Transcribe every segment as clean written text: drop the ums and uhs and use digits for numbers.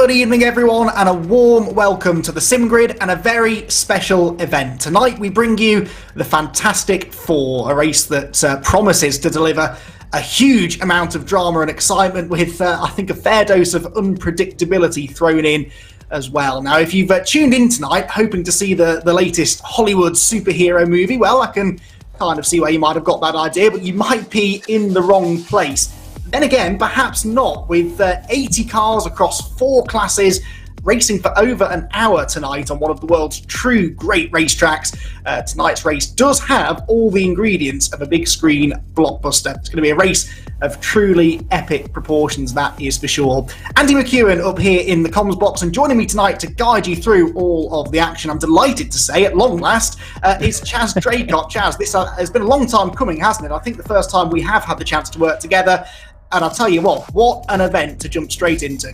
Good evening, everyone, and a warm welcome to the Sim Grid and a very special event. Tonight we bring you the Fantastic Four, a race that promises to deliver a huge amount of drama and excitement with, I think, a fair dose of unpredictability thrown in as well. Now, if you've tuned in tonight hoping to see the latest Hollywood superhero movie, well, I can kind of see where you might have got that idea, but you might be in the wrong place. Then again, perhaps not, with 80 cars across 4 classes racing for over an hour tonight on one of the world's true great racetracks. Tonight's race does have all the ingredients of a big screen blockbuster. It's going to be a race of truly epic proportions, that is for sure. Andy McEwan up here in the comms box, and joining me tonight to guide you through all of the action, I'm delighted to say, at long last, is Chaz Draycott. Chaz, this has been a long time coming, hasn't it? I think the first time we have had the chance to work together. And I'll tell you what an event to jump straight into.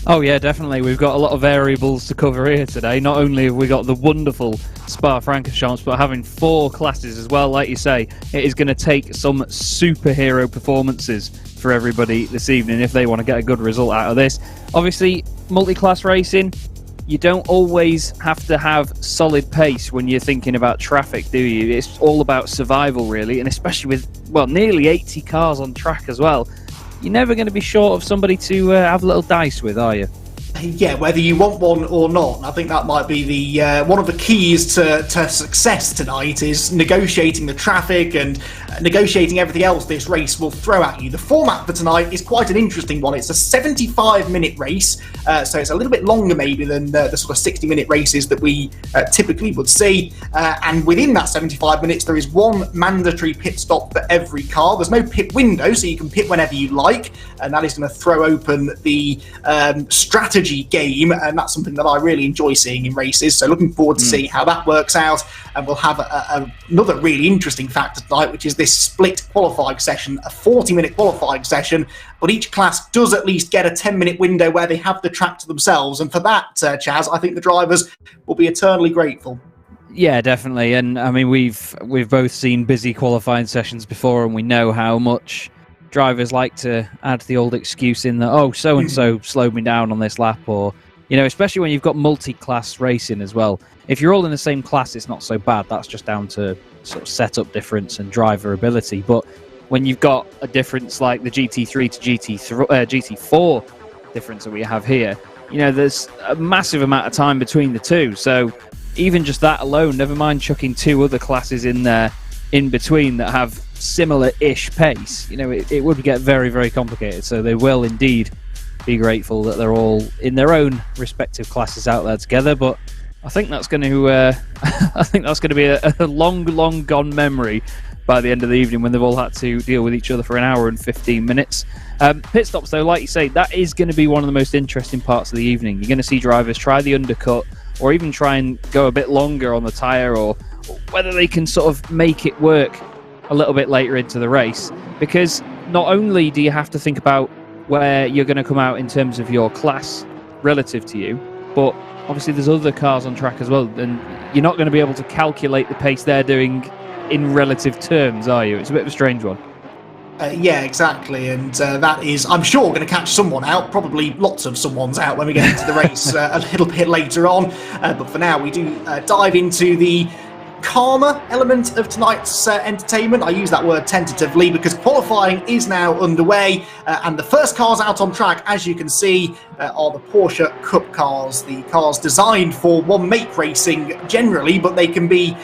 Oh yeah, definitely. We've got a lot of variables to cover here today. Not only have we got the wonderful Spa Francorchamps, but having 4 classes as well. Like you say, it is going to take some superhero performances for everybody this evening if they want to get a good result out of this. Obviously, multi-class racing, you don't always have to have solid pace when you're thinking about traffic, do you? It's all about survival, really, and especially with, well, nearly 80 cars on track as well. You're never going to be short of somebody to have a little dice with, are you? Yeah, whether you want one or not. I think that might be the one of the keys to success tonight is negotiating the traffic and negotiating everything else this race will throw at you. The format for tonight is quite an interesting one. It's a 75-minute race, so it's a little bit longer maybe than the sort of 60-minute races that we typically would see. And within that 75 minutes, there is one mandatory pit stop for every car. There's no pit window, so you can pit whenever you like, and that is going to throw open the strategy game, and that's something that I really enjoy seeing in races, so looking forward to seeing how that works out. And we'll have another really interesting factor tonight, which is this split qualifying session, a 40-minute qualifying session, but each class does at least get a 10-minute window where they have the track to themselves, and for that, Chaz, I think the drivers will be eternally grateful. Yeah, definitely. And I mean, we've both seen busy qualifying sessions before, and we know how much drivers like to add the old excuse in that, oh, so-and-so slowed me down on this lap, or, you know, especially when you've got multi-class racing as well. If you're all in the same class, it's not so bad. That's just down to sort of setup difference and driver ability. But when you've got a difference like the GT3 to GT4 difference that we have here, you know, there's a massive amount of time between the two. So even just that alone, never mind chucking 2 other classes in there in between that have similar-ish pace, you know, it would get very, very complicated. So they will indeed be grateful that they're all in their own respective classes out there together. But I think that's going to, I think that's going to be a long, long gone memory by the end of the evening when they've all had to deal with each other for an hour and 15 minutes. Pit stops, though, like you say, that is going to be one of the most interesting parts of the evening. You're going to see drivers try the undercut, or even try and go a bit longer on the tyre, or whether they can sort of make it work a little bit later into the race, because not only do you have to think about where you're going to come out in terms of your class relative to you, but obviously there's other cars on track as well, and you're not going to be able to calculate the pace they're doing in relative terms, are you? It's a bit of a strange one. Yeah, exactly, and that is, I'm sure, going to catch someone out, probably lots of someones out when we get into the race a little bit later on, but for now we do dive into the calmer element of tonight's entertainment. I use that word tentatively because qualifying is now underway, and the first cars out on track, as you can see, are the Porsche Cup cars, the cars designed for one-make racing generally, but they can be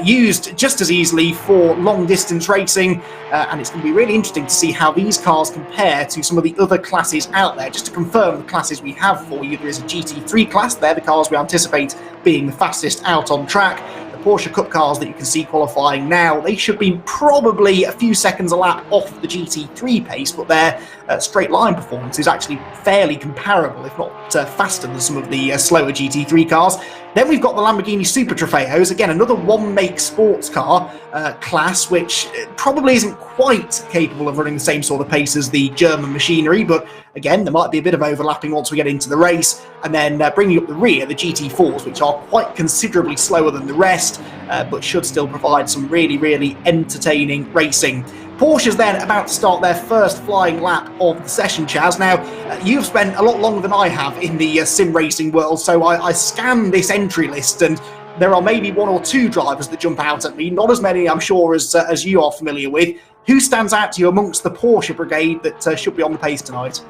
used just as easily for long-distance racing, and it's going to be really interesting to see how these cars compare to some of the other classes out there. Just to confirm the classes we have for you, there is a GT3 class. They're the cars we anticipate being the fastest out on track. Porsche Cup cars that you can see qualifying now, they should be probably a few seconds a lap off the GT3 pace, but their straight line performance is actually fairly comparable, if not faster than some of the slower GT3 cars. Then we've got the Lamborghini Super Trofeos, again another one-make sports car class, which probably isn't quite capable of running the same sort of pace as the German machinery, but again there might be a bit of overlapping once we get into the race. And then bringing up the rear, the GT4s, which are quite considerably slower than the rest, but should still provide some really, really entertaining racing. Porsche's then about to start their first flying lap of the session, Chaz. Now, you've spent a lot longer than I have in the sim racing world, so I scanned this entry list, and there are maybe one or two drivers that jump out at me, not as many, I'm sure, as you are familiar with. Who stands out to you amongst the Porsche brigade that should be on the pace tonight?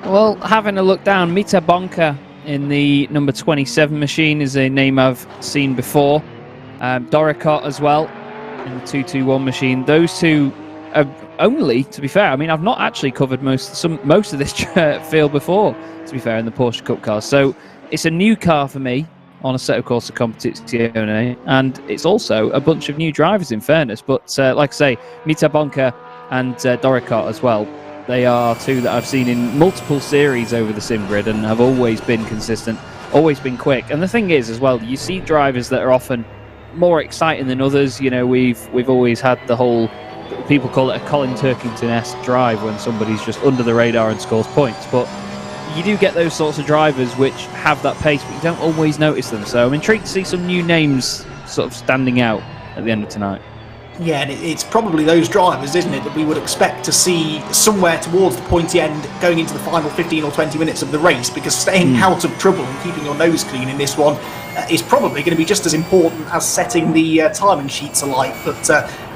Well, having a look down, Mita Bonka in the number 27 machine is a name I've seen before. Draycott as well in the 221 machine. Those two are only, to be fair, I mean, I've not actually covered most of this field before, to be fair, in the Porsche Cup cars. So it's a new car for me on Assetto Corsa Competizione, and it's also a bunch of new drivers, in fairness. But like I say, Mita Bonka and Draycott as well. They are two that I've seen in multiple series over the sim grid and have always been consistent, always been quick. And the thing is, as well, you see drivers that are often more exciting than others. You know, we've always had the whole, people call it a Colin Turkington-esque drive when somebody's just under the radar and scores points. But you do get those sorts of drivers which have that pace, but you don't always notice them. So I'm intrigued to see some new names sort of standing out at the end of tonight. Yeah, and it's probably those drivers, isn't it, that we would expect to see somewhere towards the pointy end going into the final 15 or 20 minutes of the race, because staying out of trouble and keeping your nose clean in this one is probably going to be just as important as setting the timing sheets alight. But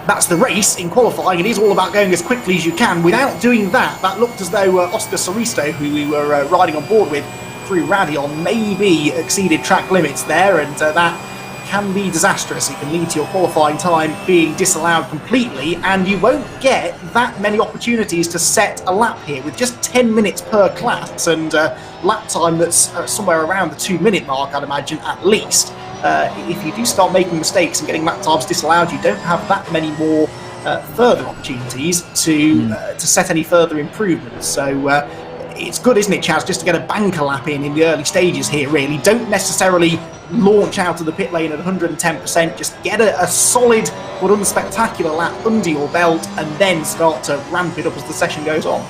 that's the race in qualifying. It is all about going as quickly as you can. Without doing that, that looked as though Oscar Soristo, who we were riding on board with through Radion, maybe exceeded track limits there, and that can be disastrous. It can lead to your qualifying time being disallowed completely, and you won't get that many opportunities to set a lap here with just 10 minutes per class, and lap time that's somewhere around the 2-minute mark, I'd imagine, at least. If you do start making mistakes and getting lap times disallowed, you don't have that many more further opportunities to set any further improvements. So it's good, isn't it, Chaz, just to get a banker lap in the early stages here, really. Don't necessarily launch out of the pit lane at 110%, just get a solid but unspectacular lap under your belt, and then start to ramp it up as the session goes on.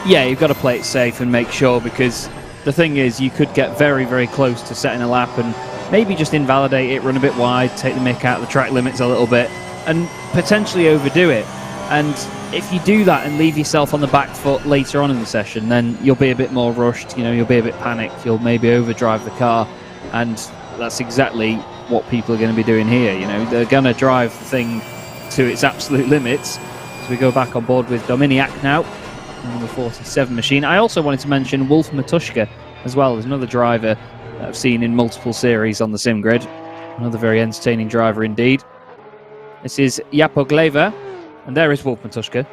Yeah, you've got to play it safe and make sure, because the thing is, you could get very, very close to setting a lap and maybe just invalidate it, run a bit wide, take the mick out of the track limits a little bit, and potentially overdo it. And if you do that and leave yourself on the back foot later on in the session, then you'll be a bit more rushed, you'll be a bit panicked, you'll maybe overdrive the car, and that's exactly what people are going to be doing here. They're going to drive the thing to its absolute limits. As we go back on board with Dominiak now, number 47 machine. I also wanted to mention Wolf Matuszka as well. There's another driver that I've seen in multiple series on the sim grid. Another very entertaining driver indeed. This is Japo Gleva, and there is Wolf Matuszka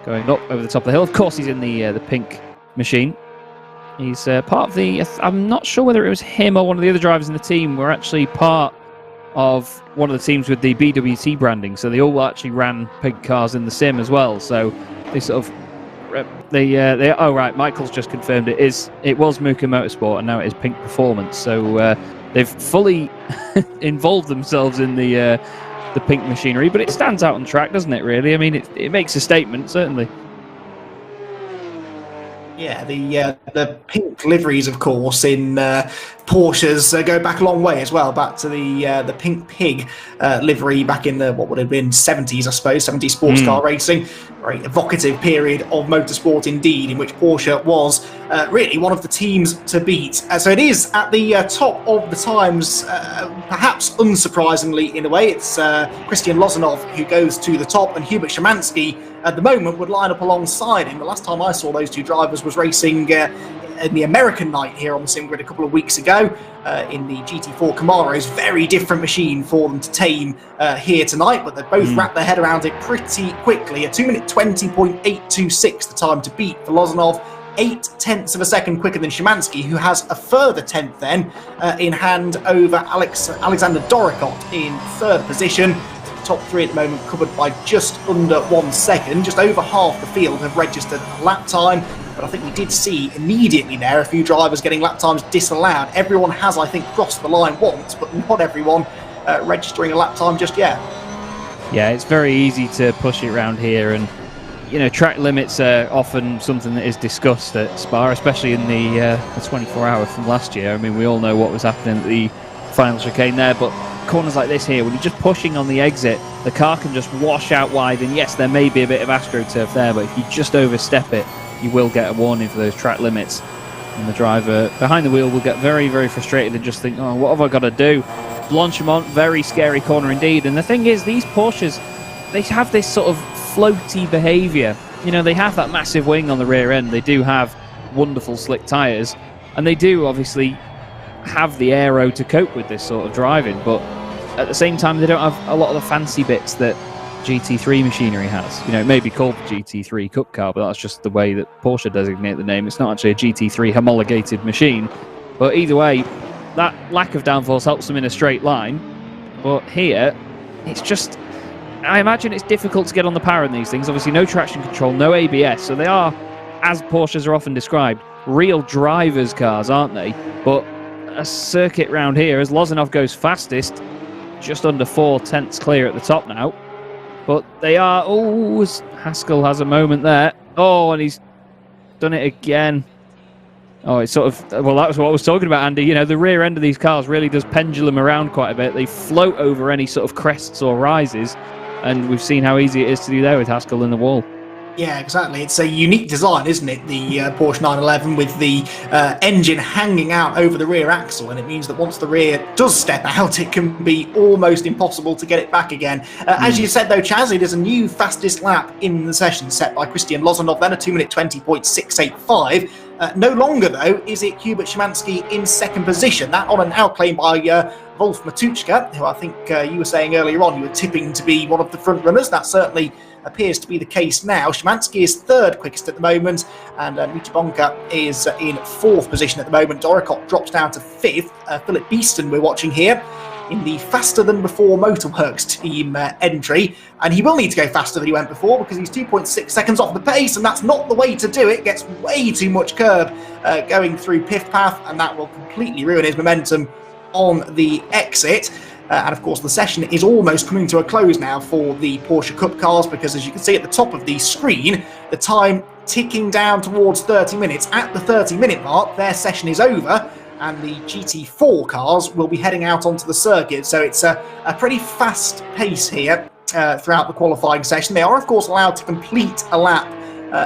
going up over the top of the hill. Of course, he's in the pink machine. He's part of the... I'm not sure whether it was him or one of the other drivers in the team were actually part of one of the teams with the BWT branding. So they all actually ran pink cars in the sim as well. So they sort of... oh, right, Michael's just confirmed it was Muka Motorsport, and now it is Pink Performance. So they've fully involved themselves in the pink machinery, but it stands out on track, doesn't it, really? I mean, it makes a statement, certainly. Yeah, the pink liveries, of course, in Porsches go back a long way as well, back to the pink pig livery back in the, what would have been 70s, I suppose, 70s sports car racing. Very evocative period of motorsport indeed, in which Porsche was really one of the teams to beat. So it is at the top of the times, perhaps unsurprisingly in a way. It's Christian Lozanov who goes to the top, and Hubert Szymanski at the moment would line up alongside him. The last time I saw those two drivers was racing in the American night here on the sim grid a couple of weeks ago in the GT4 Camaros. Very different machine for them to tame here tonight, but they both wrapped their head around it pretty quickly. A 2-minute 20.826 the time to beat for Lozanov, 0.8 of a second quicker than Szymanski, who has a further 10th then in hand over Alexander Draycott in third position. Top three at the moment covered by just under 1 second. Just over half the field have registered a lap time, but I think we did see immediately there a few drivers getting lap times disallowed. Everyone has, I think, crossed the line once, but not everyone registering a lap time just yet. Yeah, it's very easy to push it around here, and track limits are often something that is discussed at Spa, especially in the 24 hour from last year. I mean, we all know what was happening at the final chicane there, but corners like this here, when you're just pushing on the exit, the car can just wash out wide, and yes, there may be a bit of AstroTurf there, but if you just overstep it, you will get a warning for those track limits. And the driver behind the wheel will get very, very frustrated and just think, oh, what have I got to do? Blanchimont, very scary corner indeed. And the thing is, these Porsches, they have this sort of floaty behaviour. You know, they have that massive wing on the rear end. They do have wonderful slick tyres. And they do, obviously, have the aero to cope with this sort of driving. But at the same time, they don't have a lot of the fancy bits that GT3 machinery has. You know, it may be called the GT3 Cup car, but that's just the way that Porsche designate the name. It's not actually a GT3 homologated machine. But either way, that lack of downforce helps them in a straight line. But here, it's just... I imagine it's difficult to get on the power in these things. Obviously, no traction control, no ABS. So they are, as Porsches are often described, real drivers' cars, aren't they? But a circuit round here, as Lozanov goes fastest, just under 4/10 clear at the top now. But they are... Oh, Haskell has a moment there. Oh, and he's done it again. Oh, it's sort of... Well, that was what I was talking about, Andy. You know, the rear end of these cars really does pendulum around quite a bit. They float over any sort of crests or rises. And we've seen how easy it is to do there with Haskell in the wall. Yeah, exactly. It's a unique design, isn't it? The Porsche 911 with the engine hanging out over the rear axle, and it means that once the rear does step out, it can be almost impossible to get it back again. As you said, though, Chaz, it is a new fastest lap in the session set by Christian Lozanov, then a 2-minute 20.685. No longer, though, is it Hubert Szymanski in second position. That on an outclaim by Wolf Matuszka, who I think you were saying earlier on you were tipping to be one of the front runners. That certainly appears to be the case now. Szymanski is third quickest at the moment, and Mutibonka is in fourth position at the moment. Draycott drops down to fifth. Philip Beeston we're watching here in the faster than before Motorworks team entry, and he will need to go faster than he went before because he's 2.6 seconds off the pace, and that's not the way to do it. Gets way too much curb going through Piff Path, and that will completely ruin his momentum on the exit. And of course the session is almost coming to a close now for the Porsche Cup cars, because as you can see at the top of the screen, the time ticking down towards 30 minutes. At the 30-minute mark, their session is over, and the GT4 cars will be heading out onto the circuit. So it's a pretty fast pace here throughout the qualifying session. They are, of course, allowed to complete a lap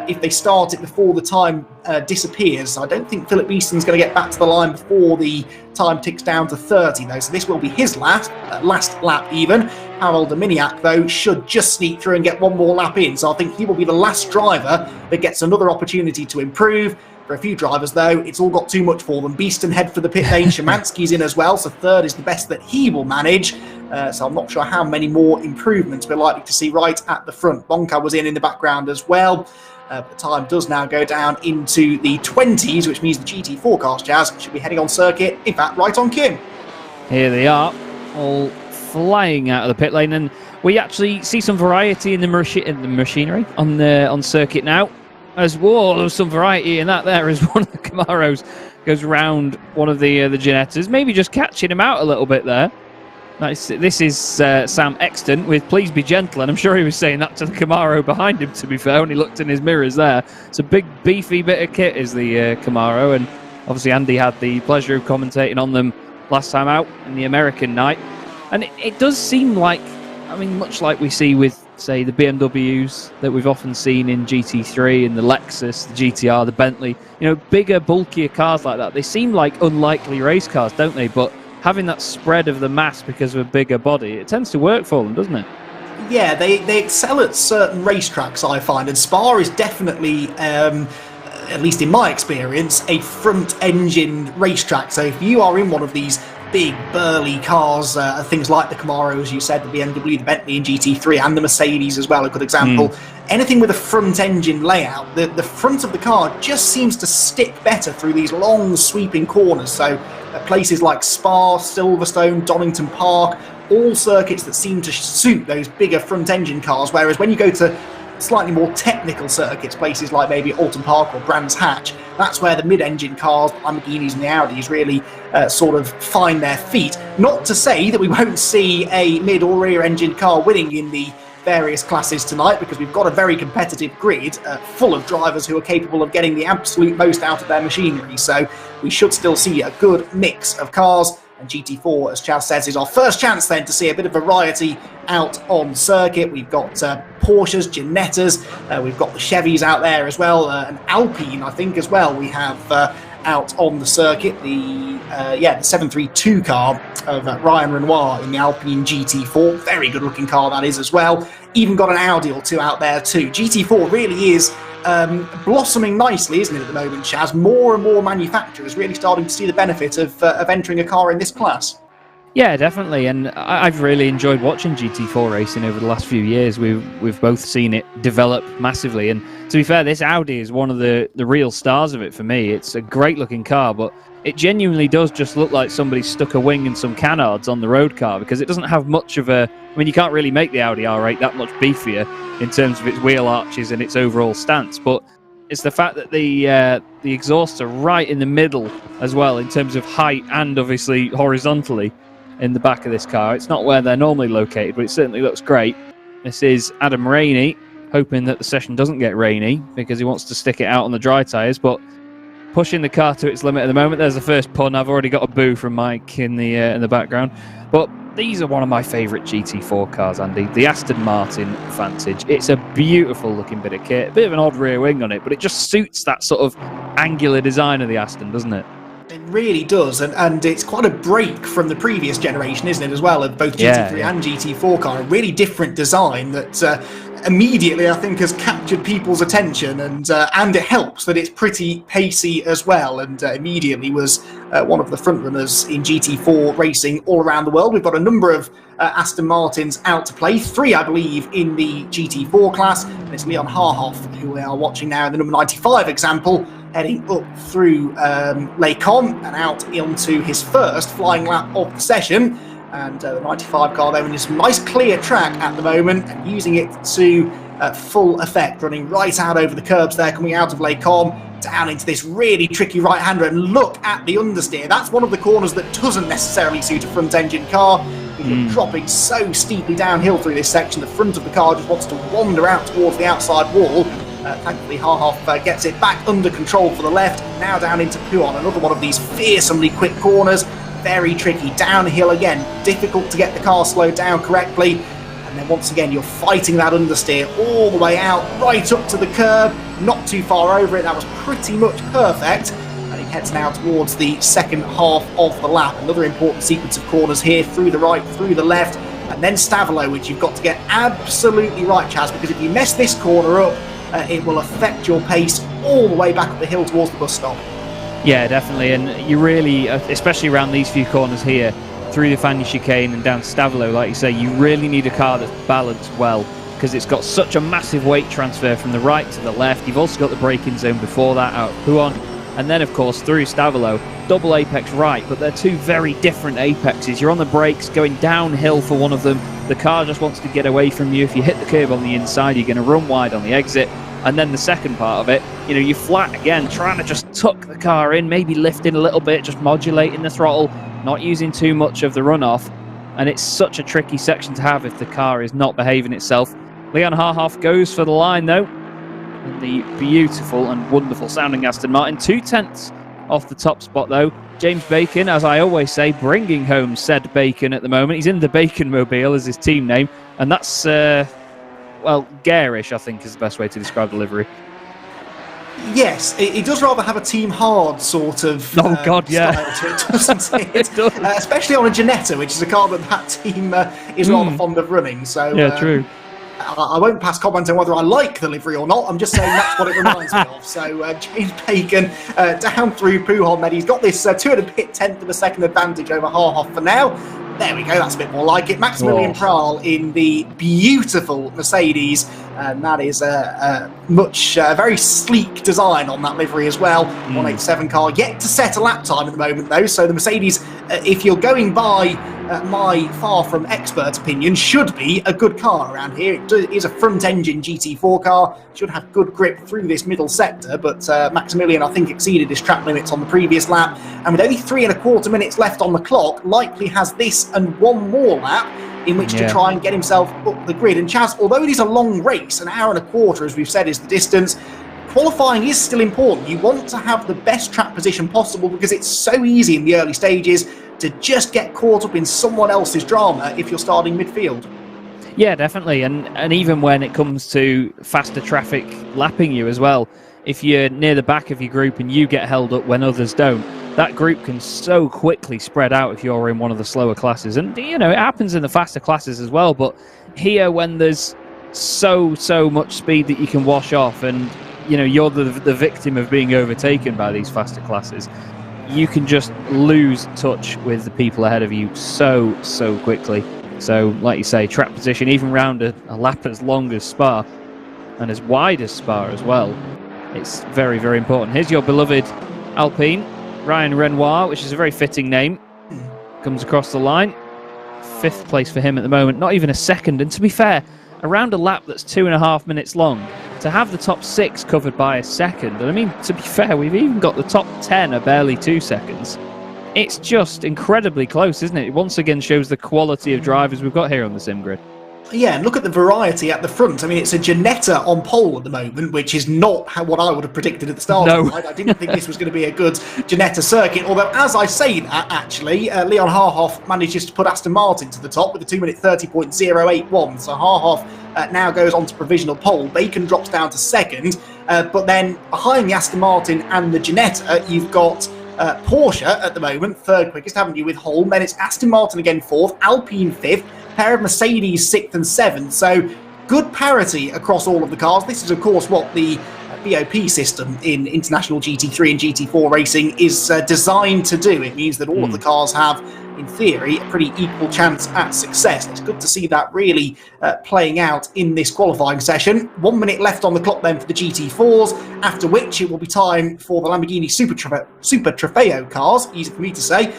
if they start it before the time disappears. So I don't think Philip Beeston's going to get back to the line before the time ticks down to 30, though. So this will be his last lap even. Harold Dominiak, though, should just sneak through and get one more lap in. So I think he will be the last driver that gets another opportunity to improve. For a few drivers, though, it's all got too much for them. Beeston head for the pit lane. Szymanski's in as well, so third is the best that he will manage. So I'm not sure how many more improvements we're likely to see right at the front. Bonka was in the background as well. But the time does now go down into the 20s, which means the GT4 cars, Chaz, should be heading on circuit, in fact, right on cue. Here they are, all flying out of the pit lane, and we actually see some variety in the machinery on circuit now. As well, there's some variety in that there as one of the Camaros goes round one of the Ginettas, maybe just catching him out a little bit there. This is Sam Exton with Please Be Gentle, and I'm sure he was saying that to the Camaro behind him, to be fair, when he looked in his mirrors there. It's a big, beefy bit of kit is the Camaro, and obviously Andy had the pleasure of commentating on them last time out in the American night. And it does seem like, I mean, much like we see with, say, the BMWs that we've often seen in GT3 and the Lexus, the GTR, the Bentley, you know, bigger, bulkier cars like that, they seem like unlikely race cars, don't they? But having that spread of the mass because of a bigger body, it tends to work for them, doesn't it? Yeah, they excel at certain racetracks, I find, and Spa is definitely, at least in my experience, a front-engine racetrack. So if you are in one of these big, burly cars, things like the Camaro, as you said, the BMW, the Bentley and GT3, and the Mercedes as well, a good example. Anything with a front-engine layout, the front of the car just seems to stick better through these long, sweeping corners. So places like Spa, Silverstone, Donington Park, all circuits that seem to suit those bigger front-engine cars, whereas when you go to slightly more technical circuits, places like maybe Alton Park or Brands Hatch, that's where the mid-engine cars, the Lamborghinis and the Audis, really sort of find their feet. Not to say that we won't see a mid or rear-engine car winning in the various classes tonight, because we've got a very competitive grid full of drivers who are capable of getting the absolute most out of their machinery. So we should still see a good mix of cars. And GT4, as Chaz says, is our first chance then to see a bit of variety out on circuit. We've got Porsches, Ginettas, we've got the Chevys out there as well, an Alpine, I think, as well. We have out on the circuit the 732 car of Ryan Renoir in the Alpine GT4. Very good looking car that is as well. Even got an Audi or two out there too. GT4 really is blossoming nicely, isn't it, at the moment, Chaz? More and more manufacturers really starting to see the benefit of entering a car in this class. Yeah, definitely, and I've really enjoyed watching GT4 racing over the last few years. We've both seen it develop massively, and to be fair, this Audi is one of the real stars of it for me. It's a great looking car, but it genuinely does just look like somebody stuck a wing and some canards on the road car, because it doesn't have much of a... I mean, you can't really make the Audi R8 that much beefier in terms of its wheel arches and its overall stance, but it's the fact that the exhausts are right in the middle as well in terms of height and obviously horizontally in the back of this car. It's not where they're normally located, but it certainly looks great. This is Adam Rainey, hoping that the session doesn't get rainy because he wants to stick it out on the dry tyres, but pushing the car to its limit at the moment. There's the first pun. I've already got a boo from Mike in the background. But these are one of my favourite GT4 cars, Andy. The Aston Martin Vantage. It's a beautiful looking bit of kit. A bit of an odd rear wing on it, but it just suits that sort of angular design of the Aston, doesn't it? It really does, and it's quite a break from the previous generation, isn't it, as well, of both GT3 and GT4 car. A really different design that immediately, I think, has captured people's attention, and it helps that it's pretty pacey as well, and immediately was one of the frontrunners in GT4 racing all around the world. We've got a number of Aston Martins out to play, 3, I believe, in the GT4 class, and it's Leon Harhoff, who we are watching now in the number 95 example, heading up through Les Combes and out onto his first flying lap of the session. And the 95 car there in this nice clear track at the moment, and using it to full effect, running right out over the curbs there, coming out of Les Combes, down into this really tricky right-hander, and look at the understeer. That's one of the corners that doesn't necessarily suit a front-engine car. You're dropping so steeply downhill through this section, the front of the car just wants to wander out towards the outside wall. Thankfully, Harhoff gets it back under control for the left, now down into Pouhon, another one of these fearsomely quick corners. Very tricky, downhill again, difficult to get the car slowed down correctly, and then once again you're fighting that understeer all the way out, right up to the curb, not too far over it. That was pretty much perfect, and he heads now towards the second half of the lap. Another important sequence of corners here, through the right, through the left, and then Stavelot, which you've got to get absolutely right, Chaz, because if you mess this corner up, it will affect your pace all the way back up the hill towards the bus stop. Yeah, definitely, and you really, especially around these few corners here, through the Fagnes chicane and down Stavelot, like you say, you really need a car that's balanced well, because it's got such a massive weight transfer from the right to the left. You've also got the braking zone before that out of Pouhon, and then of course through Stavelot, double apex right, but they're two very different apexes. You're on the brakes, going downhill for one of them, the car just wants to get away from you. If you hit the curb on the inside, you're going to run wide on the exit. And then the second part of it, you're flat again, trying to just tuck the car in, maybe lifting a little bit, just modulating the throttle, not using too much of the runoff. And it's such a tricky section to have if the car is not behaving itself. Leon Harhoff goes for the line though, in the beautiful and wonderful sounding Aston Martin. 2/10 off the top spot though. James Bacon, as I always say, bringing home said Bacon at the moment. He's in the Bacon Mobile as his team name, and that's... garish, I think, is the best way to describe the livery. Yes, it does rather have a Team Hard sort of style to it, doesn't it? It does. Especially on a Ginetta, which is a car that team is rather fond of running. So true. I won't pass comment on whether I like the livery or not. I'm just saying that's what it reminds me of. So James Bacon down through Pouhon, then he's got this 2.5 of a second advantage over Harhoff for now. There we go, that's a bit more like it. Maximilian Prahl in the beautiful Mercedes, and that is a very sleek design on that livery as well. 187 car, yet to set a lap time at the moment though, so the Mercedes, if you're going by my far from expert opinion, should be a good car around here. It is a front-engine GT4 car, should have good grip through this middle sector, but Maximilian, I think, exceeded his track limits on the previous lap, and with only 3.25 minutes left on the clock, likely has this and one more lap in which to try and get himself up the grid. And Chaz, although it is a long race, 1.25 hours, as we've said, is the distance, qualifying is still important. You want to have the best track position possible because it's so easy in the early stages to just get caught up in someone else's drama if you're starting midfield. Yeah, definitely. And even when it comes to faster traffic lapping you as well, if you're near the back of your group and you get held up when others don't, that group can so quickly spread out if you're in one of the slower classes. And, it happens in the faster classes as well. But here, when there's so much speed that you can wash off and, you're the victim of being overtaken by these faster classes, you can just lose touch with the people ahead of you so quickly. So, like you say, track position, even round a lap as long as Spa and as wide as Spa as well, it's very, very important. Here's your beloved Alpine, Ryan Renoir, which is a very fitting name, comes across the line. 5th place for him at the moment, not even a second. And to be fair, around a lap that's 2.5 minutes long, to have the top 6 covered by a second, and I mean, to be fair, we've even got the top 10 are barely 2 seconds. It's just incredibly close, isn't it? It once again shows the quality of drivers we've got here on the sim grid. Yeah, and look at the variety at the front. I mean, it's a Ginetta on pole at the moment, which is not what I would have predicted at the start. No. I didn't think this was going to be a good Ginetta circuit. Although, as I say that, actually, Leon Harhoff manages to put Aston Martin to the top with a 2 minute 30.081. So Harhoff now goes on to provisional pole. Bacon drops down to second. But then behind the Aston Martin and the Ginetta, you've got Porsche at the moment, third quickest, haven't you, with Holm. Then it's Aston Martin again, fourth, Alpine fifth, pair of Mercedes sixth and seventh. So good parity across all of the cars. This is, of course, what the BOP system in International GT3 and GT4 racing is designed to do. It means that all of the cars have, in theory, a pretty equal chance at success. It's good to see that really playing out in this qualifying session. 1 minute left on the clock then for the GT4s, after which it will be time for the Lamborghini Super Trofeo cars, easy for me to say,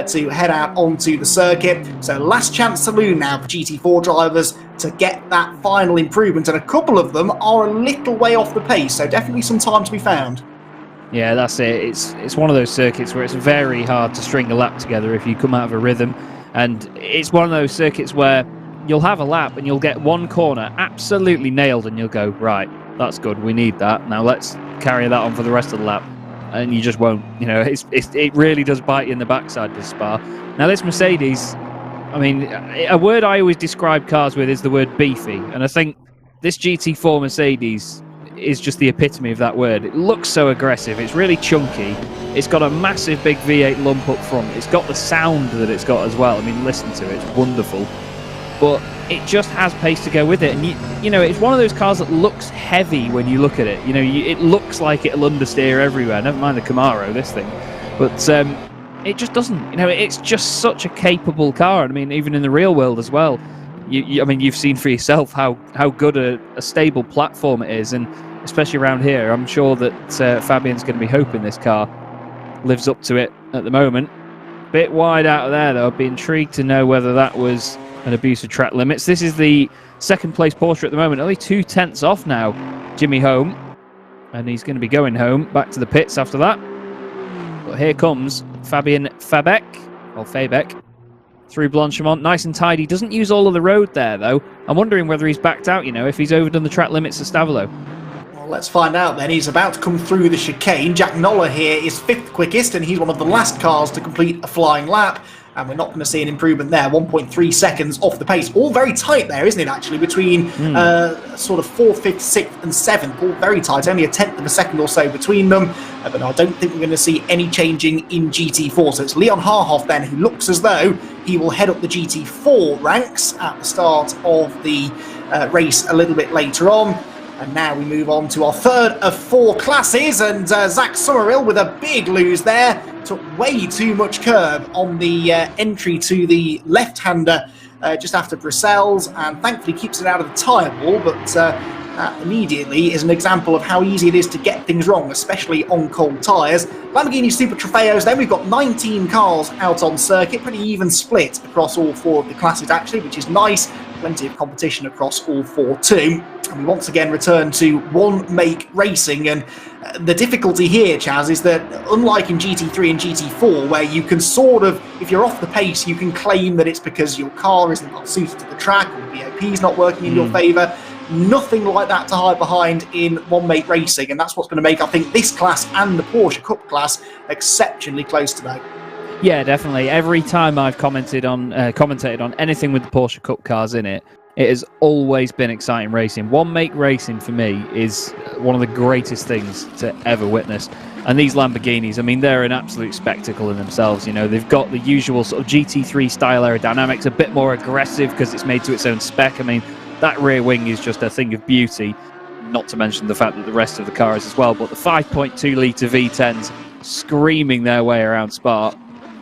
to head out onto the circuit. So last chance saloon now for GT4 drivers to get that final improvement, and a couple of them are a little way off the pace, so definitely some time to be found. Yeah, that's it. It's one of those circuits where it's very hard to string a lap together if you come out of a rhythm, and it's one of those circuits where you'll have a lap and you'll get one corner absolutely nailed and you'll go, right, that's good, we need that, now let's carry that on for the rest of the lap, and you just won't. It really does bite you in the backside, this Spa. Now this Mercedes, I mean, a word I always describe cars with is the word beefy, and I think this GT4 Mercedes is just the epitome of that word. It looks so aggressive, it's really chunky, it's got a massive big V8 lump up front, it's got the sound that it's got as well. I mean, listen to it, it's wonderful, but it just has pace to go with it. And it's one of those cars that looks heavy when you look at it. It looks like it'll understeer everywhere, never mind the Camaro, this thing, but it just doesn't. It's just such a capable car. I mean, even in the real world as well, I mean, you've seen for yourself how good a stable platform it is, and especially around here, I'm sure that Fabian's going to be hoping this car lives up to it at the moment. Bit wide out of there, though. I'd be intrigued to know whether that was an abuse of track limits. This is the second place Porsche at the moment, only 2/10 off now, Jimmy Home, and he's going to be going home, back to the pits after that. But here comes Fabian Fabec through Blanchimont, nice and tidy. Doesn't use all of the road there, though. I'm wondering whether he's backed out, if he's overdone the track limits at Stavolo. Well, let's find out then. He's about to come through the chicane. Jack Noller here is fifth quickest, and he's one of the last cars to complete a flying lap. And we're not going to see an improvement there. 1.3 seconds off the pace. All very tight there, isn't it, actually, between sort of 4th, 5th, 6th and 7th. All very tight. Only a 1/10 of a second or so between them. But I don't think we're going to see any changing in GT4. So it's Leon Harhoff then, who looks as though he will head up the GT4 ranks at the start of the race a little bit later on. And now we move on to our third of 4 classes, and Zach Summerhill with a big lose there. Took way too much curb on the entry to the left-hander just after Brussels, and thankfully keeps it out of the tyre wall, but that immediately is an example of how easy it is to get things wrong, especially on cold tyres. Lamborghini Super Trofeos, then we've got 19 cars out on circuit, pretty even split across all 4 of the classes actually, which is nice. Plenty of competition across all 4 too. And we once again return to one-make racing, and the difficulty here, Chaz, is that unlike in GT3 and GT4, where you can sort of, if you're off the pace, you can claim that it's because your car isn't well suited to the track or the BOP is not working in your favour. Nothing like that to hide behind in one-make racing, and that's what's going to make, I think, this class and the Porsche Cup class exceptionally close today. Yeah, definitely. Every time I've commentated on anything with the Porsche Cup cars in it, it has always been exciting racing. One make racing for me is one of the greatest things to ever witness. And these Lamborghinis, I mean, they're an absolute spectacle in themselves. You know, they've got the usual sort of GT3 style aerodynamics, a bit more aggressive because it's made to its own spec. I mean, that rear wing is just a thing of beauty. Not to mention the fact that the rest of the car is as well. But the 5.2 litre V10s screaming their way around Spa.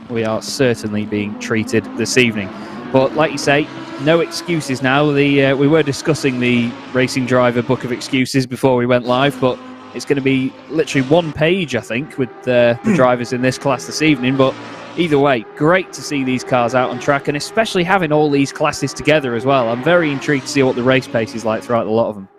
We are certainly being treated this evening. But like you say, no excuses now. We were discussing the Racing Driver Book of Excuses before we went live, but it's going to be literally one page, I think, with the drivers in this class this evening. But either way, great to see these cars out on track, and especially having all these classes together as well. I'm very intrigued to see what the race pace is like throughout a lot of them.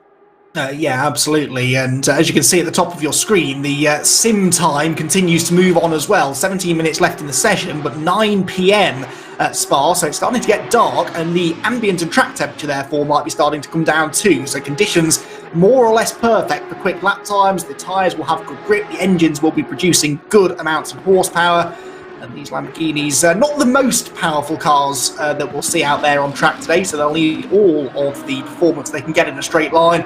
Yeah, absolutely. And as you can see at the top of your screen, the sim time continues to move on as well. 17 minutes left in the session, but 9 p.m. at Spa, so it's starting to get dark, and the ambient and track temperature, therefore, might be starting to come down too. So conditions more or less perfect for quick lap times. The tyres will have good grip, the engines will be producing good amounts of horsepower. And these Lamborghinis, not the most powerful cars that we'll see out there on track today, so they'll need all of the performance they can get in a straight line,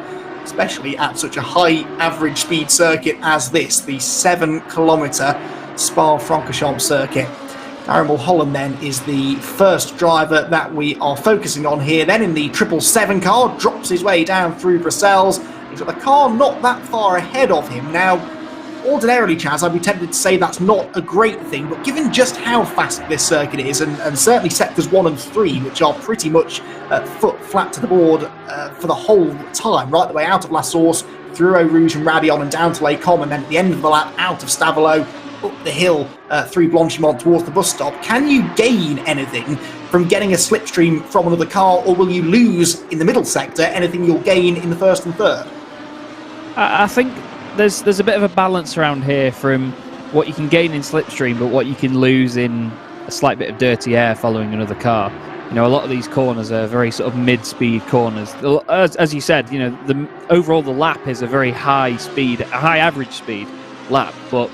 especially at such a high average speed circuit as this, the 7-kilometre Spa Francorchamps circuit. Darren Mulholland then is the first driver that we are focusing on here. Then in the 777 car, drops his way down through Brussels. He's got the car not that far ahead of him. Now, ordinarily, Chaz, I'd be tempted to say that's not a great thing, but given just how fast this circuit is, and certainly sectors 1 and 3, which are pretty much foot flat to the board for the whole time, right the way out of La Source, through Eau Rouge and Radion and down to Les Combes, and then at the end of the lap, out of Stavelot, up the hill through Blanchimont towards the bus stop. Can you gain anything from getting a slipstream from another car, or will you lose in the middle sector anything you'll gain in the first and third? I think there's a bit of a balance around here from what you can gain in slipstream, but what you can lose in a slight bit of dirty air following another car. You know, a lot of these corners are very sort of mid-speed corners. As you said, you know, overall the lap is a very high speed, a high average speed lap, but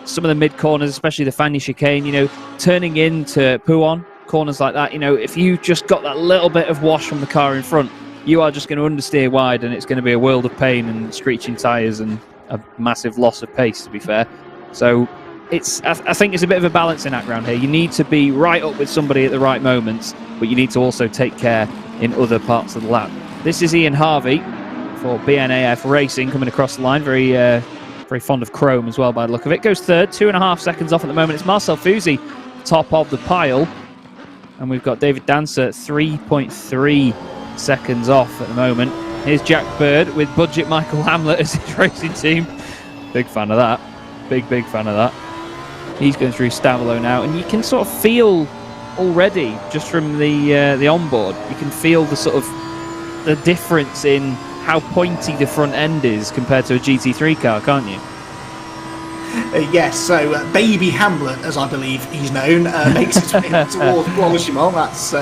some of the mid corners, especially the Fagny chicane, you know, turning into Pouhon, corners like that, you know, if you just got that little bit of wash from the car in front, you are just going to understeer wide, and it's going to be a world of pain and screeching tyres and a massive loss of pace, to be fair. So I think it's a bit of a balancing act around here. You need to be right up with somebody at the right moments, but you need to also take care in other parts of the lap. This is Ian Harvey for BNAF Racing coming across the line. Very fond of chrome as well by the look of it. Goes third, 2.5 seconds off at the moment. It's Marcel Fusi, top of the pile. And we've got David Dancer, 3.3 seconds off at the moment. Here's Jack Bird with budget Michael Hamlet as his racing team. Big fan of that. Big fan of that. He's going through Stavelot now, and you can sort of feel already, just from the onboard, you can feel the sort of the difference in how pointy the front end is compared to a GT3 car, can't you? Yes, so Baby Hamlet, as I believe he's known, makes his way towards Blanchimont. That's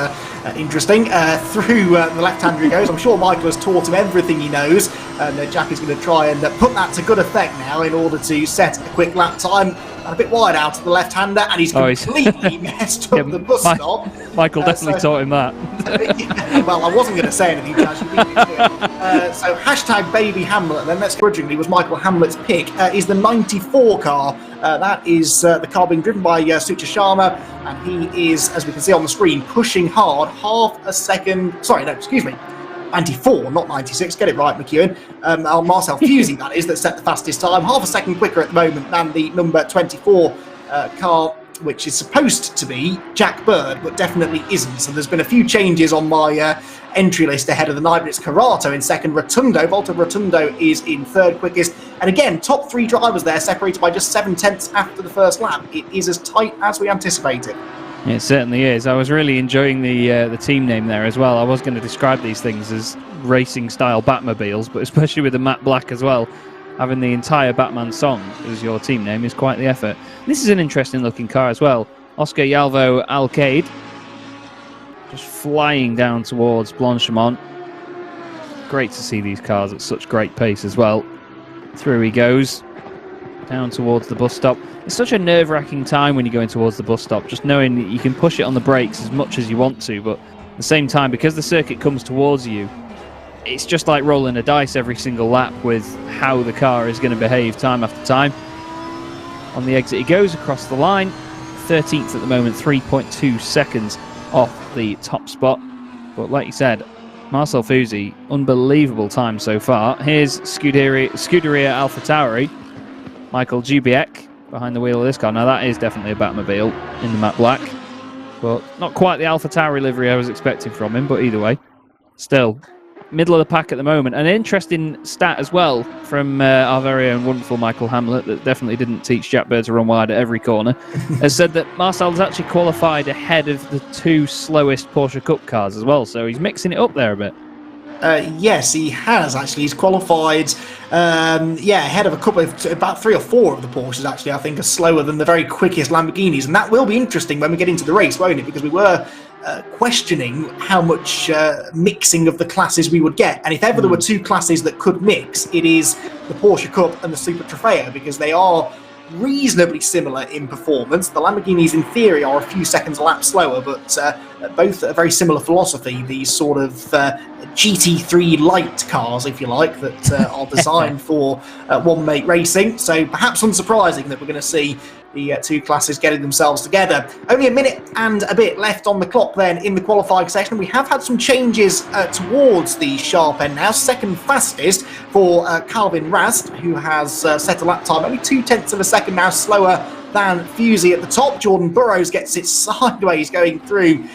interesting. Through the left-hander he goes. I'm sure Michael has taught him everything he knows, and Jack is going to try and put that to good effect now in order to set a quick lap time. And a bit wide out to the left-hander, and he's completely messed up the bus stop. Michael definitely taught him that. Well, I wasn't going to say anything, Chaz. So hashtag Baby Hamlet, then let's grudgingly was Michael Hamlet's pick, is the 94 car. That is the car being driven by Sucha Sharma, and he is, as we can see on the screen, pushing hard, half a second. Sorry, no, excuse me. 94, not 96, get it right, McEwan. Marcel Fusi, that is, that set the fastest time, half a second quicker at the moment than the number 24 car, which is supposed to be Jack Bird, but definitely isn't. So there's been a few changes on my entry list ahead of the night, but it's Carato in second, Volta Rotundo is in third quickest, and again, top 3 drivers there, separated by just 7/10 after the first lap. It is as tight as we anticipated. It certainly is. I was really enjoying the team name there as well. I was going to describe these things as racing-style Batmobiles, but especially with the matte black as well, having the entire Batman song as your team name is quite the effort. This is an interesting-looking car as well. Oscar Yalvo Alcaide, just flying down towards Blanchimont. Great to see these cars at such great pace as well. Through he goes. down towards the bus stop. It's such a nerve-wracking time when you're going towards the bus stop, just knowing that you can push it on the brakes as much as you want to, but at the same time, because the circuit comes towards you, it's just like rolling a dice every single lap with how the car is going to behave time after time. On the exit he goes across the line, 13th at the moment, 3.2 seconds off the top spot. But like you said, Marcel Fusi, unbelievable time so far. Here's Scuderia AlphaTauri, Michael Jubiec behind the wheel of this car. Now that is definitely a Batmobile in the matte black, but not quite the AlphaTauri livery I was expecting from him, but either way, still middle of the pack at the moment. An interesting stat as well from our very own wonderful Michael Hamlet, that definitely didn't teach Jack Bird to run wide at every corner, has said that Marcel has actually qualified ahead of the 2 slowest Porsche Cup cars as well, so he's mixing it up there a bit. Yes, he has actually. He's qualified, ahead of a couple of, about 3 or 4 of the Porsches actually, I think, are slower than the very quickest Lamborghinis, and that will be interesting when we get into the race, won't it? Because we were questioning how much mixing of the classes we would get, and if ever there were 2 classes that could mix, it is the Porsche Cup and the Super Trofeo, because they are reasonably similar in performance. The Lamborghinis in theory are a few seconds a lap slower, but both a very similar philosophy, these sort of GT3 light cars, if you like, that are designed for one-make racing. So perhaps unsurprising that we're going to see the 2 classes getting themselves together. Only a minute and a bit left on the clock then in the qualifying session. We have had some changes towards the sharp end now. Second fastest for Calvin Rast, who has set a lap time only 0.2 of a second now slower than Fusi at the top. Jordan Burrows gets it sideways going through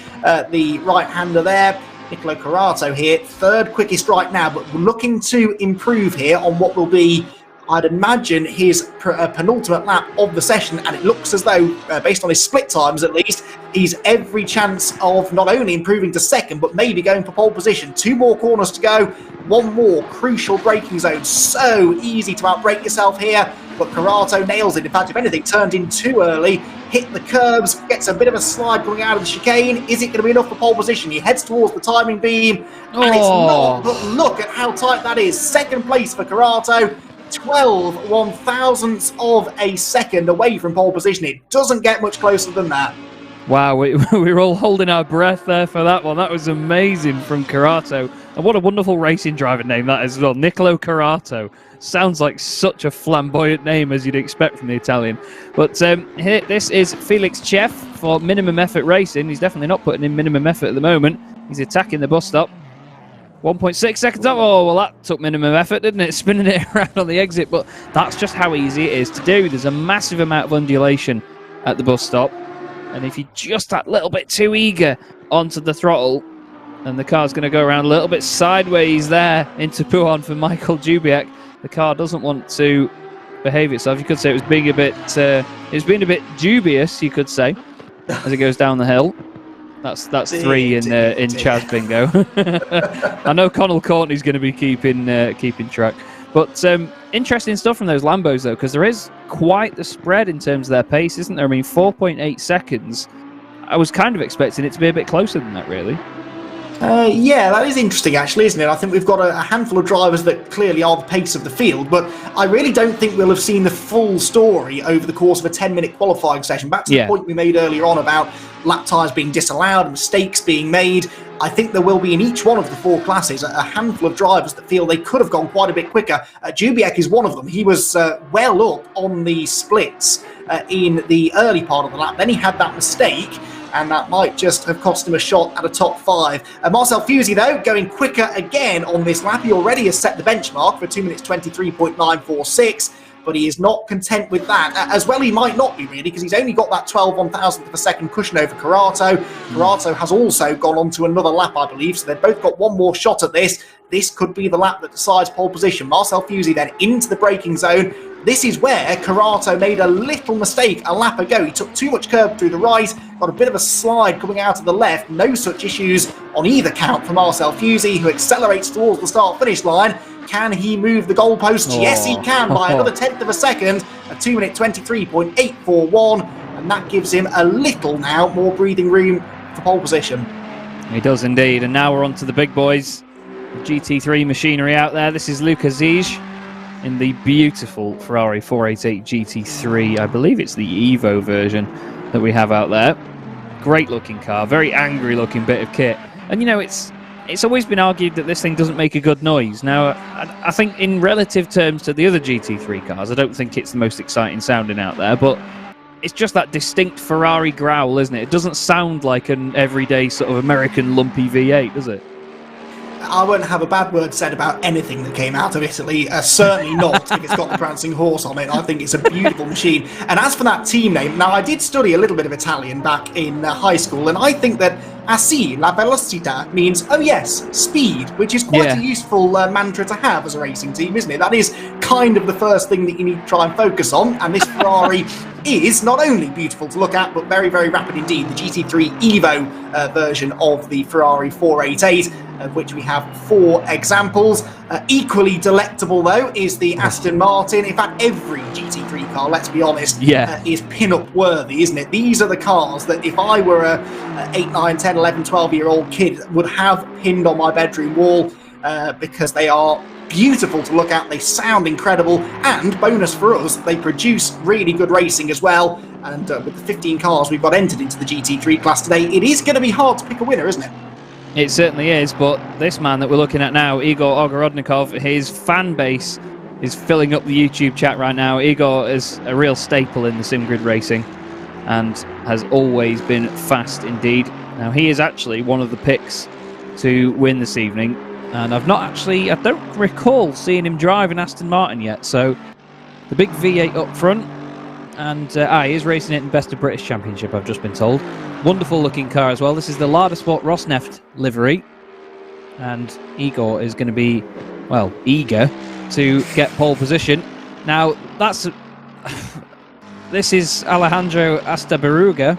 the right-hander there. Nicolo Carato here, 3rd quickest right now, but we're looking to improve here on what will be, I'd imagine, his penultimate lap of the session, and it looks as though, based on his split times at least, he's every chance of not only improving to 2nd, but maybe going for pole position. 2 more corners to go, 1 more crucial braking zone. So easy to outbrake yourself here, but Carato nails it. In fact, if anything, turned in too early, hit the curbs, gets a bit of a slide coming out of the chicane. Is it going to be enough for pole position? He heads towards the timing beam, and it's not, but look at how tight that is. 2nd place for Carato, 12 one-thousandths of a second away from pole position. It doesn't get much closer than that. Wow, we were all holding our breath there for that one. That was amazing from Carato. And what a wonderful racing driver name that is as well. Nicolo Carato. Sounds like such a flamboyant name as you'd expect from the Italian. But here, this is Felix Chef for Minimum Effort Racing. He's definitely not putting in minimum effort at the moment. He's attacking the bus stop. 1.6 seconds up. Oh, well, that took minimum effort, didn't it? Spinning it around on the exit. But that's just how easy it is to do. There's a massive amount of undulation at the bus stop. And if you're just that little bit too eager onto the throttle, and the car's going to go around a little bit sideways there into Pouhon for Michael Jubiec, the car doesn't want to behave itself. You could say it was being a bit, dubious, you could say, as it goes down the hill. That's 3 in Chaz bingo. I know Connell Courtney's going to be keeping track. But interesting stuff from those Lambos, though, because there is quite the spread in terms of their pace, isn't there? I mean, 4.8 seconds. I was kind of expecting it to be a bit closer than that, really. Yeah, that is interesting, actually, isn't it? I think we've got a handful of drivers that clearly are the pace of the field, but I really don't think we'll have seen the full story over the course of a 10-minute qualifying session. Back to the point we made earlier on about lap times being disallowed, mistakes being made. I think there will be in each one of the 4 classes a handful of drivers that feel they could have gone quite a bit quicker. Jubiec is one of them. He was well up on the splits in the early part of the lap. Then he had that mistake, and that might just have cost him a shot at a top 5. Marcel Fusi, though, going quicker again on this lap. He already has set the benchmark for 2 minutes 23.946, but he is not content with that. As well, he might not be, really, because he's only got that 12 one-thousandth of a second cushion over Carato. Carato has also gone on to another lap, I believe, so they've both got one more shot at this. This could be the lap that decides pole position. Marcel Fusi then into the braking zone. This is where Carato made a little mistake a lap ago. He took too much curb through the right, got a bit of a slide coming out of the left. No such issues on either count for Marcel Fusi, who accelerates towards the start-finish line. Can he move the goalposts? Yes, he can, by another 1/10 of a second, a 2 minute 23.841, and that gives him a little now more breathing room for pole position. He does indeed, and now we're on to the big boys. The GT3 machinery out there. This is Luca Zige in the beautiful Ferrari 488 GT3. I believe it's the Evo version that we have out there. Great looking car, very angry looking bit of kit. And you know, it's always been argued that this thing doesn't make a good noise. Now, I think in relative terms to the other GT3 cars, I don't think it's the most exciting sounding out there, but it's just that distinct Ferrari growl, isn't it? It doesn't sound like an everyday sort of American lumpy V8, does it? I won't have a bad word said about anything that came out of Italy, certainly not if it's got the prancing horse on it. I think it's a beautiful machine. And as for that team name, now I did study a little bit of Italian back in high school, and I think that "Assi la velocità" means, oh yes, speed, which is quite a useful mantra to have as a racing team, isn't it? That is kind of the first thing that you need to try and focus on, and this Ferrari is not only beautiful to look at, but very, very rapid indeed. The GT3 Evo version of the Ferrari 488, of which we have 4 examples. Equally delectable, though, is the Aston Martin. In fact, every GT3 car, let's be honest, is pin-up worthy, isn't it? These are the cars that if I were a 8, 9, 10, 11, 12-year-old kid would have pinned on my bedroom wall because they are beautiful to look at, they sound incredible, and bonus for us, they produce really good racing as well. And with the 15 cars we've got entered into the GT3 class today, it is going to be hard to pick a winner, isn't it? It certainly is, but this man that we're looking at now, Igor Ogorodnikov, his fan base is filling up the YouTube chat right now. Igor is a real staple in the SimGrid racing and has always been fast indeed. Now, he is actually one of the picks to win this evening, and I don't recall seeing him drive an Aston Martin yet, so the big V8 up front, and he is racing it in Best of British Championship, I've just been told. Wonderful looking car as well. This is the Lada Sport Rosneft livery, and Igor is going to be, well, eager to get pole position. Now, this is Alejandro Astaburuaga,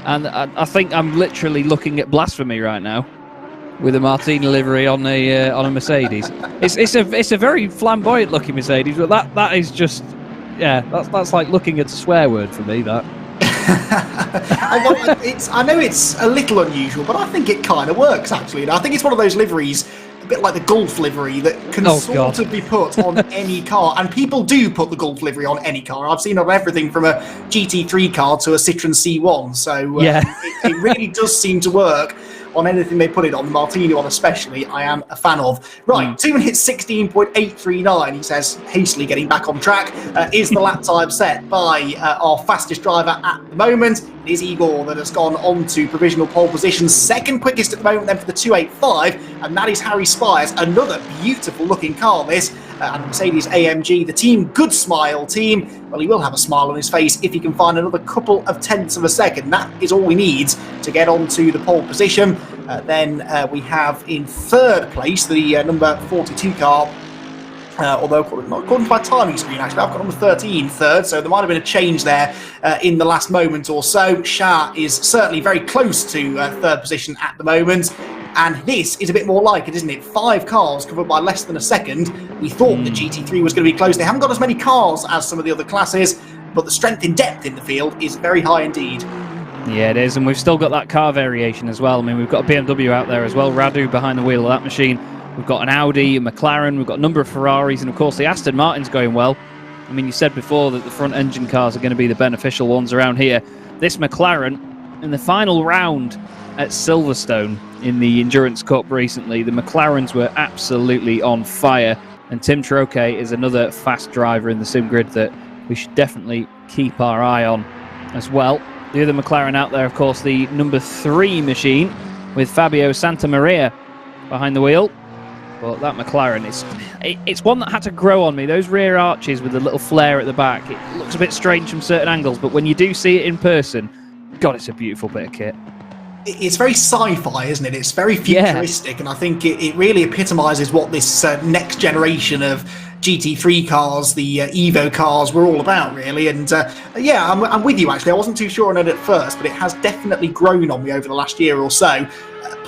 and I think I'm literally looking at blasphemy right now with a Martini livery on a Mercedes. It's a very flamboyant looking Mercedes, but that is just, that's like looking at a swear word for me, that. I know it's a little unusual, but I think it kind of works actually. And I think it's one of those liveries, a bit like the Golf livery, that can sort of be put on any car. And people do put the Golf livery on any car. I've seen on everything from a GT3 car to a Citroen C1. So it really does seem to work on anything they put it on. The Martini one especially, I am a fan of. Right, 2 minutes 16.839, he says, hastily getting back on track, is the lap time set by our fastest driver at the moment. It is Igor that has gone on to provisional pole position, second quickest at the moment then for the 285, and that is Harry Spires, another beautiful looking car this, and Mercedes AMG, the team Good Smile team. Well, he will have a smile on his face if he can find another couple of tenths of a second. That is all he needs to get onto the pole position. Then we have in third place the number 42 car, although not according to my timing screen actually, I've got number 13 third, so there might have been a change there in the last moment or so. Shah is certainly very close to third position at the moment. And this is a bit more like it, isn't it? 5 cars covered by less than a second. We thought the GT3 was going to be close. They haven't got as many cars as some of the other classes, but the strength in depth in the field is very high indeed. Yeah, it is, and we've still got that car variation as well. I mean, we've got a BMW out there as well, Radu behind the wheel of that machine. We've got an Audi, a McLaren, we've got a number of Ferraris, and of course the Aston Martin's going well. I mean, you said before that the front engine cars are going to be the beneficial ones around here. This McLaren, in the final round at Silverstone in the Endurance Cup recently, the McLarens were absolutely on fire, and Tim Troke is another fast driver in the SimGrid that we should definitely keep our eye on as well. The other McLaren out there, of course, the number 3 machine with Fabio Santamaria behind the wheel. But that McLaren, it's one that had to grow on me. Those rear arches with the little flare at the back, it looks a bit strange from certain angles, but when you do see it in person, God, it's a beautiful bit of kit. It's very sci-fi, isn't it? It's very futuristic, and I think it really epitomises what this next generation of GT3 cars, the Evo cars, were all about, really. And I'm with you, actually. I wasn't too sure on it at first, but it has definitely grown on me over the last year or so.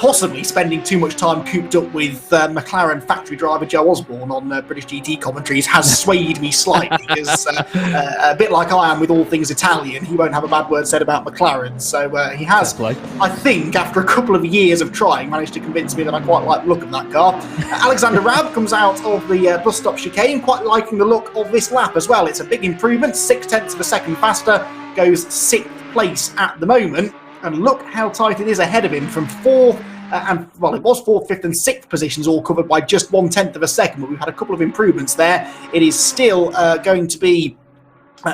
possibly spending too much time cooped up with McLaren factory driver Joe Osborne on British GT commentaries has swayed me slightly, because a bit like I am with all things Italian, he won't have a bad word said about McLaren. So he has, I think, after a couple of years of trying, managed to convince me that I quite like the look of that car. Alexander Raab comes out of the bus stop chicane, quite liking the look of this lap as well. It's a big improvement, 0.6 of a second faster, goes 6th place at the moment. And look how tight it is ahead of him from 4th, it was 4th, 5th and 6th positions all covered by just 1/10 of a second, but we've had a couple of improvements there. It is still going to be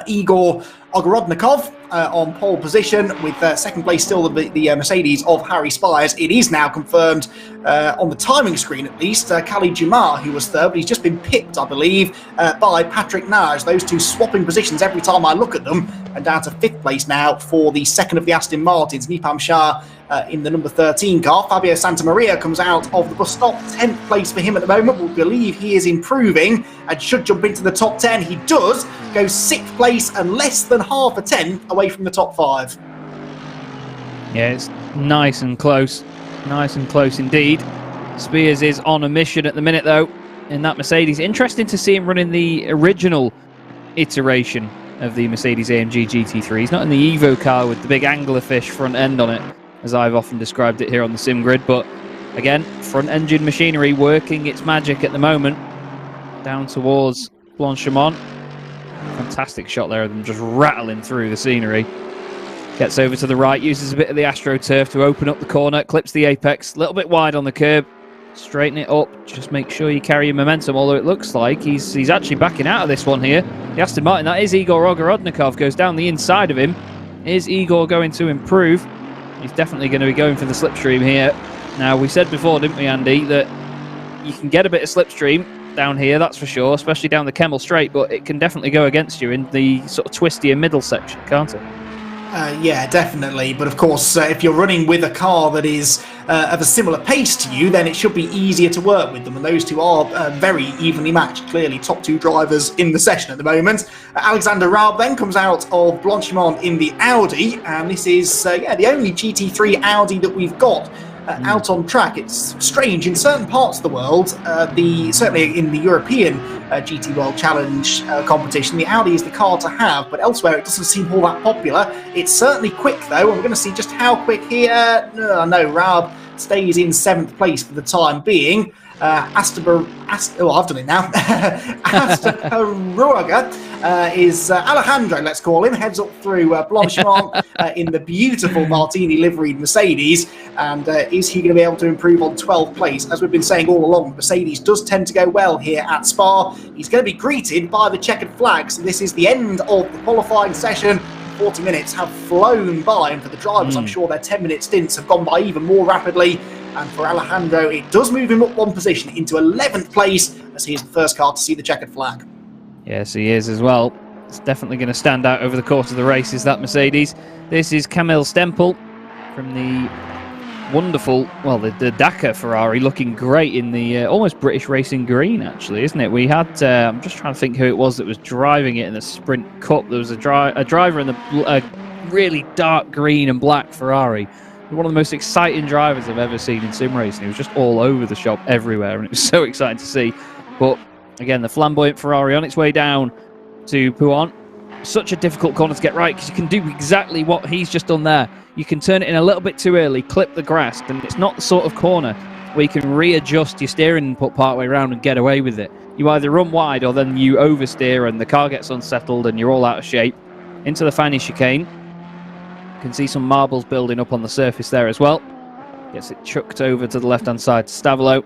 Igor Ogorodnikov on pole position, with second place still the Mercedes of Harry Spires. It is now confirmed on the timing screen, at least, Khalid Jamar, who was third, but he's just been pipped, I believe, by Patrick Nage. Those two swapping positions every time I look at them, and down to 5th place now for the second of the Aston Martins, Nipam Shah in the number 13 car. Fabio Santamaria comes out of the bus stop, 10th place for him at the moment. We believe he is improving and should jump into the top 10. He does, goes 6th place and less than half a tenth away from the top 5. Yeah, it's nice and close indeed. Spears is on a mission at the minute, though, in that Mercedes. Interesting to see him running the original iteration of the Mercedes AMG GT3. He's not in the Evo car with the big anglerfish front end on it, as I've often described it here on the sim grid. But again, front engine machinery working its magic at the moment. Down towards Blanchimont. Fantastic shot there of them just rattling through the scenery. Gets over to the right, uses a bit of the AstroTurf to open up the corner, clips the apex, a little bit wide on the curb. Straighten it up, just make sure you carry your momentum, although it looks like he's actually backing out of this one here. The Aston Martin, that is Igor Ogorodnikov, goes down the inside of him. Is Igor going to improve? He's definitely going to be going for the slipstream here. Now, we said before, didn't we, Andy, that you can get a bit of slipstream down here, that's for sure, especially down the Kemmel Straight, but it can definitely go against you in the sort of twistier middle section, can't it? Yeah, definitely. But of course, if you're running with a car that is of a similar pace to you, then it should be easier to work with them. And those two are very evenly matched, clearly top two drivers in the session at the moment. Alexander Raab then comes out of Blanchimont in the Audi. And this is, the only GT3 Audi that we've got out on track. It's strange. In certain parts of the world, certainly in the European GT World Challenge competition, the Audi is the car to have, but elsewhere it doesn't seem all that popular. It's certainly quick, though, and we're going to see just how quick here. No, Raab stays in 7th place for the time being. I've done it now. Astaparuaga is Alejandro, let's call him, heads up through Blanchimont in the beautiful Martini liveried Mercedes. And is he going to be able to improve on 12th place? As we've been saying all along, Mercedes does tend to go well here at Spa. He's going to be greeted by the checkered flag. So this is the end of the qualifying session. 40 minutes have flown by, and for the drivers, I'm sure their 10-minute stints have gone by even more rapidly. And for Alejandro, it does move him up one position into 11th place, as he is the first car to see the checkered flag. Yes, he is as well. It's definitely going to stand out over the course of the race, is that Mercedes. This is Kamil Stempel from the wonderful, the Dakar Ferrari, looking great in the almost British racing green, actually, isn't it? We had, I'm just trying to think who it was that was driving it in the Sprint Cup. There was a driver in the really dark green and black Ferrari. One of the most exciting drivers I've ever seen in sim racing. He was just all over the shop everywhere, and it was so exciting to see. But again, the flamboyant Ferrari on its way down to Pouhon. Such a difficult corner to get right, because you can do exactly what he's just done there. You can turn it in a little bit too early, clip the grass, and it's not the sort of corner where you can readjust your steering input partway around and get away with it. You either run wide or then you oversteer and the car gets unsettled and you're all out of shape. Into the Fanny chicane. You can see some marbles building up on the surface there as well. Gets it chucked over to the left-hand side to Stavolo.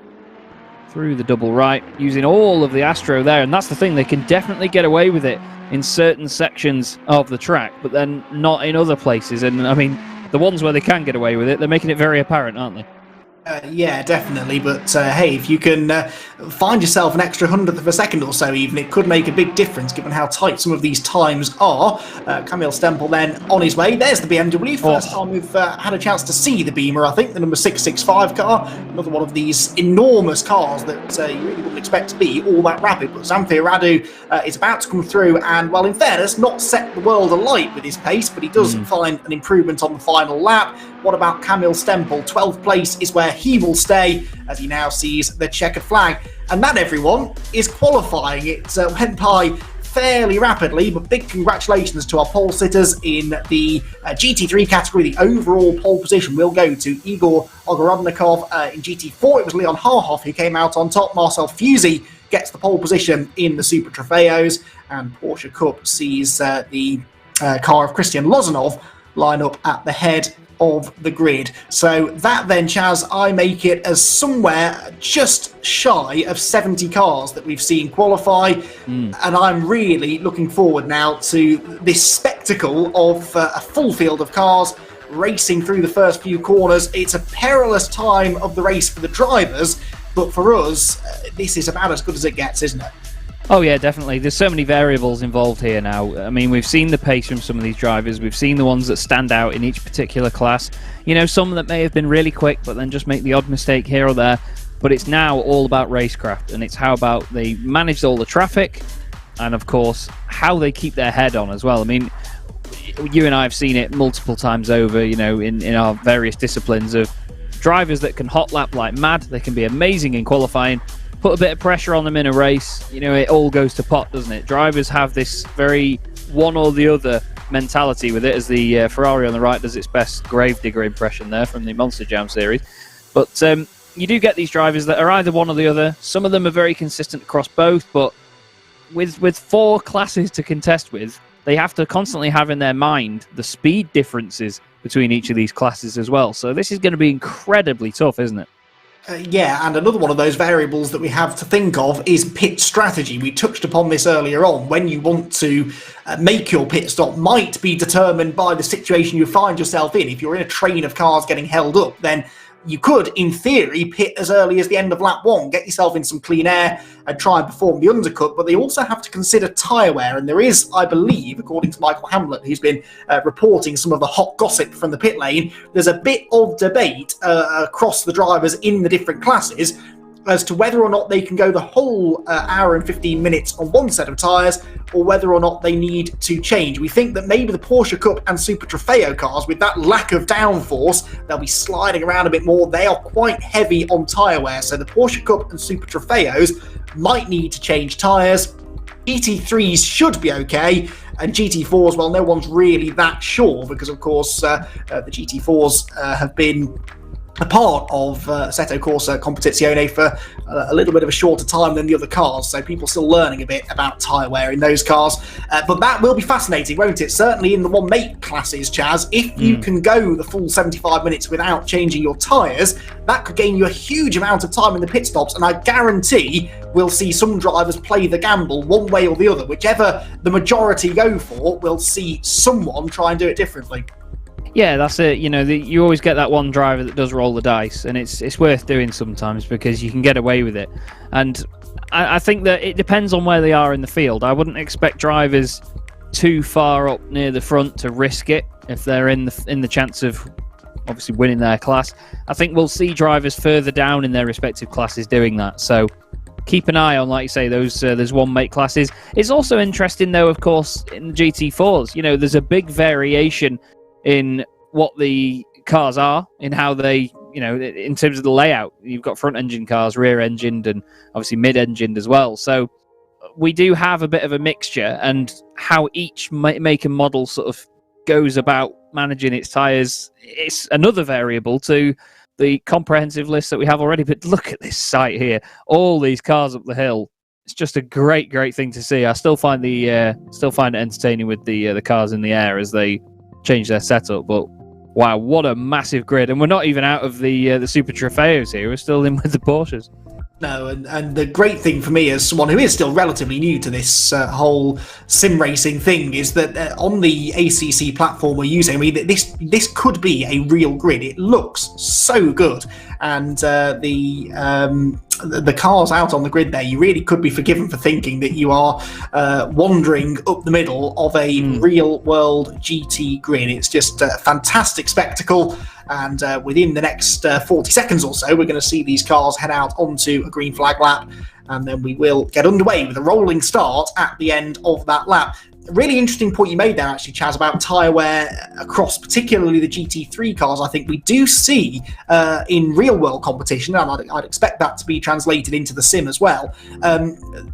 Through the double right, using all of the Astro there. And that's the thing, they can definitely get away with it in certain sections of the track, but then not in other places. And I mean, the ones where they can get away with it, they're making it very apparent, aren't they? Yeah, definitely. But hey, if you can find yourself an extra 100th of a second or so even, it could make a big difference given how tight some of these times are. Kamil Stempel then on his way. There's the BMW. First time we've had a chance to see the Beamer, I think, the number 665 car. Another one of these enormous cars that you really wouldn't expect to be all that rapid. But Zamfir Radu is about to come through and, well, in fairness, not set the world alight with his pace, but he does find an improvement on the final lap. What about Kamil Stempel? 12th place is where he will stay as he now sees the checkered flag. And that, everyone, is qualifying. It went by fairly rapidly, but big congratulations to our pole sitters in the GT3 category. The overall pole position will go to Igor Ogorodnikov. In GT4, it was Leon Harhoff who came out on top. Marcel Fusey gets the pole position in the Super Trofeos, and Porsche Cup sees the car of Christian Lozanov line up at the head of the grid. So that then, Chaz, I make it as somewhere just shy of 70 cars that we've seen qualify, and I'm really looking forward now to this spectacle of a full field of cars racing through the first few corners. It's a perilous time of the race for the drivers, but for us, this is about as good as it gets, isn't it? Oh yeah, definitely. There's so many variables involved here now. I mean, we've seen the pace from some of these drivers. We've seen the ones that stand out in each particular class. You know, some that may have been really quick, but then just make the odd mistake here or there. But it's now all about racecraft, and it's how about they manage all the traffic, and of course, how they keep their head on as well. I mean, you and I have seen it multiple times over, you know, in our various disciplines of drivers that can hot lap like mad. They can be amazing in qualifying. Put a bit of pressure on them in a race, you know, it all goes to pot, doesn't it? Drivers have this very one or the other mentality with it, as the Ferrari on the right does its best gravedigger impression there from the Monster Jam series. But you do get these drivers that are either one or the other. Some of them are very consistent across both, but with 4 classes to contest with, they have to constantly have in their mind the speed differences between each of these classes as well. So this is going to be incredibly tough, isn't it? Yeah, and another one of those variables that we have to think of is pit strategy. We touched upon this earlier on. When you want to make your pit stop might be determined by the situation you find yourself in. If you're in a train of cars getting held up, then you could, in theory, pit as early as the end of lap 1, get yourself in some clean air and try and perform the undercut, but they also have to consider tyre wear, and there is, I believe, according to Michael Hamlet, who's been reporting some of the hot gossip from the pit lane, there's a bit of debate across the drivers in the different classes as to whether or not they can go the whole hour and 15 minutes on one set of tyres, or whether or not they need to change. We think that maybe the Porsche Cup and Super Trofeo cars, with that lack of downforce, they'll be sliding around a bit more. They are quite heavy on tyre wear, so the Porsche Cup and Super Trofeos might need to change tyres. GT3s should be okay, and GT4s, well, no one's really that sure, because of course the GT4s have been a part of Assetto Corsa Competizione for a little bit of a shorter time than the other cars, so people still learning a bit about tyre wear in those cars. But that will be fascinating, won't it? Certainly in the one-make classes, Chaz. If you can go the full 75 minutes without changing your tyres, that could gain you a huge amount of time in the pit stops, and I guarantee we'll see some drivers play the gamble one way or the other. Whichever the majority go for, we'll see someone try and do it differently. Yeah, that's it. You know, you always get that one driver that does roll the dice, and it's worth doing sometimes because you can get away with it. And I think that it depends on where they are in the field. I wouldn't expect drivers too far up near the front to risk it if they're in the chance of obviously winning their class. I think we'll see drivers further down in their respective classes doing that. So keep an eye on, like you say, those one-make classes. It's also interesting, though, of course, in GT4s. You know, there's a big variation in what the cars are, in how they, you know, in terms of the layout. You've got front engine cars, rear engined, and obviously mid engined as well. So we do have a bit of a mixture, and how each make and model sort of goes about managing its tyres, it's another variable to the comprehensive list that we have already. But look at this site here, all these cars up the hill. It's just a great thing to see. I still find it entertaining with the cars in the air as they change their setup, but wow, what a massive grid. And we're not even out of the Super Trofeos here, we're still in with the Porsches. No, and the great thing for me as someone who is still relatively new to this whole sim racing thing is that on the ACC platform we're using, I mean, this could be a real grid. It looks so good, and the cars out on the grid there, you really could be forgiven for thinking that you are wandering up the middle of a real-world GT grid. It's just a fantastic spectacle, and within the next 40 seconds or so, we're going to see these cars head out onto a green flag lap, and then we will get underway with a rolling start at the end of that lap. a really interesting point you made there, actually, Chaz, about tyre wear across particularly the GT3 cars. I think we do see in real-world competition, and I'd expect that to be translated into the sim as well,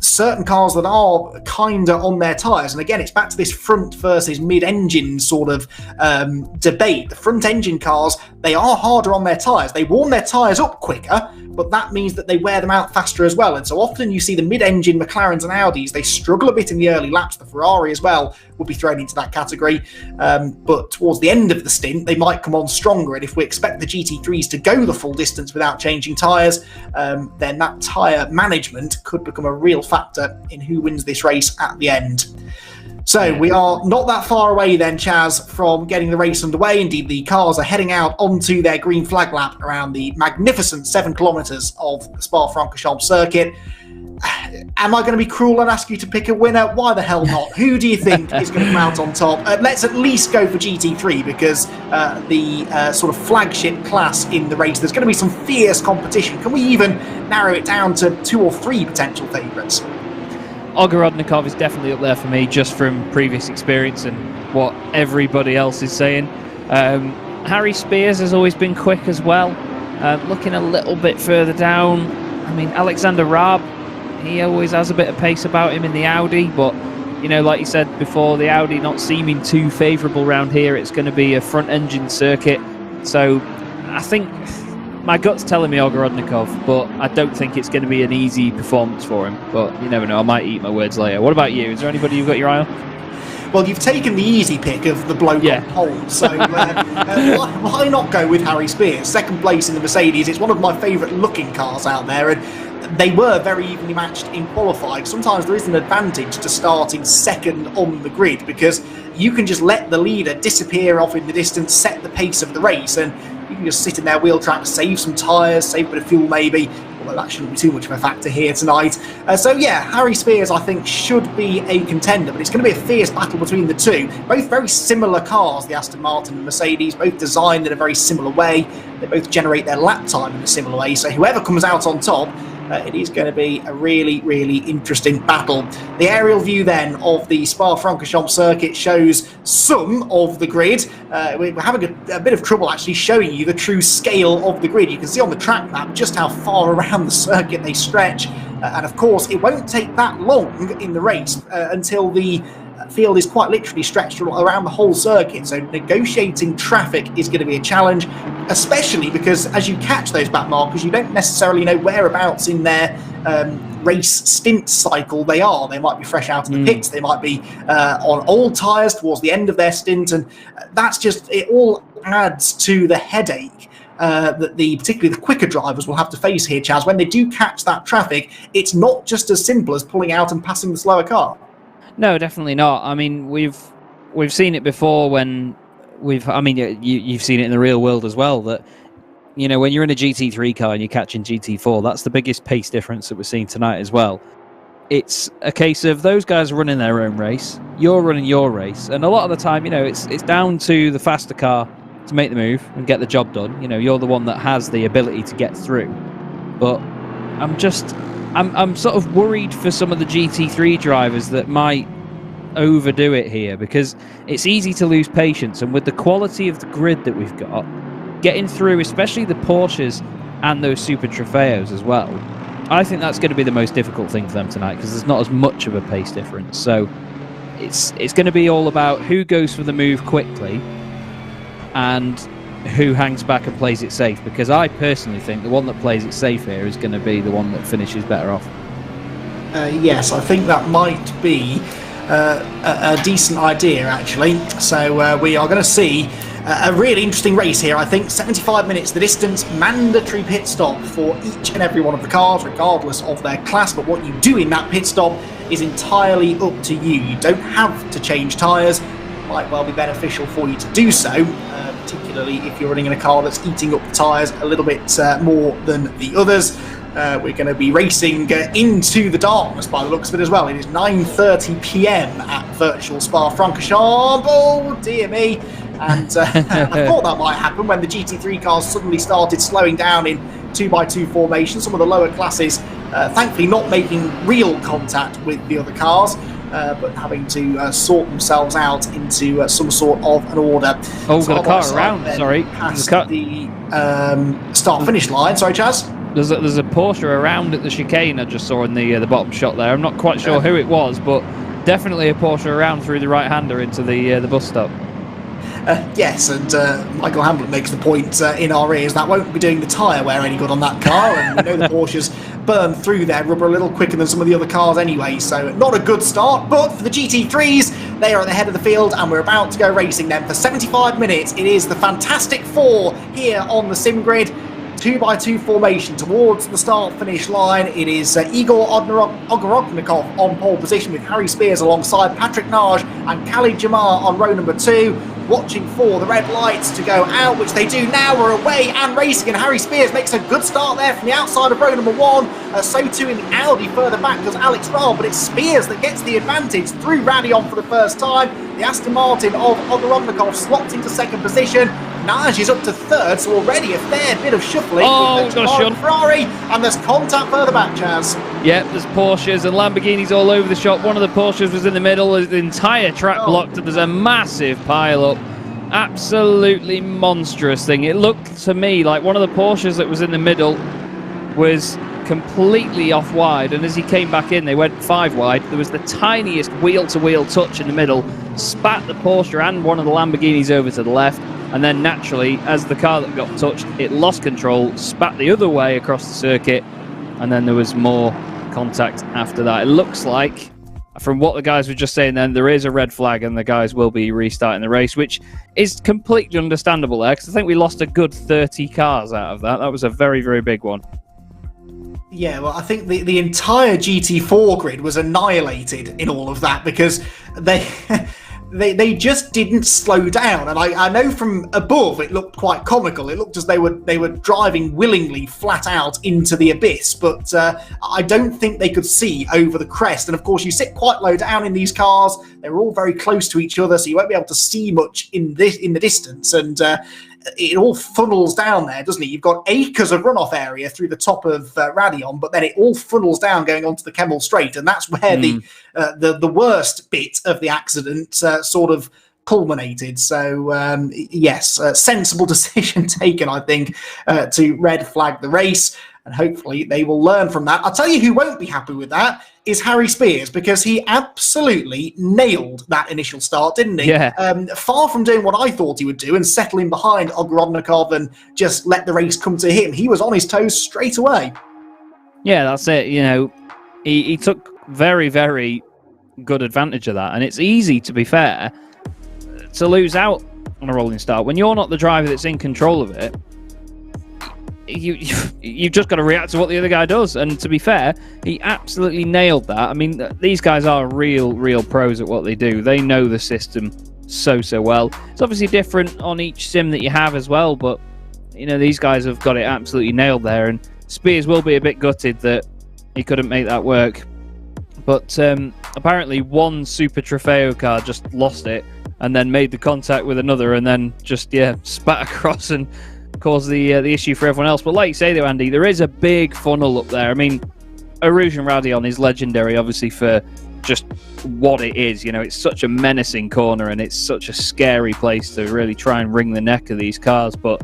certain cars that are kind of on their tyres. And again, it's back to this front versus mid-engine sort of debate. The front-engine cars, they are harder on their tyres. They warm their tyres up quicker, but that means that they wear them out faster as well. And so often you see the mid-engine McLarens and Audis, they struggle a bit in the early laps. The Ferrari as well will be thrown into that category. But towards the end of the stint, they might come on stronger. And if we expect the GT3s to go the full distance without changing tyres, then that tyre management could become a real factor in who wins this race at the end. So we are not that far away then, Chaz, from getting the race underway. Indeed, the cars are heading out onto their green flag lap around the magnificent 7 kilometres of the Spa Francorchamps circuit. Am I going to be cruel and ask you to pick a winner? Why the hell not? Who do you think is going to come out on top? Let's at least go for GT3 because the sort of flagship class in the race, there's going to be some fierce competition. Can we even narrow it down to 2 or 3 potential favourites? Ogorodnikov is definitely up there for me, just from previous experience and what everybody else is saying. Harry Spears has always been quick as well. Looking a little bit further down, I mean, Alexander Raab, he always has a bit of pace about him in the Audi, but, you know, like you said before, the Audi not seeming too favourable around here. It's going to be a front-engine circuit, so I think my gut's telling me Ogorodnikov, but I don't think it's going to be an easy performance for him. But you never know, I might eat my words later. What about you? Is there anybody you've got your eye on? Well, you've taken the easy pick of the bloke on pole, so why not go with Harry Spears? Second place in the Mercedes. It's one of my favourite looking cars out there, and they were very evenly matched in qualifying. Sometimes there is an advantage to starting second on the grid because you can just let the leader disappear off in the distance, set the pace of the race, and you can just sit in their wheel track, save some tyres, save a bit of fuel maybe, although that shouldn't be too much of a factor here tonight. So yeah, Harry Spears I think should be a contender, but it's going to be a fierce battle between the two. Both very similar cars, the Aston Martin and Mercedes, both designed in a very similar way. They both generate their lap time in a similar way, so whoever comes out on top, it is going to be a really, really interesting battle. The aerial view then of the Spa Francorchamps circuit shows some of the grid. We're having a bit of trouble actually showing you the true scale of the grid. You can see on the track map just how far around the circuit they stretch. And of course, it won't take that long in the race until the field is quite literally stretched around the whole circuit, so negotiating traffic is going to be a challenge, especially because as you catch those back markers, you don't necessarily know whereabouts in their race stint cycle they are. They might be fresh out of the pits, they might be on old tyres towards the end of their stint, and that's just, it all adds to the headache that particularly the quicker drivers will have to face here, Chaz. When they do catch that traffic, it's not just as simple as pulling out and passing the slower car. No, definitely not. I mean, we've seen it before when you've seen it in the real world as well, that, you know, when you're in a GT3 car and you're catching GT4, that's the biggest pace difference that we're seeing tonight as well. It's a case of those guys are running their own race, you're running your race, and a lot of the time, you know, it's down to the faster car to make the move and get the job done. You know, you're the one that has the ability to get through. But I'm sort of worried for some of the GT3 drivers that might overdo it here, because it's easy to lose patience, and with the quality of the grid that we've got, getting through, especially the Porsches and those Super Trofeos as well, I think that's going to be the most difficult thing for them tonight, because there's not as much of a pace difference. So it's going to be all about who goes for the move quickly and who hangs back and plays it safe, because I personally think the one that plays it safe here is going to be the one that finishes better off. Yes, I think that might be a decent idea, actually. So we are going to see a really interesting race here. I think 75 minutes the distance, mandatory pit stop for each and every one of the cars, regardless of their class. But what you do in that pit stop is entirely up to you. You don't have to change tyres. It might well be beneficial for you to do so, particularly if you're running in a car that's eating up the tyres a little bit more than the others. We're going to be racing into the darkness by the looks of it as well. It is 9:30 p.m. at virtual Spa Francorchamps. Oh dear me. And I thought that might happen when the GT3 cars suddenly started slowing down in 2x2 formation. Some of the lower classes thankfully not making real contact with the other cars. but having to sort themselves out into some sort of an order. Oh, we've got a car around, sorry. Past the start-finish line. Sorry, Chaz? There's a Porsche around at the chicane I just saw in the bottom shot there. I'm not quite sure who it was, but definitely a Porsche around through the right-hander into the bus stop. Yes, and Michael Hamblin makes the point in our ears that won't be doing the tyre wear any good on that car, and we know the Porsches burn through their rubber a little quicker than some of the other cars anyway, so not a good start. But for the GT3s, they are at the head of the field, and we're about to go racing them for 75 minutes. It is the Fantastic Four here on the sim grid. 2x2 formation towards the start-finish line. It is Igor Ogoroknikov on pole position with Harry Spears alongside Patrick Nage and Khalid Jamar on row number 2. Watching for the red lights to go out, which they do now. We're away and racing, and Harry Spears makes a good start there from the outside of row number 1. So too in the Audi further back does Alex Rahl, but it's Spears that gets the advantage through Radion for the first time. The Aston Martin of Ogoroknikov slots into second position. Nage is up to third, so already a fair bit of shuffling with the Ferrari, and there's contact further back, Chaz. Yep, there's Porsches and Lamborghinis all over the shop. One of the Porsches was in the middle, the entire track blocked, and there's a massive pile-up. Absolutely monstrous thing. It looked to me like one of the Porsches that was in the middle was completely off wide, and as he came back in, they went 5 wide. There was the tiniest wheel-to-wheel touch in the middle, spat the Porsche and one of the Lamborghinis over to the left. And then naturally, as the car that got touched, it lost control, spat the other way across the circuit, and then there was more contact after that. It looks like, from what the guys were just saying then, there is a red flag and the guys will be restarting the race, which is completely understandable there, because I think we lost a good 30 cars out of that. That was a very, very big one. Yeah, well, I think the entire GT4 grid was annihilated in all of that, because they just didn't slow down, and I know from above it looked quite comical. It looked as they were driving willingly flat out into the abyss, but I don't think they could see over the crest. And of course, you sit quite low down in these cars. They're all very close to each other, so you won't be able to see much in the distance, and it all funnels down there, doesn't it? You've got acres of runoff area through the top of Radion, but then it all funnels down going onto the Kemmel Straight, and that's where the worst bit of the accident sort of culminated. So yes, sensible decision taken, I think, to red flag the race, and hopefully they will learn from that. I'll tell you who won't be happy with that is Harry Spears, because he absolutely nailed that initial start, didn't he? Yeah. Far from doing what I thought he would do and settling behind Ogrodnikov and just let the race come to him. He was on his toes straight away. Yeah, that's it. You know, he took very, very good advantage of that. And it's easy, to be fair, to lose out on a rolling start. When you're not the driver that's in control of it, you've just got to react to what the other guy does. And to be fair, he absolutely nailed that. I mean, these guys are real pros at what they do. They know the system so well. It's obviously different on each sim that you have as well, but you know, these guys have got it absolutely nailed there. And Spears will be a bit gutted that he couldn't make that work. But apparently one Super Trofeo car just lost it and then made the contact with another, and then just spat across and cause the issue for everyone else. But like you say though, Andy, there is a big funnel up there. I mean, Erosion Radion is legendary, obviously, for just what it is. You know, it's such a menacing corner, and it's such a scary place to really try and wring the neck of these cars. But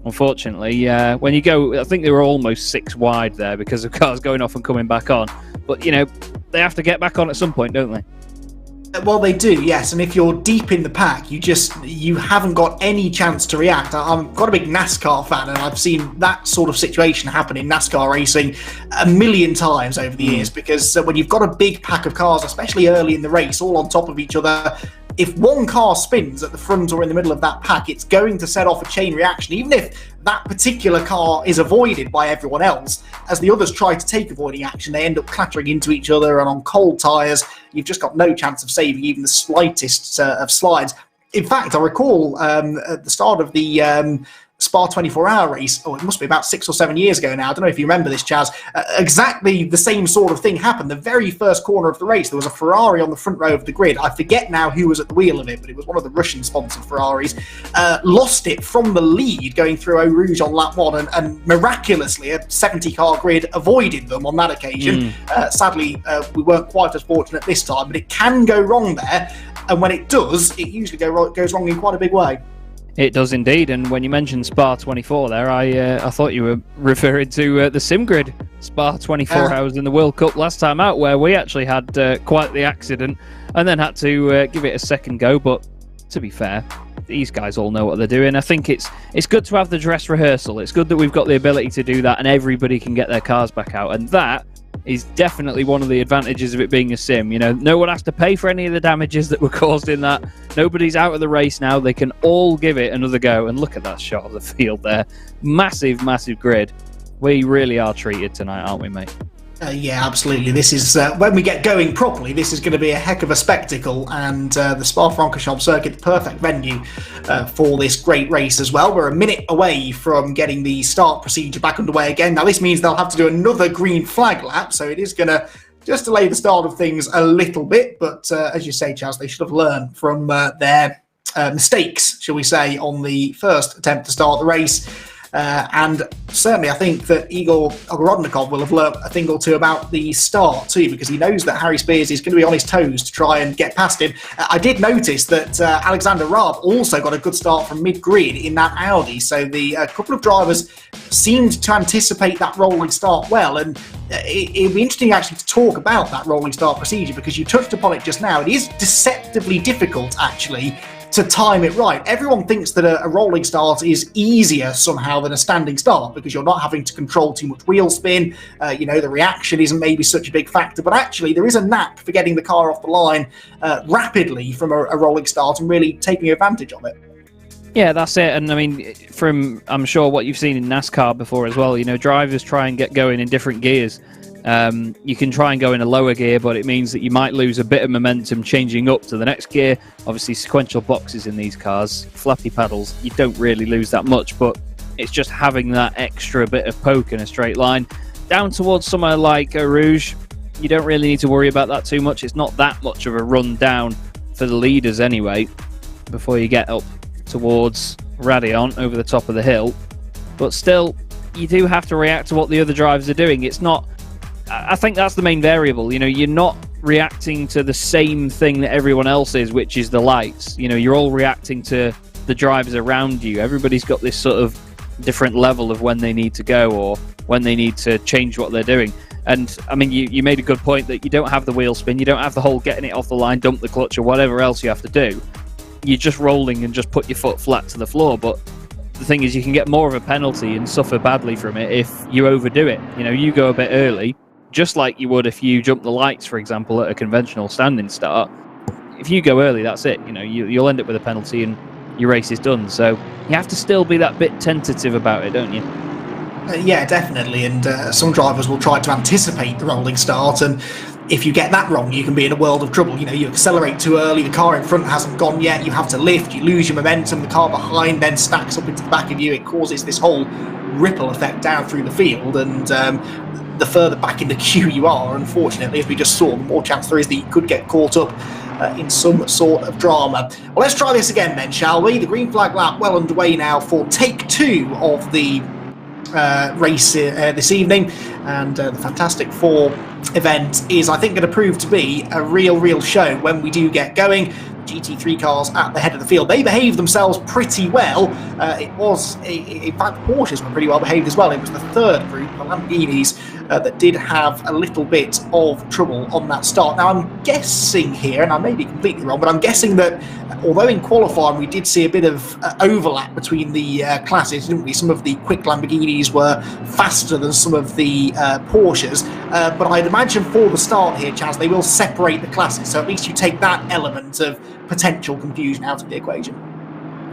unfortunately, when you go, I think they were almost 6 wide there because of cars going off and coming back on. But, you know, they have to get back on at some point, don't they? Well, they do, yes. And if you're deep in the pack, you haven't got any chance to react. I'm quite a big NASCAR fan, and I've seen that sort of situation happen in NASCAR racing a million times over the years, because when you've got a big pack of cars, especially early in the race, all on top of each other, if one car spins at the front or in the middle of that pack, it's going to set off a chain reaction, even if that particular car is avoided by everyone else. As the others try to take avoiding action, they end up clattering into each other, and on cold tyres, you've just got no chance of saving even the slightest of slides. In fact, I recall at the start of the Spa 24-hour race. Oh, it must be about 6 or 7 years ago now. I don't know if you remember this, Chaz. Exactly the same sort of thing happened. The very first corner of the race, there was a Ferrari on the front row of the grid. I forget now who was at the wheel of it, but it was one of the Russian-sponsored Ferraris. Lost it from the lead going through Eau Rouge on lap 1, and miraculously, a 70-car grid avoided them on that occasion. Sadly, we weren't quite as fortunate this time, but it can go wrong there. And when it does, it usually goes wrong in quite a big way. It does indeed, and when you mentioned Spa 24 there, I thought you were referring to the sim grid Spa 24 hours in the World Cup last time out, where we actually had quite the accident and then had to give it a second go. But to be fair, these guys all know what they're doing. I think it's good to have the dress rehearsal. It's good that we've got the ability to do that and everybody can get their cars back out, and that is definitely one of the advantages of it being a sim. You know, no one has to pay for any of the damages that were caused in that. Nobody's out of the race now. They can all give it another go. And look at that shot of the field there. Massive, massive grid. We really are treated tonight, aren't we, mate? Yeah, absolutely. This is, when we get going properly, this is going to be a heck of a spectacle, and the Spa Francorchamps circuit, the perfect venue for this great race as well. We're a minute away from getting the start procedure back underway again. Now, this means they'll have to do another green flag lap, so it is going to just delay the start of things a little bit, but as you say, Chaz, they should have learned from their mistakes, shall we say, on the first attempt to start the race. And certainly I think that Igor Ogorodnikov will have learnt a thing or two about the start too, because he knows that Harry Spears is going to be on his toes to try and get past him. I did notice that Alexander Raab also got a good start from mid-grid in that Audi, so the couple of drivers seemed to anticipate that rolling start well, and it'd be interesting actually to talk about that rolling start procedure, because you touched upon it just now. It is deceptively difficult actually to time it right. Everyone thinks that a rolling start is easier somehow than a standing start, because you're not having to control too much wheel spin. The reaction isn't maybe such a big factor, but actually there is a knack for getting the car off the line rapidly from a rolling start and really taking advantage of it. Yeah, that's it. And I mean, from I'm sure what you've seen in NASCAR before as well, drivers try and get going in different gears. You can try and go in a lower gear, but it means that you might lose a bit of momentum changing up to the next gear. Obviously, sequential boxes in these cars, flappy paddles, you don't really lose that much, but it's just having that extra bit of poke in a straight line. Down towards somewhere like Eau Rouge, you don't really need to worry about that too much. It's not that much of a run down for the leaders anyway, before you get up towards Radion over the top of the hill. But still, you do have to react to what the other drivers are doing. It's not... I think that's the main variable. You're not reacting to the same thing that everyone else is, which is the lights. You're all reacting to the drivers around you. Everybody's got this sort of different level of when they need to go or when they need to change what they're doing. And I mean, you made a good point that you don't have the wheel spin, you don't have the whole getting it off the line, dump the clutch or whatever else you have to do. You're just rolling and just put your foot flat to the floor. But the thing is, you can get more of a penalty and suffer badly from it if you overdo it. You go a bit early, just like you would if you jump the lights, for example, at a conventional standing start. If you go early, that's it. You'll end up with a penalty and your race is done. So you have to still be that bit tentative about it, don't you? Yeah, definitely. And some drivers will try to anticipate the rolling start, and if you get that wrong, you can be in a world of trouble. You accelerate too early, the car in front hasn't gone yet, you have to lift, you lose your momentum, the car behind then stacks up into the back of you. It causes this whole ripple effect down through the field, and the further back in the queue you are, unfortunately, as we just saw, the more chance there is that you could get caught up in some sort of drama. Well, let's try this again then, shall we? The green flag lap well underway now for take 2 of the race this evening, and the Fantastic Four event is, I think, going to prove to be a real show when we do get going. GT3 cars at the head of the field, they behaved themselves pretty well. In fact, Porsches were pretty well behaved as well. It was the third group, the Lamborghinis, that did have a little bit of trouble on that start. Now, I'm guessing here, and I may be completely wrong, but I'm guessing that although in qualifying we did see a bit of overlap between the classes, didn't we? Some of the quick Lamborghinis were faster than some of the Porsches, but I'd imagine for the start here, Chaz, they will separate the classes, so at least you take that element of potential confusion out of the equation.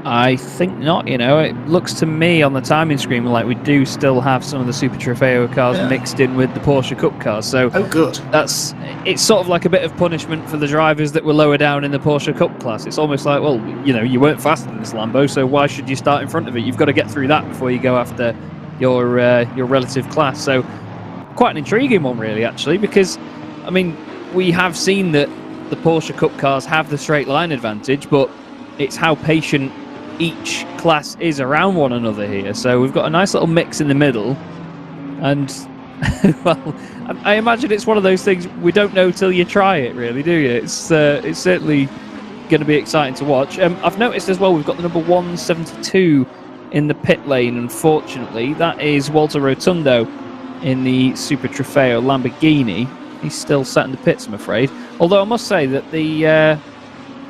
I think not. It looks to me on the timing screen like we do still have some of the Super Trofeo cars mixed in with the Porsche Cup cars. So good. It's sort of like a bit of punishment for the drivers that were lower down in the Porsche Cup class. It's almost like, well, you weren't faster than this Lambo, so why should you start in front of it? You've got to get through that before you go after your relative class. So quite an intriguing one, really, actually, because we have seen that the Porsche Cup cars have the straight line advantage, but it's how patient each class is around one another here. So we've got a nice little mix in the middle, and well, I imagine it's one of those things we don't know till you try it, really, do you? It's certainly going to be exciting to watch. I've noticed as well we've got the number 172 in the pit lane. Unfortunately, that is Walter Rotundo in the Super Trofeo Lamborghini. He's still sat in the pits, I'm afraid. Although I must say that the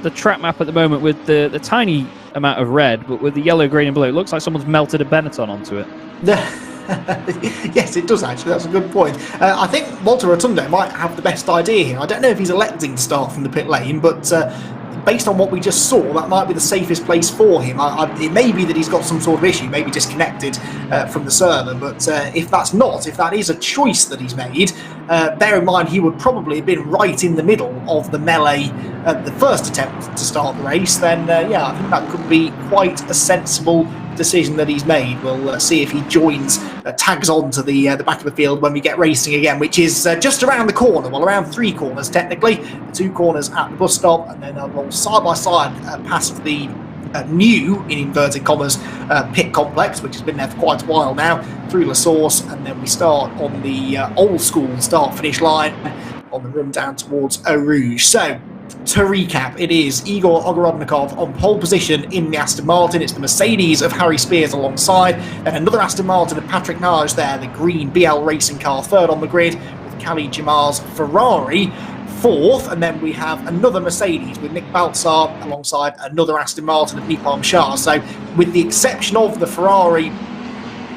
track map at the moment, with the tiny amount of red, but with the yellow, green and blue, it looks like someone's melted a Benetton onto it. Yes, it does actually. That's a good point. I think Walter Rotundo might have the best idea here. I don't know if he's electing to start from the pit lane, but based on what we just saw, that might be the safest place for him. It may be that he's got some sort of issue, maybe disconnected from the server, but if that is a choice that he's made, bear in mind he would probably have been right in the middle of the melee at the first attempt to start the race, then I think that could be quite a sensible decision that he's made. We'll see if he tags on to the back of the field when we get racing again, which is just around the corner. Well, around 3 corners technically, the 2 corners at the bus stop, and then I'll roll side by side past the new, in inverted commas, pit complex, which has been there for quite a while now, through La Source, and then we start on the old school start-finish line on the run down towards Eau Rouge. So, to recap, it is Igor Ogorodnikov on pole position in the Aston Martin. It's the Mercedes of Harry Spears alongside, and another Aston Martin of Patrick Nage there, the green BL racing car, third on the grid, with Kali Jamar's Ferrari fourth, and then we have another Mercedes with Nick Baltzar alongside another Aston Martin of Nipam Shah. So, with the exception of the Ferrari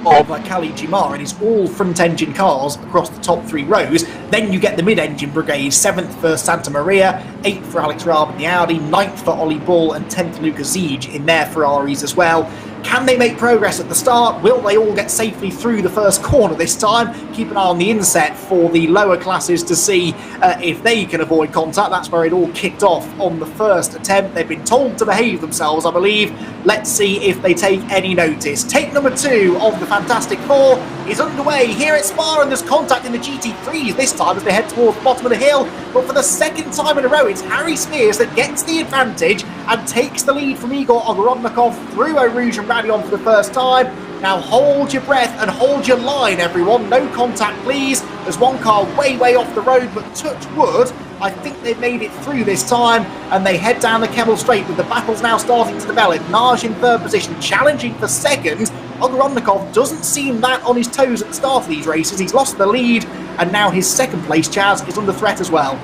of Kali Jamar, it is all front-engine cars across the top 3 rows. Then you get the mid-engine brigade, 7th for Santa Maria, 8th for Alex Raab in the Audi, 9th for Ollie Bull, and 10th Lucas Ziege in their Ferraris as well. Can they make progress at the start? Will they all get safely through the first corner this time? Keep an eye on the inset for the lower classes to see if they can avoid contact. That's where it all kicked off on the first attempt. They've been told to behave themselves, I believe. Let's see if they take any notice. Take number 2 of the Fantastic Four is underway here at Spa, and there's contact in the GT3s this time as they head towards the bottom of the hill. But for the second time in a row, it's Harry Spears that gets the advantage and takes the lead from Igor Ogorodnikov through Eau Rouge and Radion for the first time. Now hold your breath and hold your line, everyone. No contact, please. There's one car way off the road, but touch wood, I think they've made it through this time, and they head down the Kemmel Straight with the battles now starting to develop. Nage in third position, challenging for second. Ogorodnikov doesn't seem that on his toes at the start of these races. He's lost the lead, and now his second place, Chaz, is under threat as well.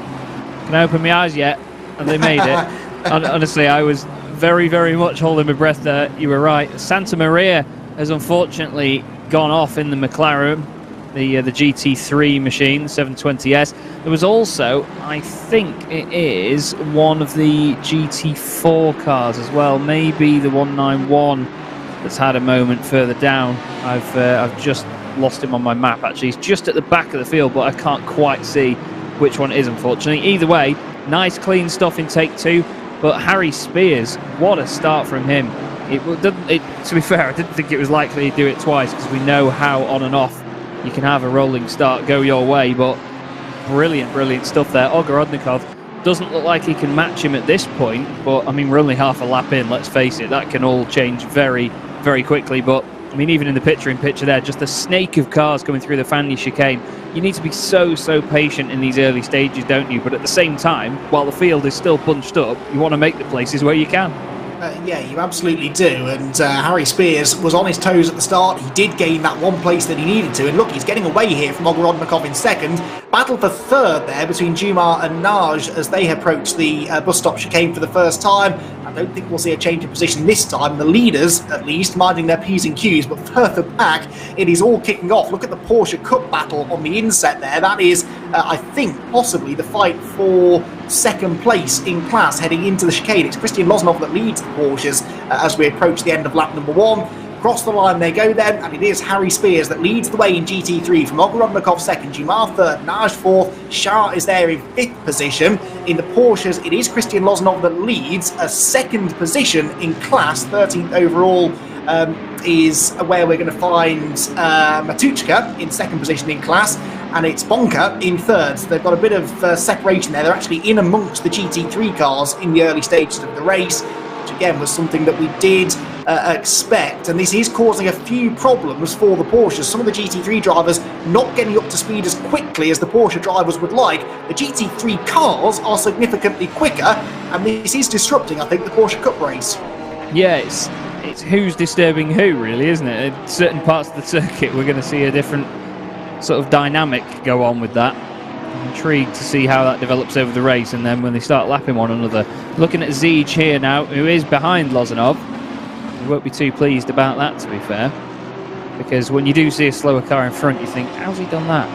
Can I open my eyes yet? Have they made it? Honestly, I was very much holding my breath there. You were right. Santa Maria has unfortunately gone off in the McLaren, the GT3 machine, the 720S. There was also, I think it is, one of the GT4 cars as well, maybe the 191 that's had a moment further down. I've just lost him on my map, actually. He's just at the back of the field, but I can't quite see which one it is, unfortunately. Either way, nice clean stuff in take 2. But Harry Spears, what a start from him. To be fair, I didn't think it was likely to do it twice, because we know how on and off you can have a rolling start go your way, but brilliant stuff there. Ogorodnikov doesn't look like he can match him at this point, but we're only half a lap in, let's face it. That can all change very quickly, but even in the picture there, just a snake of cars coming through the Fanny chicane. You need to be so patient in these early stages, don't you? But at the same time, while the field is still bunched up, you want to make the places where you can. Yeah, you absolutely do, and Harry Spears was on his toes at the start. He did gain that one place that he needed to, and look, he's getting away here from Ogorodnikov in second. Battle for third there between Jumar and Nage as they approach the bus stop chicane for the first time. I don't think we'll see a change of position this time. The leaders, at least, minding their P's and Q's, but further back, it is all kicking off. Look at the Porsche Cup battle on the inset there. That is I think possibly the fight for second place in class heading into the chicane. It's Christian Loznov that leads the Porsches as we approach the end of lap number 1. Across the line they go then, and it is Harry Spears that leads the way in GT3 from Ogorodnikov second, Jumar third, Naj fourth, Shah is there in 5th position. In the Porsches, it is Christian Loznov that leads a 2nd position in class, 13th overall. Is where we're going to find Matuchka in 2nd position in class, and it's Bonka in 3rd. So they've got a bit of separation there. They're actually in amongst the GT3 cars in the early stages of the race, which again was something that we did expect, and this is causing a few problems for the Porsches. Some of the GT3 drivers not getting up to speed as quickly as the Porsche drivers would like. The GT3 cars are significantly quicker, and this is disrupting, I think, the Porsche Cup race. Yeah, it's who's disturbing who, really, isn't it? In certain parts of the circuit, we're going to see a different sort of dynamic go on with that. I'm intrigued to see how that develops over the race, and then when they start lapping one another. Looking at Ziege here now, who is behind Lozanov. We won't be too pleased about that, to be fair, because when you do see a slower car in front, you think, how's he done that?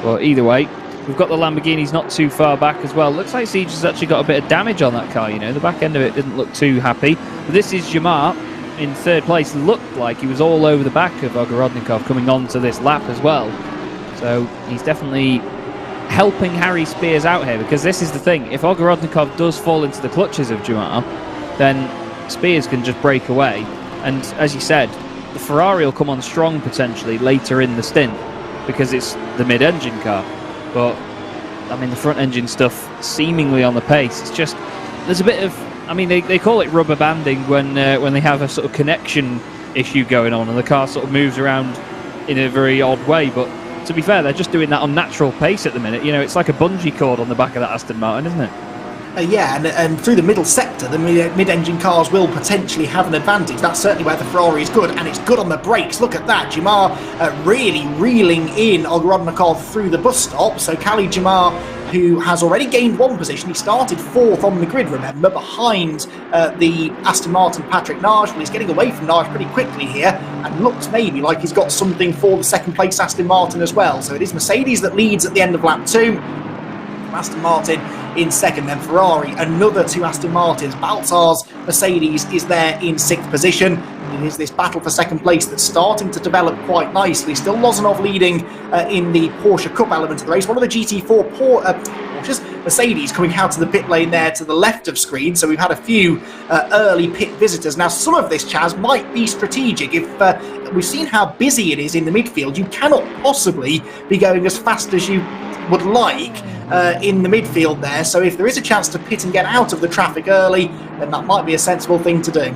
Well, either way, we've got the Lamborghinis not too far back as well. Looks like Ziege has actually got a bit of damage on that car, you know. The back end of it didn't look too happy. But this is Jamar in 3rd place. Looked like he was all over the back of Ogorodnikov coming on to this lap as well. So he's definitely helping Harry Spears out here, because this is the thing. If Ogorodnikov does fall into the clutches of Jamar, then Spears can just break away, and as you said, the Ferrari will come on strong potentially later in the stint because it's the mid-engine car. But I mean, the front engine stuff seemingly on the pace. It's just there's a bit of, I mean, they call it rubber banding when they have a sort of connection issue going on and the car sort of moves around in a very odd way. But to be fair, they're just doing that on natural pace at the minute. You know, it's like a bungee cord on the back of that Aston Martin, isn't it? Yeah, and through the middle sector, the mid-engine cars will potentially have an advantage. That's certainly where the Ferrari is good, and it's good on the brakes. Look at that, Jamar really reeling in Ogorodnikov through the bus stop. So Kali Jamar, who has already gained 1 position, he started 4th on the grid, remember, behind the Aston Martin Patrick Nage. Well, he's getting away from Nage pretty quickly here, and looks maybe like he's got something for the 2nd place Aston Martin as well. So it is Mercedes that leads at the end of lap 2. Aston Martin in 2nd, then Ferrari, another 2 Aston Martins. Baltzar's Mercedes is there in 6th position. It is this battle for 2nd place that's starting to develop quite nicely. Still Lozanov leading in the Porsche Cup element of the race. One of the GT4 Porsches, Mercedes, coming out to the pit lane there to the left of screen. So we've had a few early pit visitors. Now, some of this, Chaz, might be strategic. If we've seen how busy it is in the midfield, you cannot possibly be going as fast as you would like in the midfield there. So if there is a chance to pit and get out of the traffic early, then that might be a sensible thing to do.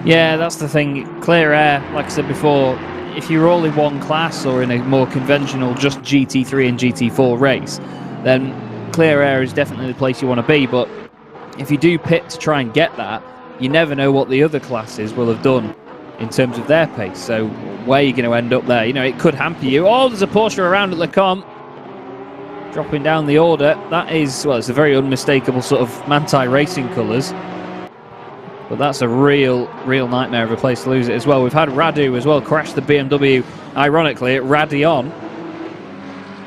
Yeah, that's the thing. Clear air, like I said before, if you're all in one class or in a more conventional just GT3 and GT4 race, then clear air is definitely the place you want to be. But if you do pit to try and get that, you never know what the other classes will have done in terms of their pace. So where you're going to end up there, you know, it could hamper you. Oh, there's a Porsche around at Le Comte. Dropping down the order. That is, well, it's a very unmistakable sort of Manthey Racing colours. But that's a real nightmare of a place to lose it as well. We've had Radu as well crash the BMW, ironically, at Radion.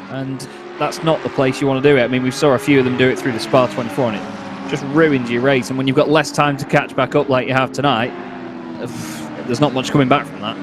And that's not the place you want to do it. I mean, we saw a few of them do it through the Spa 24, and it just ruins your race. And when you've got less time to catch back up like you have tonight, there's not much coming back from that.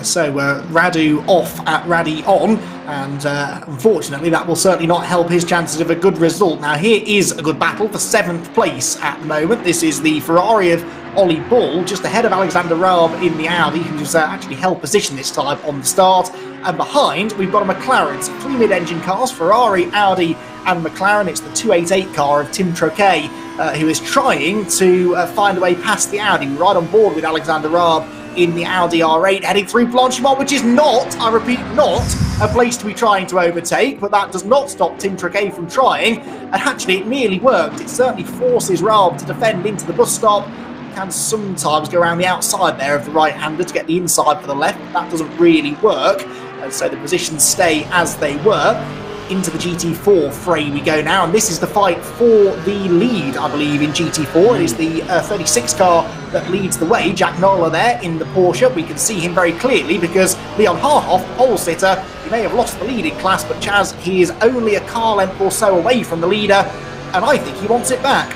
So Radu off at Radion, and unfortunately that will certainly not help his chances of a good result. Now here is a good battle for 7th place at the moment. This is the Ferrari of Ollie Bull, just ahead of Alexander Raab in the Audi, who's actually held position this time on the start. And behind we've got a McLaren. So 3 mid-engine cars, Ferrari, Audi and McLaren. It's the 288 car of Tim Troquet, who is trying to find a way past the Audi. We're right on board with Alexander Raab in the Audi R8, heading through Blanchimont, which is not, I repeat, not a place to be trying to overtake, but that does not stop Tim Troquet from trying, and actually it nearly worked. It certainly forces Raab to defend into the bus stop. Can sometimes go around the outside there of the right-hander to get the inside for the left, but that doesn't really work, and so the positions stay as they were. Into the GT4 fray we go now, and this is the fight for the lead, I believe, in GT4. It is the 36 car that leads the way. Jack Nola there in the Porsche. We can see him very clearly because Leon Harhoff, pole sitter, he may have lost the lead in class, but Chaz, he is only a car length or so away from the leader, and I think he wants it back.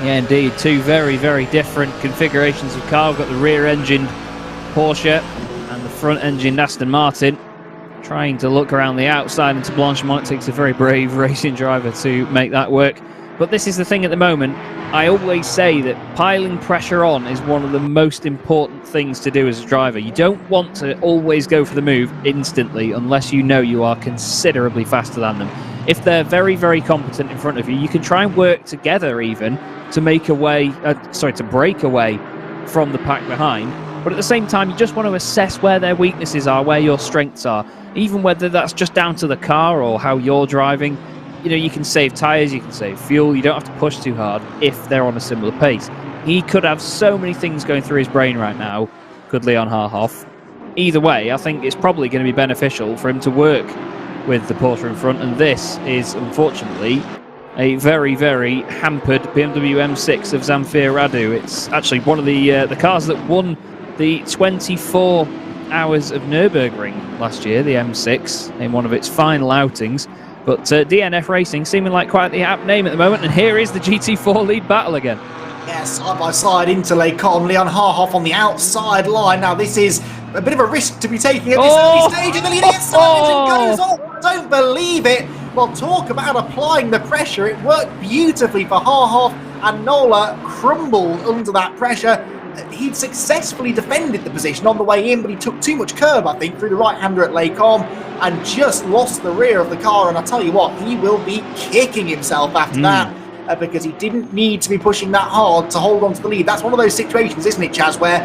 Yeah, indeed. Two very, very different configurations of car. We've got the rear-engined Porsche and the front-engined Aston Martin. Trying to look around the outside into Blanchimont. It takes a very brave racing driver to make that work. But this is the thing at the moment. I always say that piling pressure on is one of the most important things to do as a driver. You don't want to always go for the move instantly unless you know you are considerably faster than them. If they're very, very competent in front of you, you can try and work together even to make a way, to break away from the pack behind. But at the same time, you just want to assess where their weaknesses are, where your strengths are, even whether that's just down to the car or how you're driving. You know, you can save tyres, you can save fuel, you don't have to push too hard if they're on a similar pace. He could have so many things going through his brain right now, could Leon Harhoff. Either way, I think it's probably going to be beneficial for him to work with the Porsche in front, and this is, unfortunately, a very, very hampered BMW M6 of Zamfir Radu. It's actually one of the cars that won the 24 hours of Nürburgring last year, the M6, in one of its final outings. But DNF Racing seeming like quite the apt name at the moment, and here is the GT4 lead battle again. Yes, side by side into Les Combes, Leon Harhoff on the outside line. Now this is a bit of a risk to be taking at this early stage, and the leading goes off. I don't believe it. Well, talk about applying the pressure. It worked beautifully for Harhoff, and Nola crumbled under that pressure. He'd successfully defended the position on the way in, but he took too much curb, I think, through the right-hander at Les Combes and just lost the rear of the car. And I tell you what, he will be kicking himself after that because he didn't need to be pushing that hard to hold on to the lead. That's one of those situations, isn't it, Chaz, where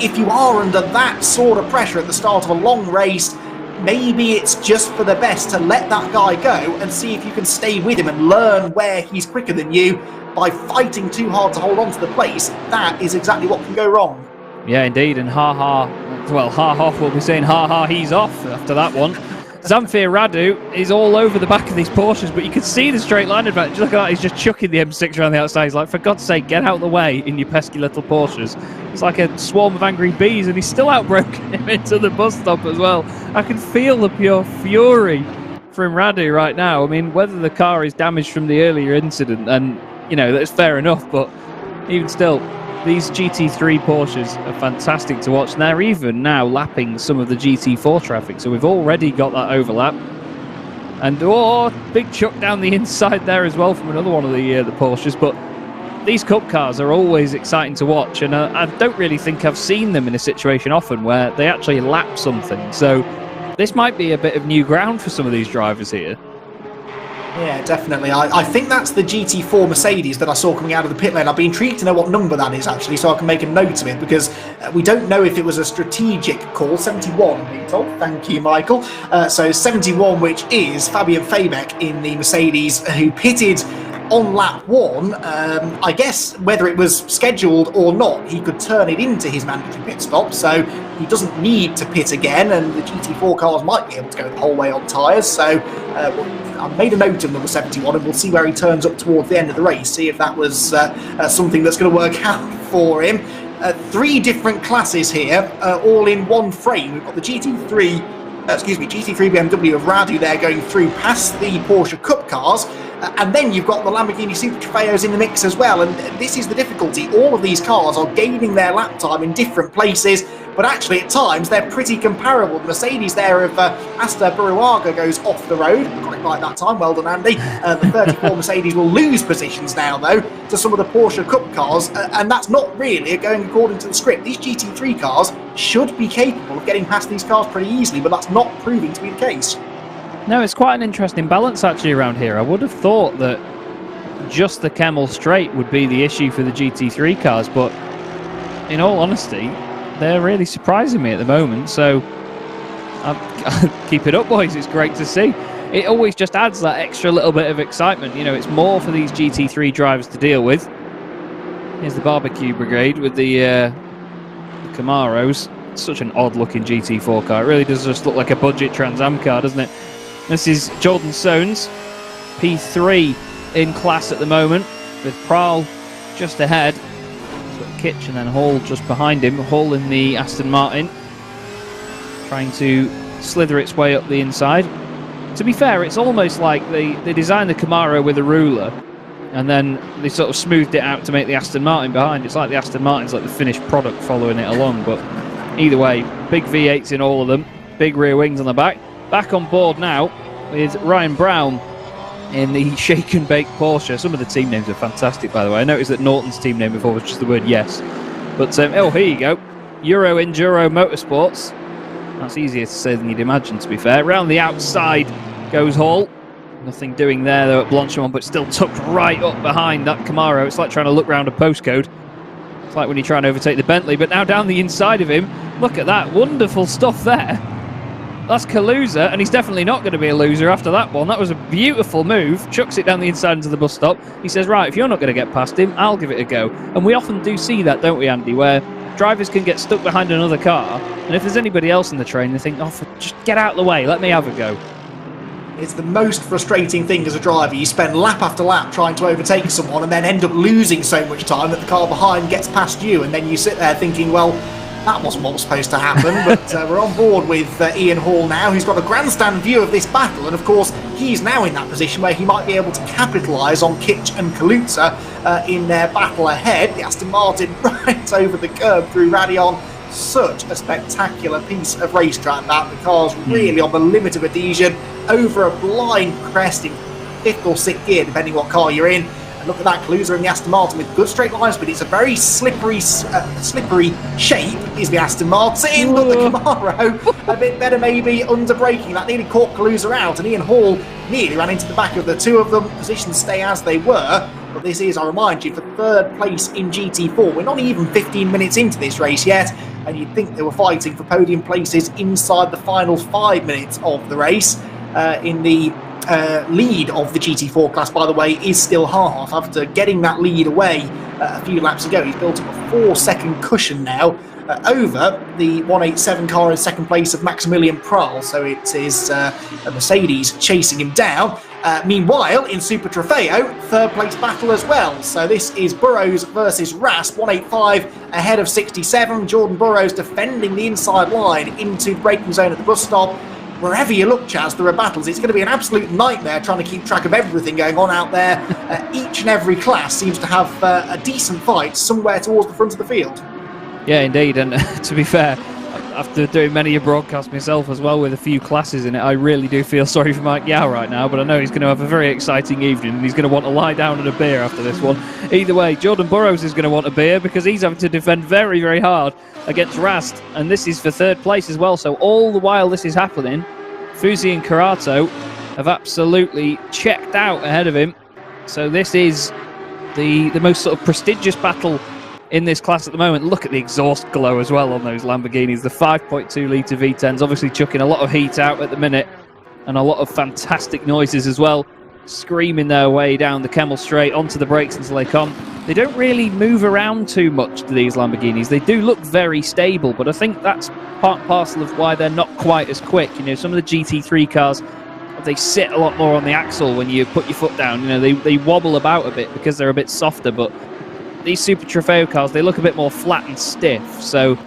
if you are under that sort of pressure at the start of a long race, maybe it's just for the best to let that guy go and see if you can stay with him and learn where he's quicker than you. By fighting too hard to hold on to the place, that is exactly what can go wrong. Yeah, indeed, and Harhoff will be saying, he's off after that one. Zamfir Radu is all over the back of these Porsches, but you can see the straight line advantage. Look at that, he's just chucking the M6 around the outside. He's like, for God's sake, get out of the way in your pesky little Porsches. It's like a swarm of angry bees, and he's still outbroken him into the bus stop as well. I can feel the pure fury from Radu right now. I mean, whether the car is damaged from the earlier incident, then, you know, that's fair enough, but even still, these GT3 Porsches are fantastic to watch, and they're even now lapping some of the GT4 traffic, so we've already got that overlap. And big chuck down the inside there as well from another one of the Porsches. But these Cup cars are always exciting to watch, and I don't really think I've seen them in a situation often where they actually lap something, so this might be a bit of new ground for some of these drivers here. Yeah, definitely. I think that's the GT4 Mercedes that I saw coming out of the pit lane. I'd be intrigued to know what number that is, actually, so I can make a note of it, because we don't know if it was a strategic call. 71, being told. Thank you, Michael. So 71, which is Fabian Fabek in the Mercedes, who pitted on lap 1. I guess whether it was scheduled or not, he could turn it into his mandatory pit stop, so he doesn't need to pit again, and the GT4 cars might be able to go the whole way on tyres. So I've made a note of number 71, and we'll see where he turns up towards the end of the race, see if that was something that's going to work out for him. 3 different classes here, all in one frame. We've got the GT3 BMW of Radu there going through past the Porsche Cup cars, and then you've got the Lamborghini Super Trofeos in the mix as well, and this is the difficulty. All of these cars are gaining their lap time in different places, but actually at times they're pretty comparable. The Mercedes there of Asta Buruaga goes off the road. Got it right that time, well done Andy. The 34 Mercedes will lose positions now though to some of the Porsche Cup cars, and that's not really going according to the script. These GT3 cars should be capable of getting past these cars pretty easily, but that's not proving to be the case. No, it's quite an interesting balance actually around here. I would have thought that just the Kemmel Straight would be the issue for the GT3 cars, but in all honesty, they're really surprising me at the moment, so keep it up, boys. It's great to see. It always just adds that extra little bit of excitement. You know, it's more for these GT3 drivers to deal with. Here's the barbecue brigade with the Camaros. It's such an odd-looking GT4 car. It really does just look like a budget Trans Am car, doesn't it? This is Jordan Soanes, P3 in class at the moment, with Prahl just ahead. Kitch, and then Hall just behind him. Hall in the Aston Martin, trying to slither its way up the inside. To be fair, it's almost like they designed the Camaro with a ruler, and then they sort of smoothed it out to make the Aston Martin behind. It's like the Aston Martin's like the finished product following it along. But either way, big V8s in all of them, big rear wings on the back. Back on board now with Ryan Brown in the Shake and Bake Porsche. Some of the team names are fantastic, by the way. I noticed that Norton's team name before was just the word yes. But, here you go. Euro Enduro Motorsports. That's easier to say than you'd imagine, to be fair. Round the outside goes Hall. Nothing doing there, though, at Blanchimont, but still tucked right up behind that Camaro. It's like trying to look round a postcode. It's like when you try and overtake the Bentley. But now down the inside of him, look at that. Wonderful stuff there. That's Kaluza, and he's definitely not going to be a loser after that one. That was a beautiful move. Chucks it down the inside into the bus stop. He says, right, if you're not going to get past him, I'll give it a go. And we often do see that, don't we, Andy, where drivers can get stuck behind another car, and if there's anybody else in the train, they think, just get out of the way, let me have a go. It's the most frustrating thing as a driver. You spend lap after lap trying to overtake someone and then end up losing so much time that the car behind gets past you, and then you sit there thinking, well, that wasn't what was supposed to happen. But we're on board with Ian Hall now, who's got a grandstand view of this battle, and of course he's now in that position where he might be able to capitalise on Kitch and Kaluza in their battle ahead. The Aston Martin right over the curb through Radion. Such a spectacular piece of racetrack that. The car's really on the limit of adhesion over a blind crest in 5th or 6th gear, depending what car you're in. And look at that, Kaluza in the Aston Martin with good straight lines, but it's a very slippery shape is the Aston Martin. But the Camaro a bit better maybe under braking. That nearly caught Kaluza out, and Ian Hall nearly ran into the back of the two of them. Positions stay as they were. But this is, I remind you, for 3rd place in GT4. We're not even 15 minutes into this race yet, and you'd think they were fighting for podium places inside the final 5 minutes of the race. In the lead of the GT4 class, by the way, is still half. After getting that lead away a few laps ago, he's built up a 4-second cushion now over the 187 car in 2nd place of Maximilian Prahl. So it is a Mercedes chasing him down. Meanwhile, in Super Trofeo, 3rd place battle as well. So this is Burrows versus Rasp, 185 ahead of 67. Jordan Burrows defending the inside line into the braking zone at the bus stop. Wherever you look, Chaz, there are battles. It's going to be an absolute nightmare trying to keep track of everything going on out there. Each and every class seems to have a decent fight somewhere towards the front of the field. Yeah, indeed. And to be fair, after doing many a broadcast myself as well with a few classes in it, I really do feel sorry for Mike Yao right now, but I know he's going to have a very exciting evening, and he's going to want to lie down and a beer after this one. Either way, Jordan Burrows is going to want a beer because he's having to defend very, very hard against Rast, and this is for 3rd place as well. So all the while this is happening, Fuzi and Karato have absolutely checked out ahead of him. So this is the most sort of prestigious battle in this class at the moment. Look at the exhaust glow as well on those Lamborghinis. The 5.2 litre V10s obviously chucking a lot of heat out at the minute, and a lot of fantastic noises as well, screaming their way down the Kemmel Straight onto the brakes until they come. They don't really move around too much to these Lamborghinis. They do look very stable, but I think that's part and parcel of why they're not quite as quick. You know, some of the GT3 cars, they sit a lot more on the axle when you put your foot down. You know, they wobble about a bit because they're a bit softer, but these Super Trofeo cars, they look a bit more flat and stiff. So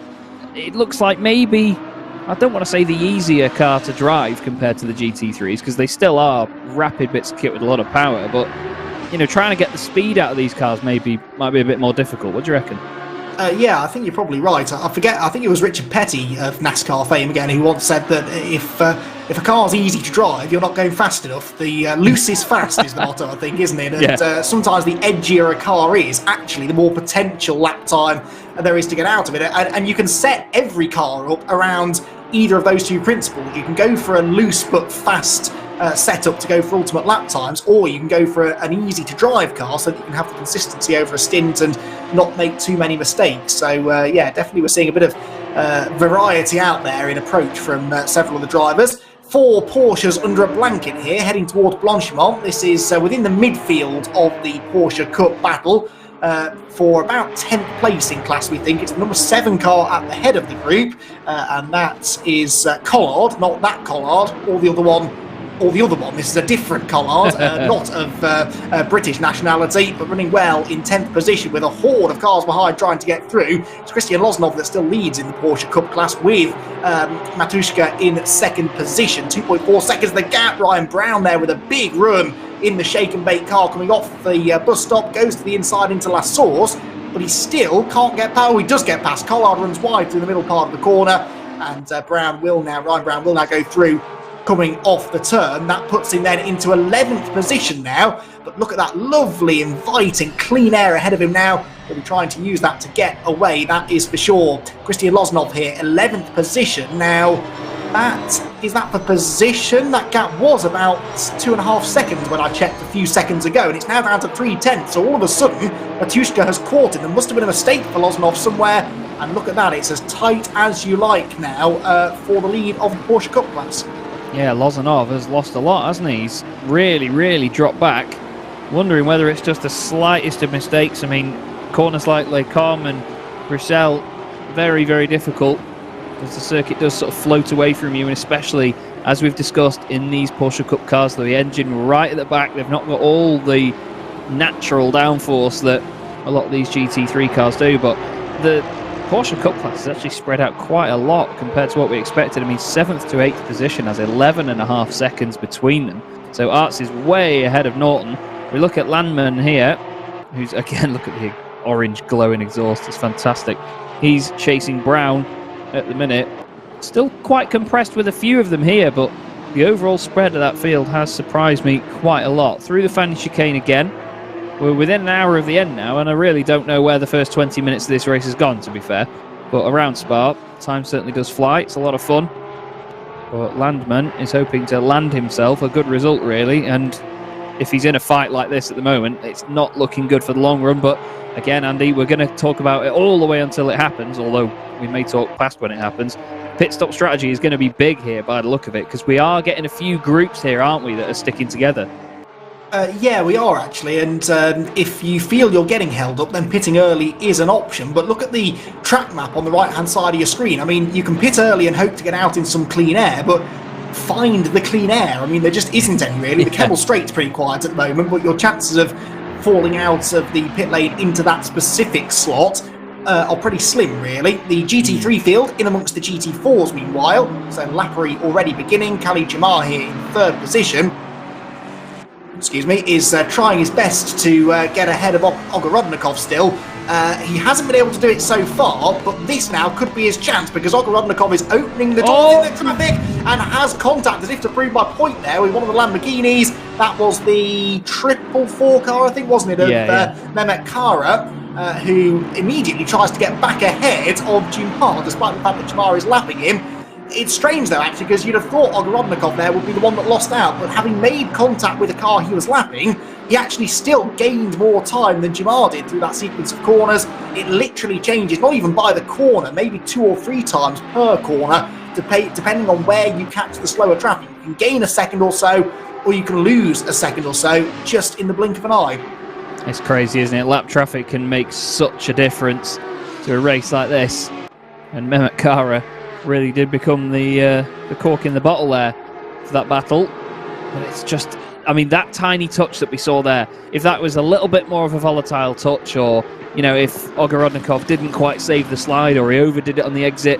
it looks like maybe, I don't want to say the easier car to drive compared to the GT3s, because they still are rapid bits of kit with a lot of power, but you know, trying to get the speed out of these cars might be a bit more difficult. What do you reckon? Yeah, I think you're probably right. I think it was Richard Petty of NASCAR fame again who once said that if a car's easy to drive, you're not going fast enough. The loose is fast is the motto, I think, isn't it? And yeah. Sometimes the edgier a car is, actually, the more potential lap time there is to get out of it. And you can set every car up around either of those two principles. You can go for a loose but fast setup to go for ultimate lap times, or you can go for an easy to drive car so that you can have the consistency over a stint and not make too many mistakes. So yeah, definitely we're seeing a bit of variety out there in approach from several of the drivers. 4 Porsches under a blanket here, heading towards Blanchimont. This is within the midfield of the Porsche Cup battle for about 10th place in class, we think. It's the number 7 car at the head of the group, and that is Collard, not that Collard, or the other one or the other one. This is a different Collard, not of British nationality, but running well in 10th position with a horde of cars behind trying to get through. It's Christian Loznov that still leads in the Porsche Cup class with Matushka in 2nd position. 2.4 seconds the gap. Ryan Brown there with a big run in the shake and bake car coming off the bus stop, goes to the inside into La Source, but he still can't get past. Oh, he does get past. Collard runs wide through the middle part of the corner, and Ryan Brown will now go through coming off the turn. That puts him then into 11th position now, but look at that lovely, inviting, clean air ahead of him now. He'll be trying to use that to get away, that is for sure. Christian Loznov here, 11th position. Now, is that for position? That gap was about 2.5 seconds when I checked a few seconds ago, and it's now down to 3/10. So all of a sudden, Matushka has caught him. There must have been a mistake for Loznov somewhere, and look at that, it's as tight as you like now for the lead of the Porsche Cup class. Yeah, Loznov has lost a lot, hasn't he? He's really dropped back. Wondering whether it's just the slightest of mistakes. I mean, corners like Les Combes and Bruxelles, very difficult, as the circuit does sort of float away from you, and especially, as we've discussed, in these Porsche Cup cars, the engine right at the back, they've not got all the natural downforce that a lot of these GT3 cars do, but the Porsche Cup class is actually spread out quite a lot compared to what we expected. I mean, 7th to 8th position has 11.5 seconds between them, so Arts is way ahead of Norton. We look at Landman here, who's, again, look at the orange glowing exhaust, it's fantastic. He's chasing Brown at the minute. Still quite compressed with a few of them here, but the overall spread of that field has surprised me quite a lot. Through the fan chicane again. We're within an hour of the end now, and I really don't know where the first 20 minutes of this race has gone, to be fair. But around Spa, time certainly does fly. It's a lot of fun. But Landman is hoping to land himself a good result, really, and if he's in a fight like this at the moment, it's not looking good for the long run. But again, Andy, we're going to talk about it all the way until it happens, although we may talk past when it happens. Pit stop strategy is going to be big here by the look of it, because we are getting a few groups here, aren't we, that are sticking together? Yeah, we are actually, and if you feel you're getting held up, then pitting early is an option. But look at the track map on the right-hand side of your screen. I mean, you can pit early and hope to get out in some clean air, but find the clean air. I mean, there just isn't any, really. The Kemmel Straight's pretty quiet at the moment, but your chances of falling out of the pit lane into that specific slot are pretty slim, really. The GT3 field in amongst the GT4s, meanwhile. So Lapri already beginning. Khalid Jamar here in 3rd position. Is trying his best to get ahead of Ogorodnikov still. He hasn't been able to do it so far, but this now could be his chance, because Ogorodnikov is opening the door in the traffic and has contact, as if to prove my point there, with one of the Lamborghinis. That was the 444 car, I think, wasn't it, of Mehmet Kara, who immediately tries to get back ahead of Jamar, despite the fact that Jamar is lapping him. It's strange, though, actually, because you'd have thought Ogorodnikov there would be the one that lost out, but having made contact with the car he was lapping, he actually still gained more time than Jamar did through that sequence of corners. It literally changes, not even by the corner, maybe 2 or 3 times per corner, depending on where you catch the slower traffic. You can gain a second or so, or you can lose a second or so, just in the blink of an eye. It's crazy, isn't it? Lap traffic can make such a difference to a race like this, and Mehmet Kara really did become the cork in the bottle there for that battle. But it's just, I mean, that tiny touch that we saw there, if that was a little bit more of a volatile touch, or, you know, if Ogorodnikov didn't quite save the slide, or he overdid it on the exit,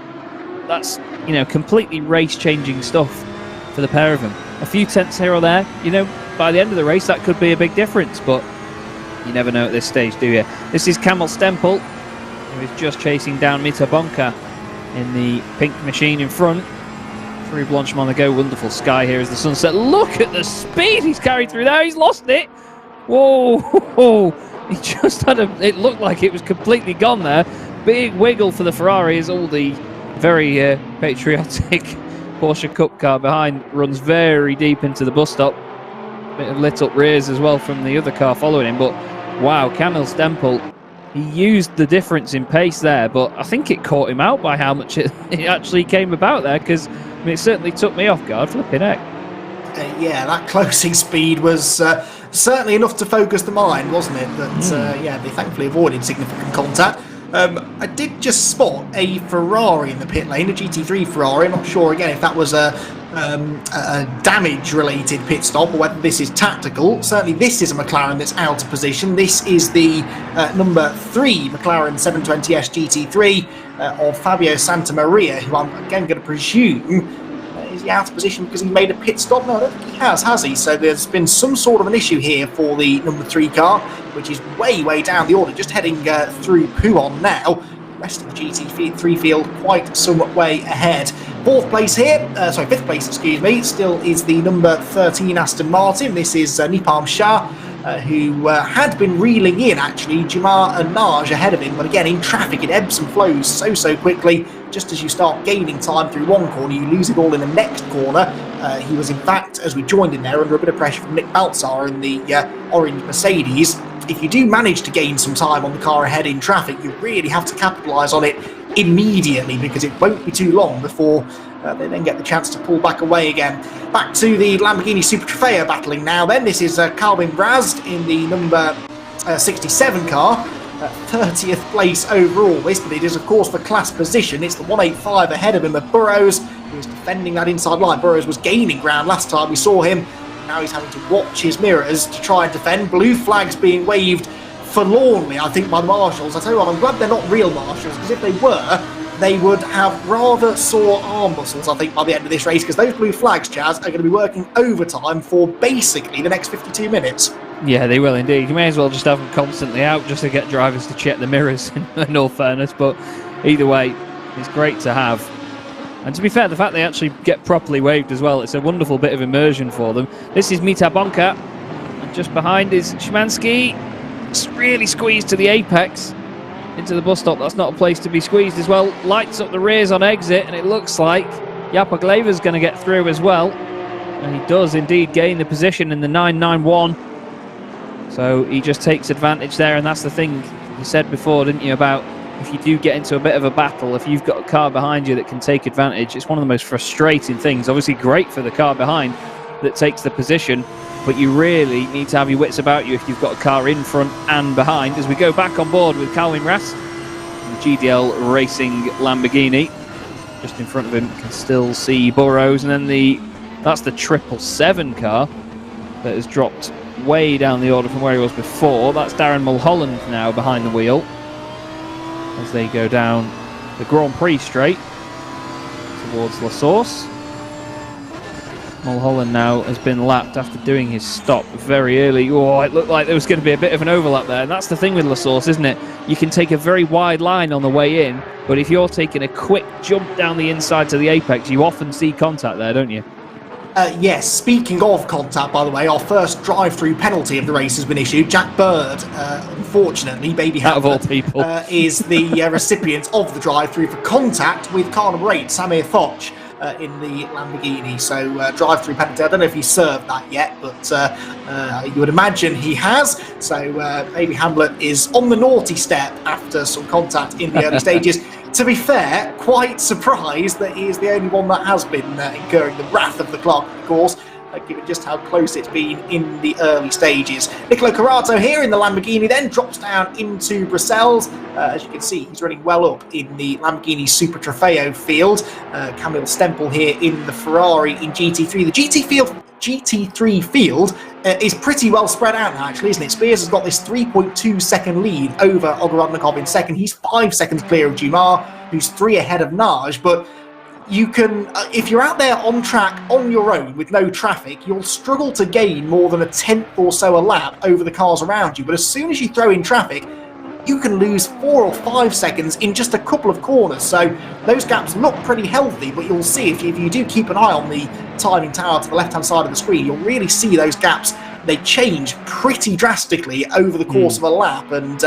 that's, you know, completely race-changing stuff for the pair of them. A few tenths here or there, you know, by the end of the race, that could be a big difference, but you never know at this stage, do you? This is Kamil Stempel, who is just chasing down Mita Bonka in the pink machine in front. Through Blanchimont on the go. Wonderful sky here as the sunset. Look at the speed he's carried through there. He's lost it. Whoa. He just had it looked like it was completely gone there. Big wiggle for the Ferrari as all the very patriotic Porsche Cup car behind runs very deep into the bus stop. Bit of lit up rears as well from the other car following him. But wow, Kamil Stempel, he used the difference in pace there, but I think it caught him out by how much it actually came about there, because I mean, it certainly took me off guard, flipping heck. Yeah, that closing speed was certainly enough to focus the mind, wasn't it? But yeah, they thankfully avoided significant contact. I did just spot a Ferrari in the pit lane, a GT3 Ferrari. I'm not sure, again, if that was a a damage-related pit stop or whether this is tactical. Certainly this is a McLaren that's out of position. This is the number 3 McLaren 720S GT3 of Fabio Santamaria, who I'm again going to presume is he out of position because he made a pit stop? No, I don't think he has he? So there's been some sort of an issue here for the number 3 car, which is way down the order, just heading through Pouhon now. Rest of the GT3 field quite some way ahead. 4th place here, 5th place, excuse me, still is the number 13 Aston Martin. This is Nipam Shah, who had been reeling in, actually, Jamar and Naj ahead of him. But again, in traffic, it ebbs and flows so quickly. Just as you start gaining time through one corner, you lose it all in the next corner. He was, in fact, as we joined in there, under a bit of pressure from Nick Baltzar in the orange Mercedes. If you do manage to gain some time on the car ahead in traffic, you really have to capitalise on it immediately, because it won't be too long before they then get the chance to pull back away again. Back to the Lamborghini Super Trofeo battling now then. This is Calvin Brazd in the number 67 car. 30th place overall this, but it is of course for class position. It's the 185 ahead of him of Burrows, who is defending that inside line. Burrows was gaining ground last time we saw him. Now he's having to watch his mirrors to try and defend. Blue flags being waved forlornly, I think, by the marshals. I tell you what, I'm glad they're not real marshals, because if they were, they would have rather sore arm muscles, I think, by the end of this race, because those blue flags, Chaz, are going to be working overtime for basically the next 52 minutes. Yeah, they will indeed. You may as well just have them constantly out just to get drivers to check the mirrors, in all fairness. But either way, it's great to have. And to be fair, the fact they actually get properly waved as well, it's a wonderful bit of immersion for them. This is Mita Bonka, and just behind is Szymanski. It's really squeezed to the apex into the bus stop. That's not a place to be squeezed as well. Lights up the rears on exit, and it looks like Yapagleva's going to get through as well. And he does indeed gain the position in the 991. So he just takes advantage there, and that's the thing you said before, didn't you, about if you do get into a bit of a battle, if you've got a car behind you that can take advantage, it's one of the most frustrating things. Obviously great for the car behind that takes the position, but you really need to have your wits about you if you've got a car in front and behind. As we go back on board with Calvin Rast, the GDL Racing Lamborghini. Just in front of him, can still see Burrows, and then that's the 777 car that has dropped way down the order from where he was before. That's Darren Mulholland now behind the wheel as they go down the Grand Prix straight towards La Source. Mulholland now has been lapped after doing his stop very early. Oh, it looked like there was going to be a bit of an overlap there, and that's the thing with La Source, isn't it? You can take a very wide line on the way in, but if you're taking a quick jump down the inside to the apex, you often see contact there, don't you? Yes, speaking of contact, by the way, our first drive-through penalty of the race has been issued. Jack Bird, unfortunately, baby Hamlet, of all people, is the recipient of the drive-through for contact with car number 8, Samir Foch, in the Lamborghini. So drive-through penalty. I don't know if he served that yet, but you would imagine he has. So baby Hamlet is on the naughty step after some contact in the early stages. To be fair, quite surprised that he is the only one that has been incurring the wrath of the clock, of course, given just how close it's been in the early stages. Nicolo Carato here in the Lamborghini then drops down into Brussels. As you can see, he's running well up in the Lamborghini Super Trofeo field. Camille Stempel here in the Ferrari in GT3. The GT3 field is pretty well spread out now, actually, isn't it? Spears has got this 3.2 second lead over Ogorodnikov in second. He's 5 seconds clear of Jumar, who's 3 ahead of Naj, but you can, if you're out there on track on your own with no traffic, you'll struggle to gain more than a tenth or so a lap over the cars around you. But as soon as you throw in traffic, you can lose 4 or 5 seconds in just a couple of corners. So those gaps look pretty healthy, but you'll see if you do keep an eye on the timing tower to the left-hand side of the screen, you'll really see those gaps. They change pretty drastically over the course of a lap, and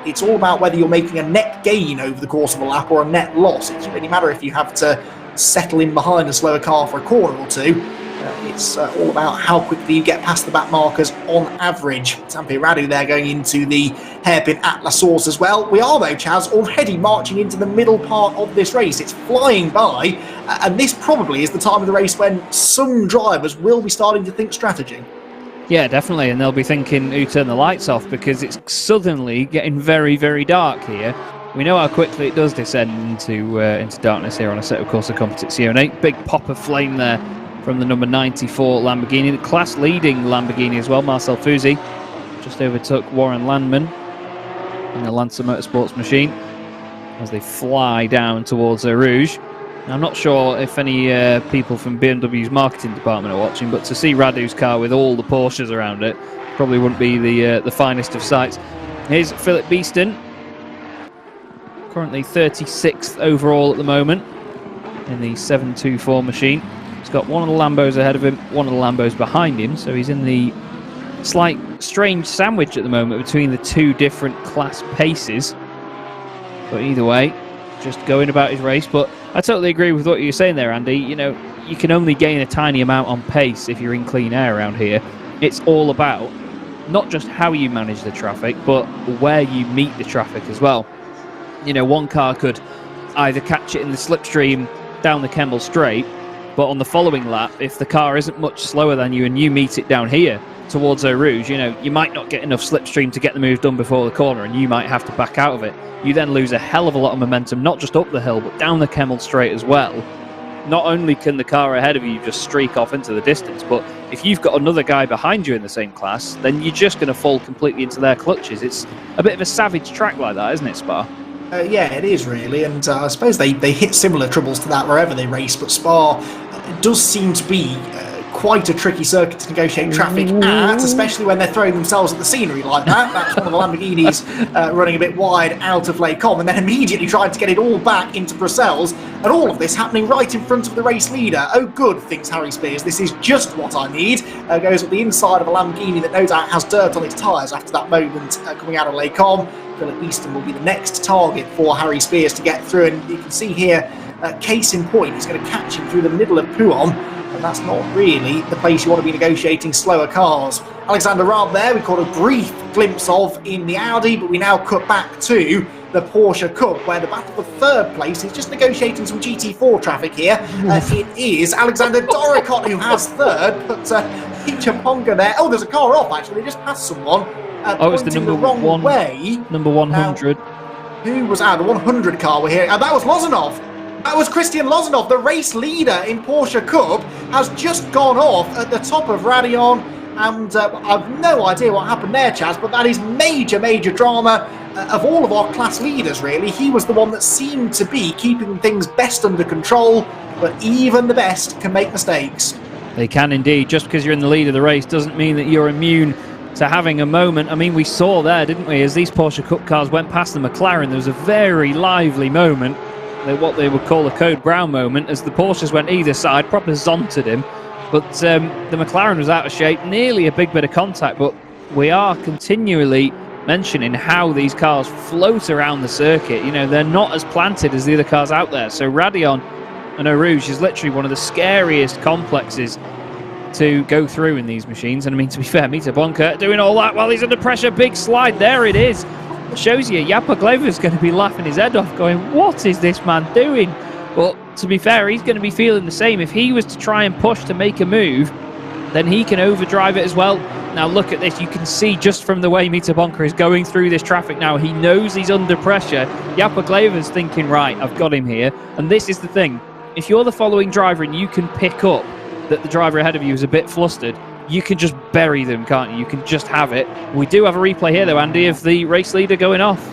it's all about whether you're making a net gain over the course of a lap or a net loss. It doesn't really matter if you have to settle in behind a slower car for a corner or two. It's all about how quickly you get past the back markers on average. Sampi Radu there going into the hairpin at La Source as well. We are, though, Chaz, already marching into the middle part of this race. It's flying by, and this probably is the time of the race when some drivers will be starting to think strategy. Yeah, definitely, and they'll be thinking who turned the lights off, because it's suddenly getting very, very dark here. We know how quickly it does descend into darkness here on Assetto Corsa Competizione. Big pop of flame there from the number 94 Lamborghini, the class-leading Lamborghini as well. Marcel Fusi just overtook Warren Landman in the Lancer Motorsports machine as they fly down towards Eau Rouge. I'm not sure if any people from BMW's marketing department are watching, but to see Radu's car with all the Porsches around it probably wouldn't be the finest of sights. Here's Philip Beeston, currently 36th overall at the moment in the 724 machine. He's got one of the Lambos ahead of him, one of the Lambos behind him, so he's in the slight strange sandwich at the moment between the two different class paces. But either way, just going about his race. But I totally agree with what you're saying there, Andy. You know, you can only gain a tiny amount on pace if you're in clean air around here. It's all about not just how you manage the traffic, but where you meet the traffic as well. You know, one car could either catch it in the slipstream down the Kemble Straight, but on the following lap, if the car isn't much slower than you and you meet it down here towards Eau Rouge, you know, you might not get enough slipstream to get the move done before the corner, and you might have to back out of it. You then lose a hell of a lot of momentum, not just up the hill, but down the Kemmel Straight as well. Not only can the car ahead of you just streak off into the distance, but if you've got another guy behind you in the same class, then you're just going to fall completely into their clutches. It's a bit of a savage track like that, isn't it, Spa? Yeah, it is really, and I suppose they hit similar troubles to that wherever they race, but Spa does seem to be quite a tricky circuit to negotiate traffic at, especially when they're throwing themselves at the scenery like that. That's one of the Lamborghinis running a bit wide out of Les Combes, and then immediately trying to get it all back into Bruxelles, and all of this happening right in front of the race leader. Oh good, thinks Harry Spears, this is just what I need. Goes up the inside of a Lamborghini that no doubt has dirt on its tyres after that moment coming out of Les Combes. Philip Beeston will be the next target for Harry Spears to get through, and you can see here, case in point, he's going to catch him through the middle of Pouhon, and that's not really the place you want to be negotiating slower cars. Alexander Raab there, we caught a brief glimpse of in the Audi, but we now cut back to the Porsche Cup, where the battle for third place is just negotiating some GT4 traffic here. It is Alexander Draycott who has third, but Chaponga there. Oh, there's a car off, actually. They just passed someone. It's the number wrong way. Number 100. Now, who was the 100 car we're here? That was Lozanov. That was Christian Lozanov, the race leader in Porsche Cup, has just gone off at the top of Radion, and I've no idea what happened there, Chaz, but that is major, major drama of all of our class leaders, really. He was the one that seemed to be keeping things best under control, but even the best can make mistakes. They can indeed. Just because you're in the lead of the race doesn't mean that you're immune to having a moment. I mean, we saw there, didn't we, as these Porsche Cup cars went past the McLaren, there was a very lively moment, what they would call a Code Brown moment, as the Porsches went either side, proper zonted him. But the McLaren was out of shape, nearly a big bit of contact, but we are continually mentioning how these cars float around the circuit. You know, they're not as planted as the other cars out there. So Radion and Eau Rouge is literally one of the scariest complexes to go through in these machines. And I mean, to be fair, Mita Bonka doing all that while he's under pressure. Big slide, there it is. It shows you Jappe Glever's going to be laughing his head off, going, what is this man doing? But to be fair, he's going to be feeling the same. If he was to try and push to make a move, then he can overdrive it as well. Now look at this, you can see just from the way Mita Bonka is going through this traffic now, he knows he's under pressure. Jappe Glever's thinking, right, I've got him here. And this is the thing, if you're the following driver and you can pick up that the driver ahead of you is a bit flustered, you can just bury them, can't you? You can just have it. We do have a replay here though, Andy, of the race leader going off.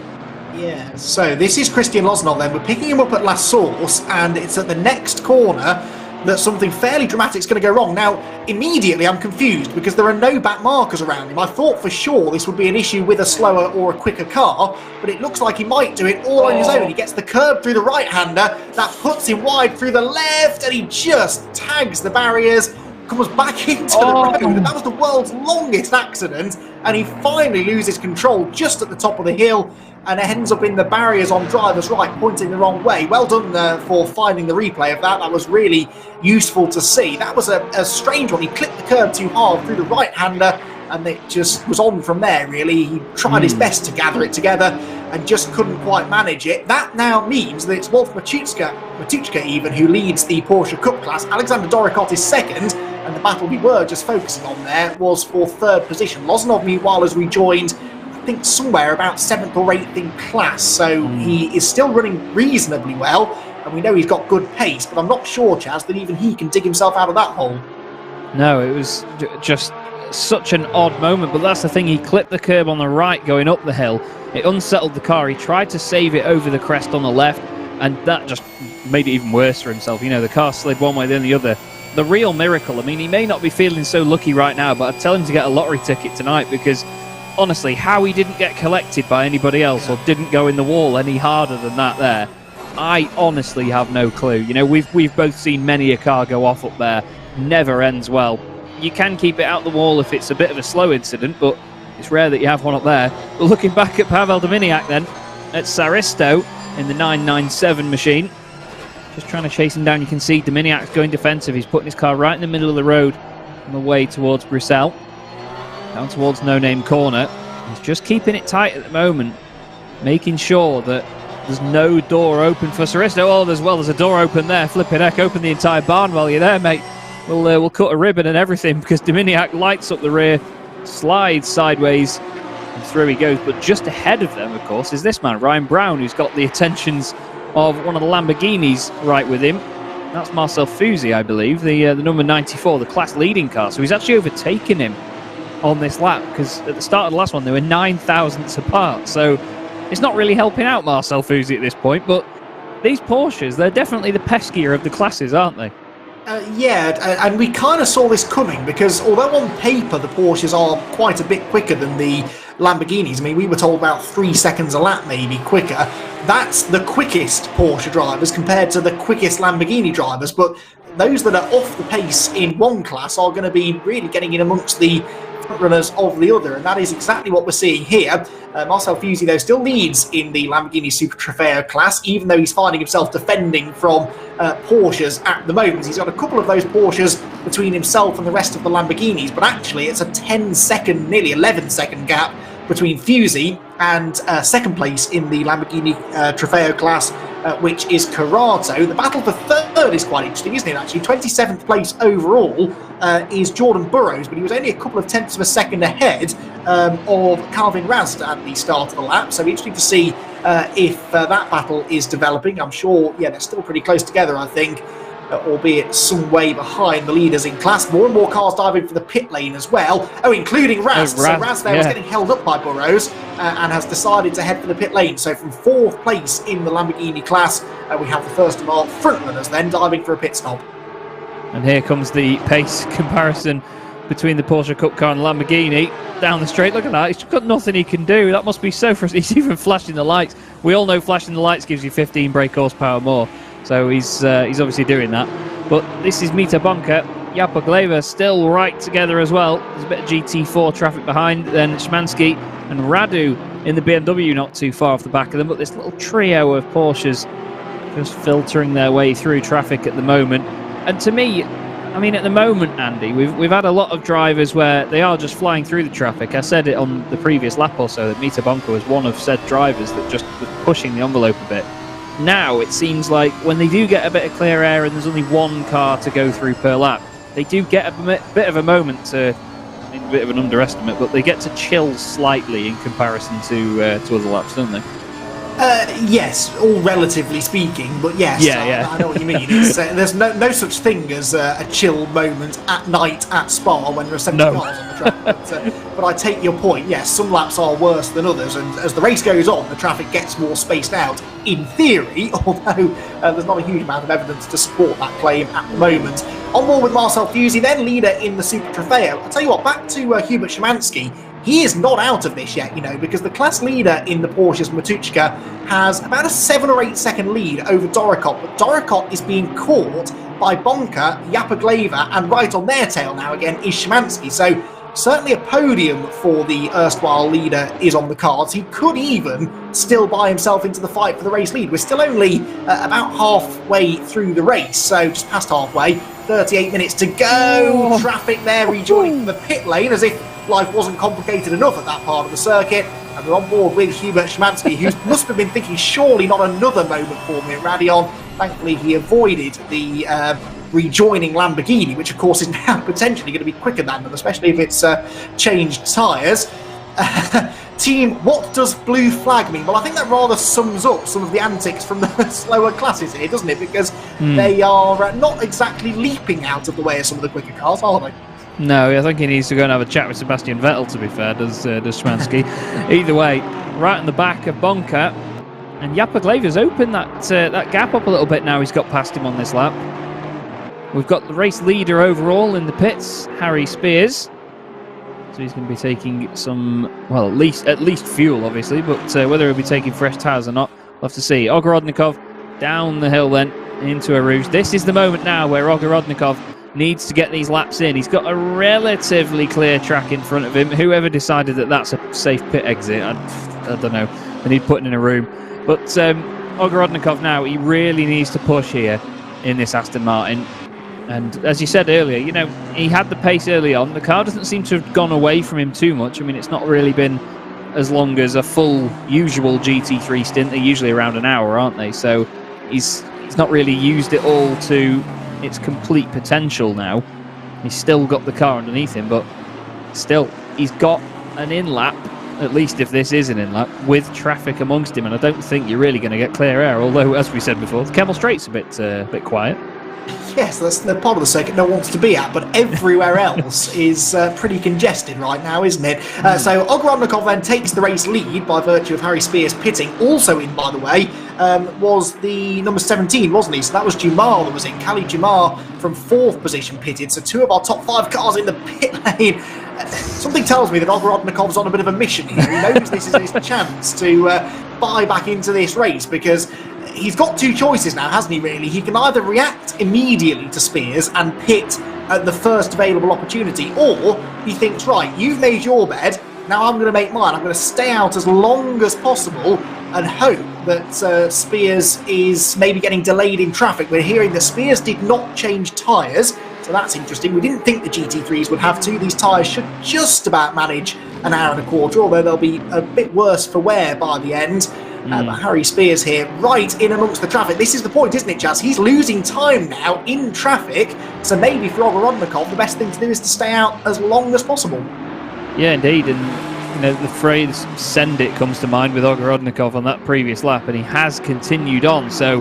Yeah, so this is Christian Lozanov then. We're picking him up at La Source, and it's at the next corner that something fairly dramatic is going to go wrong. Now, immediately I'm confused because there are no back markers around him. I thought for sure this would be an issue with a slower or a quicker car, but it looks like he might do it all on his own. He gets the curb through the right-hander, that puts him wide through the left, and he just tags the barriers, comes back into the road, and that was the world's longest accident, and he finally loses control just at the top of the hill and ends up in the barriers on driver's right, pointing the wrong way. Well done for finding the replay of that. That was really useful to see. That was a strange one. He clipped the curb too hard through the right-hander, and it just was on from there, really. He tried his best to gather it together and just couldn't quite manage it. That now means that it's Wolf Matuchka even, who leads the Porsche Cup class. Alexander Draycott is second, and the battle we were just focusing on there was for third position. Lozanov, meanwhile, has rejoined, I think, somewhere about 7th or 8th in class, so he is still running reasonably well. and we know he's got good pace, but I'm not sure, Chaz, that even he can dig himself out of that hole. No, it was just such an odd moment, but that's the thing. He clipped the curb on the right going up the hill. It unsettled the car. He tried to save it over the crest on the left, and that just made it even worse for himself. You know, the car slid one way then the other. The real miracle, I mean, he may not be feeling so lucky right now, but I'd tell him to get a lottery ticket tonight, because honestly, how he didn't get collected by anybody else or didn't go in the wall any harder than that there, I honestly have no clue. You know, we've both seen many a car go off up there. Never ends well. You can keep it out the wall if it's a bit of a slow incident, but it's rare that you have one up there. But looking back at Pavel Dominiak then, at Saristo in the 997 machine, just trying to chase him down. You can see Dominiak's going defensive. He's putting his car right in the middle of the road on the way towards Bruxelles, down towards No Name Corner. He's just keeping it tight at the moment, making sure that there's no door open for Saristo. Oh, there's a door open there. Flipping heck, open the entire barn while you're there, mate. We'll cut a ribbon and everything, because Dominiak lights up the rear, slides sideways, and through he goes. But just ahead of them, of course, is this man, Ryan Brown, who's got the attentions of one of the Lamborghinis right with him. That's Marcel Fusi, I believe, the number 94, the class leading car. So he's actually overtaken him on this lap, because at the start of the last one, they were 9 thousandths apart. So it's not really helping out Marcel Fusi at this point, but these Porsches, they're definitely the peskier of the classes, aren't they? And we kind of saw this coming, because although on paper the Porsches are quite a bit quicker than the Lamborghinis, I mean, we were told about 3 seconds a lap maybe quicker. That's the quickest Porsche drivers compared to the quickest Lamborghini drivers, but those that are off the pace in one class are going to be really getting in amongst the runners of the other, and that is exactly what we're seeing here. Marcel Fusi, though, still leads in the Lamborghini Super Trofeo class, even though he's finding himself defending from Porsches at the moment. He's got a couple of those Porsches between himself and the rest of the Lamborghinis, but actually it's a 10-second, nearly 11-second gap between Fusi and second place in the Lamborghini Trofeo class, which is Corrado. The battle for third is quite interesting, isn't it, actually? 27th place overall is Jordan Burroughs, but he was only a couple of tenths of a second ahead of Calvin Rast at the start of the lap. So interesting to see if that battle is developing. I'm sure, they're still pretty close together, I think, albeit some way behind the leaders in class. More and more cars diving for the pit lane as well. Including Rast. So Rast there was getting held up by Burroughs and has decided to head for the pit lane. So from 4th place in the Lamborghini class, we have the first of our front runners then diving for a pit stop. And here comes the pace comparison between the Porsche Cup car and the Lamborghini. Down the straight, look at that. He's got nothing he can do. That must be so frustrating. He's even flashing the lights. We all know flashing the lights gives you 15 brake horsepower more. So he's obviously doing that. But this is Mita Bonka. Japa Gleva still right together as well. There's a bit of GT4 traffic behind. Then Szymanski and Radu in the BMW not too far off the back of them. But this little trio of Porsches just filtering their way through traffic at the moment. And to me, I mean, at the moment, Andy, we've had a lot of drivers where they are just flying through the traffic. I said it on the previous lap or so that Mita Bonka was one of said drivers that just was pushing the envelope a bit. Now it seems like when they do get a bit of clear air and there's only one car to go through per lap, they do get a bit of a moment to, I mean, a bit of an underestimate, but they get to chill slightly in comparison to other laps, don't they? Yes, all relatively speaking, but yes, I know what you mean. It's, there's no such thing as a chill moment at night at Spa when there are 70 cars on the track. But I take your point, yes, some laps are worse than others, and as the race goes on, the traffic gets more spaced out, in theory, although there's not a huge amount of evidence to support that claim at the moment. On board with Marcel Fusi, then leader in the Super Trofeo. I'll tell you what, back to Hubert Szymanski. He is not out of this yet, because the class leader in the Porsche's Matuchka has about a 7 or 8 second lead over Draycott, but Draycott is being caught by Bonka, Japa Gleva, and right on their tail now again is Szymanski. So certainly a podium for the erstwhile leader is on the cards. He could even still buy himself into the fight for the race lead. We're still only about halfway through the race, so just past halfway, 38 minutes to go. Traffic there rejoining the pit lane as if life wasn't complicated enough at that part of the circuit, and we're on board with Hubert Szymanski, who must have been thinking surely not another moment for me at Radion. Thankfully he avoided the rejoining Lamborghini, which of course is now potentially going to be quicker than them, especially if it's changed tyres. Team, what does blue flag mean? Well, I think that rather sums up some of the antics from the slower classes here, doesn't it? Because they are not exactly leaping out of the way of some of the quicker cars, are they? No, I think he needs to go and have a chat with Sebastian Vettel, to be fair, does Szymanski. Either way, right in the back of Bonka, and Yapagleva's opened that gap up a little bit now. He's got past him on this lap. We've got the race leader overall in the pits, Harry Spears. So he's going to be taking some, well, at least fuel, obviously, but whether he'll be taking fresh tyres or not, we'll have to see. Ogorodnikov down the hill then into a rouge. This is the moment now where Ogorodnikov needs to get these laps in. He's got a relatively clear track in front of him. Whoever decided that that's a safe pit exit, I don't know. They need putting in a room. But Ogorodnikov now, he really needs to push here in this Aston Martin. And as you said earlier, you know, he had the pace early on. The car doesn't seem to have gone away from him too much. I mean, it's not really been as long as a full usual GT3 stint. They're usually around an hour, aren't they? So he's not really used it all to its complete potential now. He's still got the car underneath him, but still, he's got an in-lap, at least if this is an in-lap, with traffic amongst him. And I don't think you're really going to get clear air, although, as we said before, the Kemmel Straight's a bit quiet. Yes, that's the part of the circuit no one wants to be at, but everywhere else is pretty congested right now, isn't it? So Ogorodnikov then takes the race lead by virtue of Harry Spears pitting. Also in, by the way, was the number 17, wasn't he? So that was Jumar that was in. Kali Jumar from 4th position pitted. So 2 of our top 5 cars in the pit lane. Something tells me that Ogorodnikov's on a bit of a mission here. He knows this is his chance to buy back into this race, because he's got 2 choices now, hasn't he, really? He can either react immediately to Spears and pit at the first available opportunity, or he thinks, right, you've made your bed, now I'm going to make mine. I'm going to stay out as long as possible and hope that Spears is maybe getting delayed in traffic. We're hearing that Spears did not change tyres, so that's interesting. We didn't think the GT3s would have to. These tyres should just about manage an hour and a quarter, although they'll be a bit worse for wear by the end. But Harry Spears here, right in amongst the traffic. This is the point, isn't it, Chaz? He's losing time now in traffic, so maybe for Ogorodnikov, the best thing to do is to stay out as long as possible. Yeah, indeed, and you know, the phrase "send it" comes to mind with Ogorodnikov on that previous lap, and he has continued on, so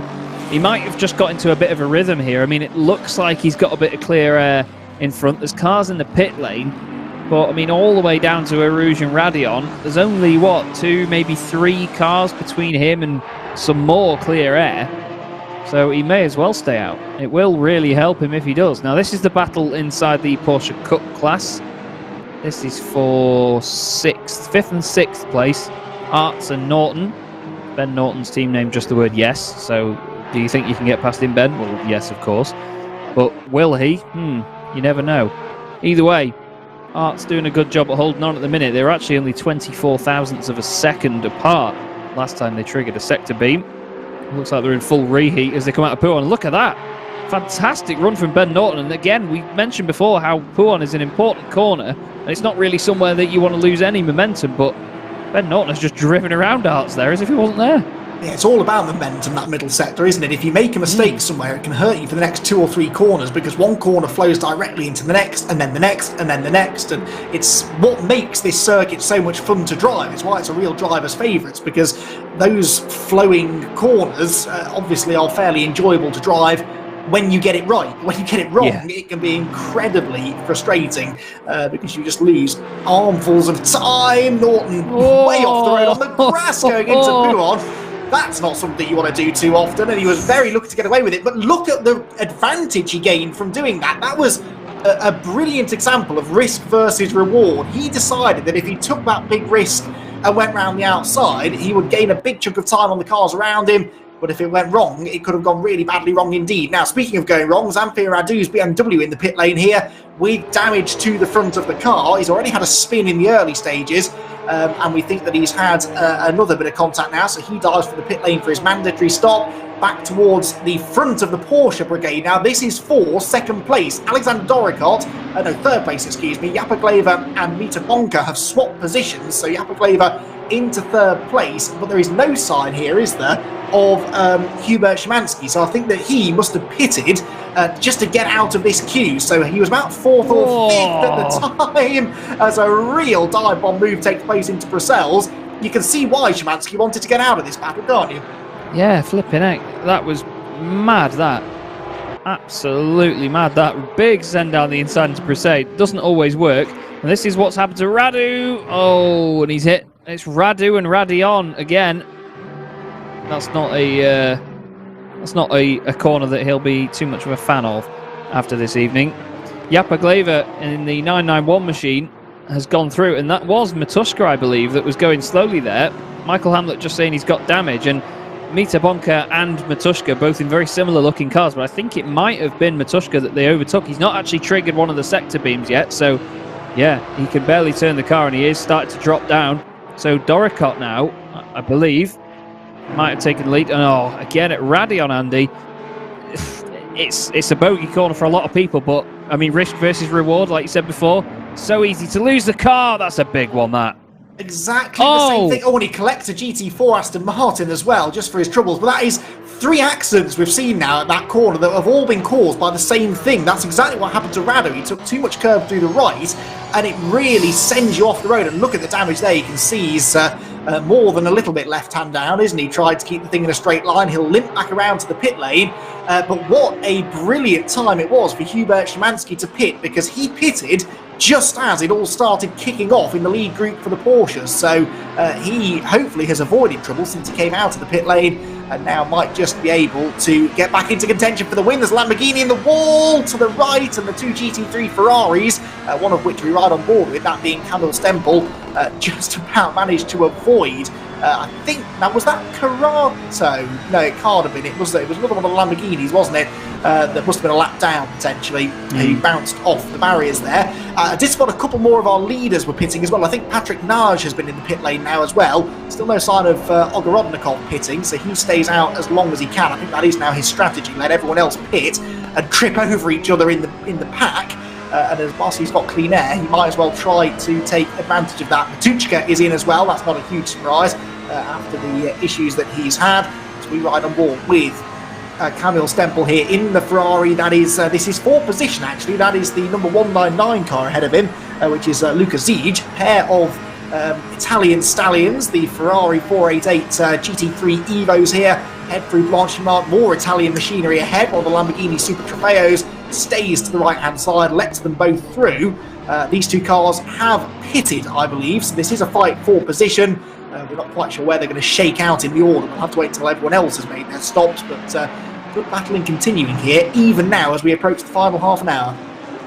he might have just got into a bit of a rhythm here. I mean, it looks like he's got a bit of clear air in front. There's cars in the pit lane, but I mean, all the way down to Rouge and Radion, there's only, 2, maybe 3 cars between him and some more clear air. So he may as well stay out. It will really help him if he does. Now, this is the battle inside the Porsche Cup class. This is for 5th and 6th place. Arts and Norton. Ben Norton's team name, just the word yes. So do you think you can get past him, Ben? Well, yes, of course. But will he? You never know. Either way, Art's doing a good job at holding on at the minute. They're actually only 24 thousandths of a second apart last time they triggered a sector beam. It looks like they're in full reheat as they come out of Pouhon. Look at that! Fantastic run from Ben Norton. And again, we mentioned before how Pouhon is an important corner, and it's not really somewhere that you want to lose any momentum, but Ben Norton has just driven around Arts there as if he wasn't there. Yeah, it's all about momentum, that middle sector, isn't it? If you make a mistake somewhere, it can hurt you for the next 2 or 3 corners, because one corner flows directly into the next, and then the next, and then the next. And it's what makes this circuit so much fun to drive. It's why it's a real driver's favourites, because those flowing corners obviously are fairly enjoyable to drive when you get it right. When you get it wrong, it can be incredibly frustrating because you just lose armfuls of time. Norton way off the road on the grass going into Pouhon. That's not something you want to do too often, and he was very lucky to get away with it. But look at the advantage he gained from doing that. That was a brilliant example of risk versus reward. He decided that if he took that big risk and went round the outside, he would gain a big chunk of time on the cars around him. But if it went wrong, it could have gone really badly wrong indeed. Now, speaking of going wrong, Zamfir Radu's BMW in the pit lane here with damage to the front of the car. He's already had a spin in the early stages, and we think that he's had another bit of contact now, so he dives for the pit lane for his mandatory stop, back towards the front of the Porsche brigade. Now, this is for second place. Alexander Draycott, third place, excuse me. Yapagleva and Mita Bonka have swapped positions, so Yapagleva into third place, but there is no sign here, is there, of Hubert Szymanski. So I think that he must have pitted just to get out of this queue. So he was about 4th or 5th at the time as a real dive bomb move takes place into Brussels. You can see why Szymanski wanted to get out of this battle, can't you? Yeah, flipping heck. That was mad, that. Absolutely mad, that. Big send down the inside into Brussels. Doesn't always work. And this is what's happened to Radu. Oh, and he's hit. It's Radu and Radion again. That's not a corner that he'll be too much of a fan of after this evening. Japa Gleva in the 991 machine has gone through, and that was Matuszka, I believe, that was going slowly there. Michael Hamlet just saying he's got damage, and Mita Bonka and Matuszka both in very similar looking cars, but I think it might have been Matuszka that they overtook. He's not actually triggered one of the sector beams yet, so yeah, he can barely turn the car, and he is starting to drop down. So Draycott now, I believe, might have taken the lead. And oh, again at Radion, Andy. It's a bogey corner for a lot of people, but I mean, risk versus reward, like you said before. So easy to lose the car. That's a big one, that. Exactly the same thing. Oh, and he collects a GT4 Aston Martin as well, just for his troubles. But that is 3 accidents we've seen now at that corner that have all been caused by the same thing. That's exactly what happened to Radu. He took too much curve through the right, and it really sends you off the road. And look at the damage there. You can see he's more than a little bit left-hand down, isn't he? Tried to keep the thing in a straight line. He'll limp back around to the pit lane. But what a brilliant time it was for Hubert Szymanski to pit, because he pitted just as it all started kicking off in the lead group for the Porsches. So he hopefully has avoided trouble since he came out of the pit lane, and now might just be able to get back into contention for the win. There's Lamborghini in the wall to the right, and the 2 GT3 Ferraris, one of which we ride on board with, that being Kamil Stempel, just about managed to avoid. I think that was that Carato. No, it can't have been. It was another one of the Lamborghinis, wasn't it? That must have been a lap down potentially. He bounced off the barriers there. I did spot a couple more of our leaders were pitting as well. I think Patrick Nage has been in the pit lane now as well. Still no sign of Ogorodnikov pitting, so he stays out as long as he can. I think that is now his strategy. Let everyone else pit and trip over each other in the pack. And as whilst he's got clean air, he might as well try to take advantage of that. Matuszka is in as well. That's not a huge surprise after the issues that he's had. So we ride on board with Kamil Stempel here in the Ferrari. That is this is 4th position actually. That is the number 199 car ahead of him, which is Luca Ziege. Pair of Italian stallions, the Ferrari 488 GT3 Evos here. Head through Blanchimont, more Italian machinery ahead, while the Lamborghini Super Trofeos stays to the right-hand side, lets them both through. These 2 cars have pitted, I believe, so this is a fight for position. We're not quite sure where they're going to shake out in the order. We'll have to wait until everyone else has made their stops, but good battling continuing here, even now as we approach the final half an hour.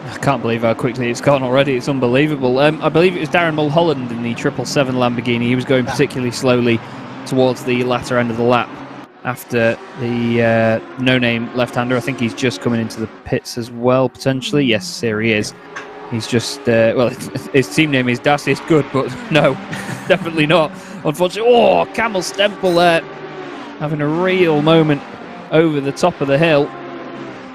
I can't believe how quickly it's gone already. It's unbelievable. I believe it was Darren Mulholland in the 777 Lamborghini. He was going particularly slowly towards the latter end of the lap after the no-name left-hander. I think he's just coming into the pits as well, potentially. Yes, here he is. He's just, well, his team name is Das ist Good, but no, definitely not. Unfortunately, oh, Kamil Stempel there, having a real moment over the top of the hill.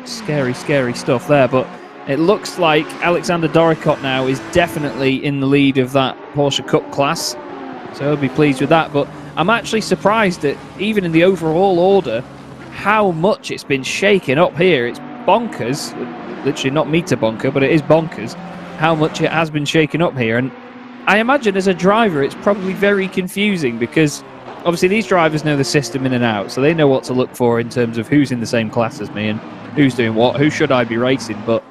Scary, scary stuff there, but it looks like Alexander Draycott now is definitely in the lead of that Porsche Cup class, so he'll be pleased with that. But I'm actually surprised that even in the overall order, how much it's been shaken up here. It's bonkers, literally not meter bonker, but it is bonkers how much it has been shaken up here. And I imagine as a driver, it's probably very confusing because obviously these drivers know the system in and out, so they know what to look for in terms of who's in the same class as me and who's doing what, who should I be racing. But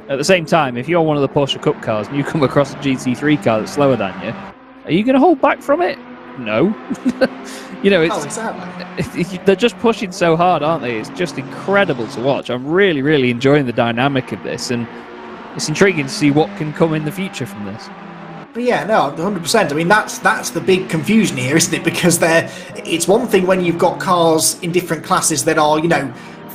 at the same time, if you're one of the Porsche Cup cars and you come across a GT3 car that's slower than you, are you going to hold back from it? No. You know, they're just pushing so hard, aren't they? It's just incredible to watch. I'm really, really enjoying the dynamic of this, and it's intriguing to see what can come in the future from this. But yeah, no, 100%. I mean, that's the big confusion here, isn't it? Because it's one thing when you've got cars in different classes that are,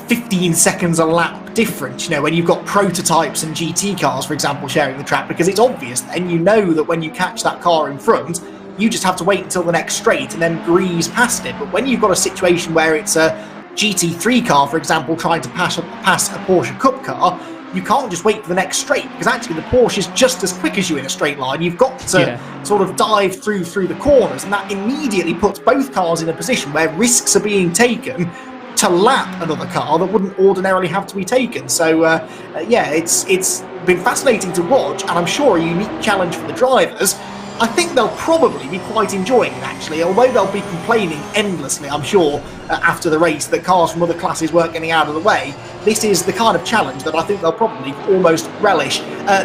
15 seconds a lap different, when you've got prototypes and GT cars, for example, sharing the track, because it's obvious then, that when you catch that car in front, you just have to wait until the next straight and then breeze past it. But when you've got a situation where it's a GT3 car, for example, trying to pass a Porsche Cup car, you can't just wait for the next straight, because actually the Porsche is just as quick as you in a straight line. You've got to sort of dive through the corners, and that immediately puts both cars in a position where risks are being taken to lap another car that wouldn't ordinarily have to be taken. So yeah, it's been fascinating to watch, and I'm sure a unique challenge for the drivers. I think they'll probably be quite enjoying it, actually, although they'll be complaining endlessly, I'm sure, after the race that cars from other classes weren't getting out of the way. This is the kind of challenge that I think they'll probably almost relish.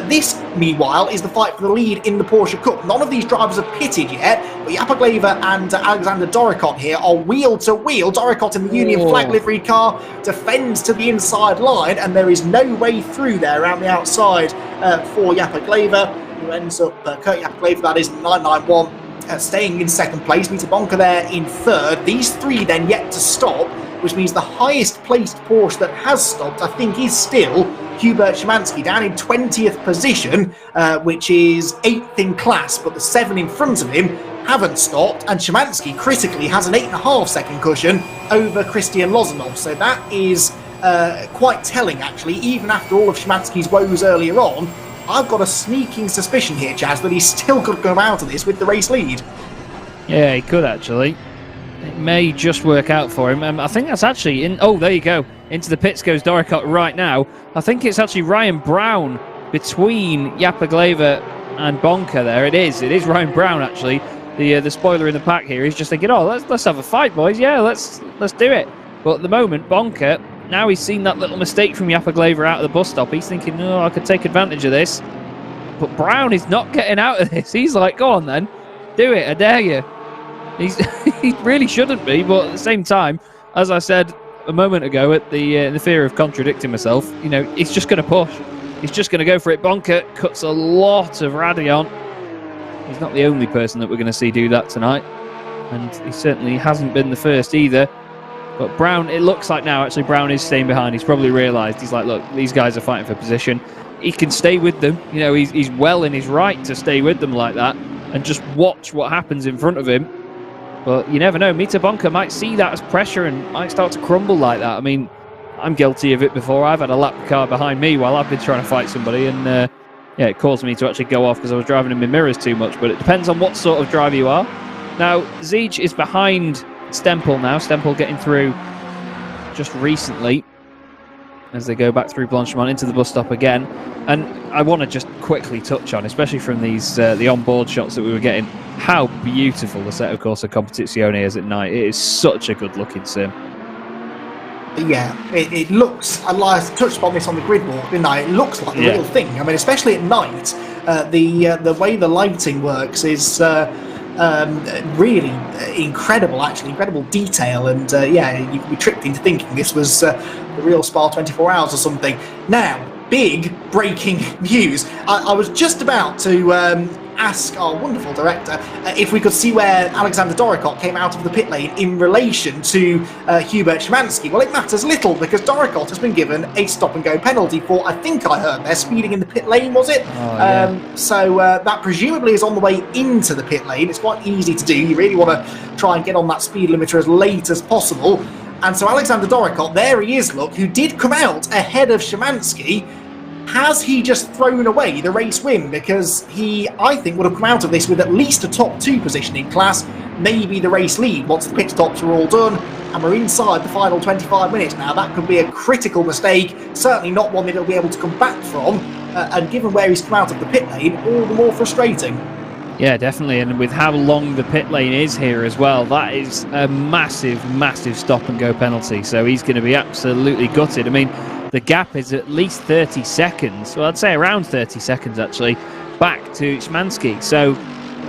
This, meanwhile, is the fight for the lead in the Porsche Cup. None of these drivers have pitted yet, but Japaglever and Alexander Draycott here are wheel to wheel. Draycott in the Union flag livery car defends to the inside line, and there is no way through there around the outside for Japaglever, who ends up, Kurt Japaglever, that is 991. Staying in second place, Mita Bonka there in third. These three then yet to stop, which means the highest placed Porsche that has stopped, I think, is still Hubert Szymanski, down in 20th position, which is 8th in class, but the 7 in front of him haven't stopped, and Szymanski critically has an 8.5 second cushion over Christian Lozanov. So that is quite telling, actually. Even after all of Szymanski's woes earlier on, I've got a sneaking suspicion here, Chaz, that he still could come out of this with the race lead. Yeah, he could actually. It may just work out for him. I think that's actually in. Oh, there you go. Into the pits goes Draycott right now. I think it's actually Ryan Brown between Japaglever and Bonka there. It is Ryan Brown, actually. The spoiler in the pack here. He's just thinking, oh, let's have a fight, boys. Yeah, let's do it. But at the moment, Bonka, now he's seen that little mistake from Japaglever out of the bus stop. He's thinking, no, I could take advantage of this. But Brown is not getting out of this. He's like, go on then. Do it, I dare you. He really shouldn't be, but at the same time, as I said a moment ago, at the fear of contradicting myself, you know, he's just going to push. He's just going to go for it. Bonka cuts a lot of radion. He's not the only person that we're going to see do that tonight, and he certainly hasn't been the first either. But Brown, it looks like now, actually, Brown is staying behind. He's probably realised, he's like, look, these guys are fighting for position. He can stay with them. You know, he's well in his right to stay with them like that and just watch what happens in front of him. But you never know. Mita Bonka might see that as pressure and might start to crumble like that. I mean, I'm guilty of it before. I've had a lap car behind me while I've been trying to fight somebody, and yeah, it caused me to actually go off because I was driving in my mirrors too much. But it depends on what sort of driver you are. Now, Ziege is behind Stempel now. Stempel getting through just recently as they go back through Blanchimont into the bus stop again. And I want to just quickly touch on, especially from these the on-board shots that we were getting, how beautiful the Assetto Corsa Competizione is at night. It is such a good-looking sim. Yeah, it looks, I touched upon this on the grid walk, didn't I? It looks like a real thing. I mean, especially at night, the way the lighting works is really incredible, actually, incredible detail. And yeah, you could be tricked into thinking this was the real Spa 24 Hours or something. Now, big breaking news. I was just about to ask our wonderful director if we could see where Alexander Draycott came out of the pit lane in relation to Hubert Szymanski. Well, it matters little because Draycott has been given a stop-and-go penalty for, I think I heard there, speeding in the pit lane, was it? Oh, yeah. So that presumably is on the way into the pit lane. It's quite easy to do. You really want to try and get on that speed limiter as late as possible. And so Alexander Draycott, there he is, look, who did come out ahead of Szymanski. Has he just thrown away the race win? Because he, I think, would have come out of this with at least a top 2 position in class, maybe the race lead once the pit stops are all done, and we're inside the final 25 minutes now. That could be a critical mistake, certainly not one that he'll be able to come back from, and given where he's come out of the pit lane, all the more frustrating. Yeah, definitely, and with how long the pit lane is here as well, that is a massive, massive stop-and-go penalty, so he's going to be absolutely gutted. I mean, the gap is at least 30 seconds, well, I'd say around 30 seconds, actually, back to Szymanski, so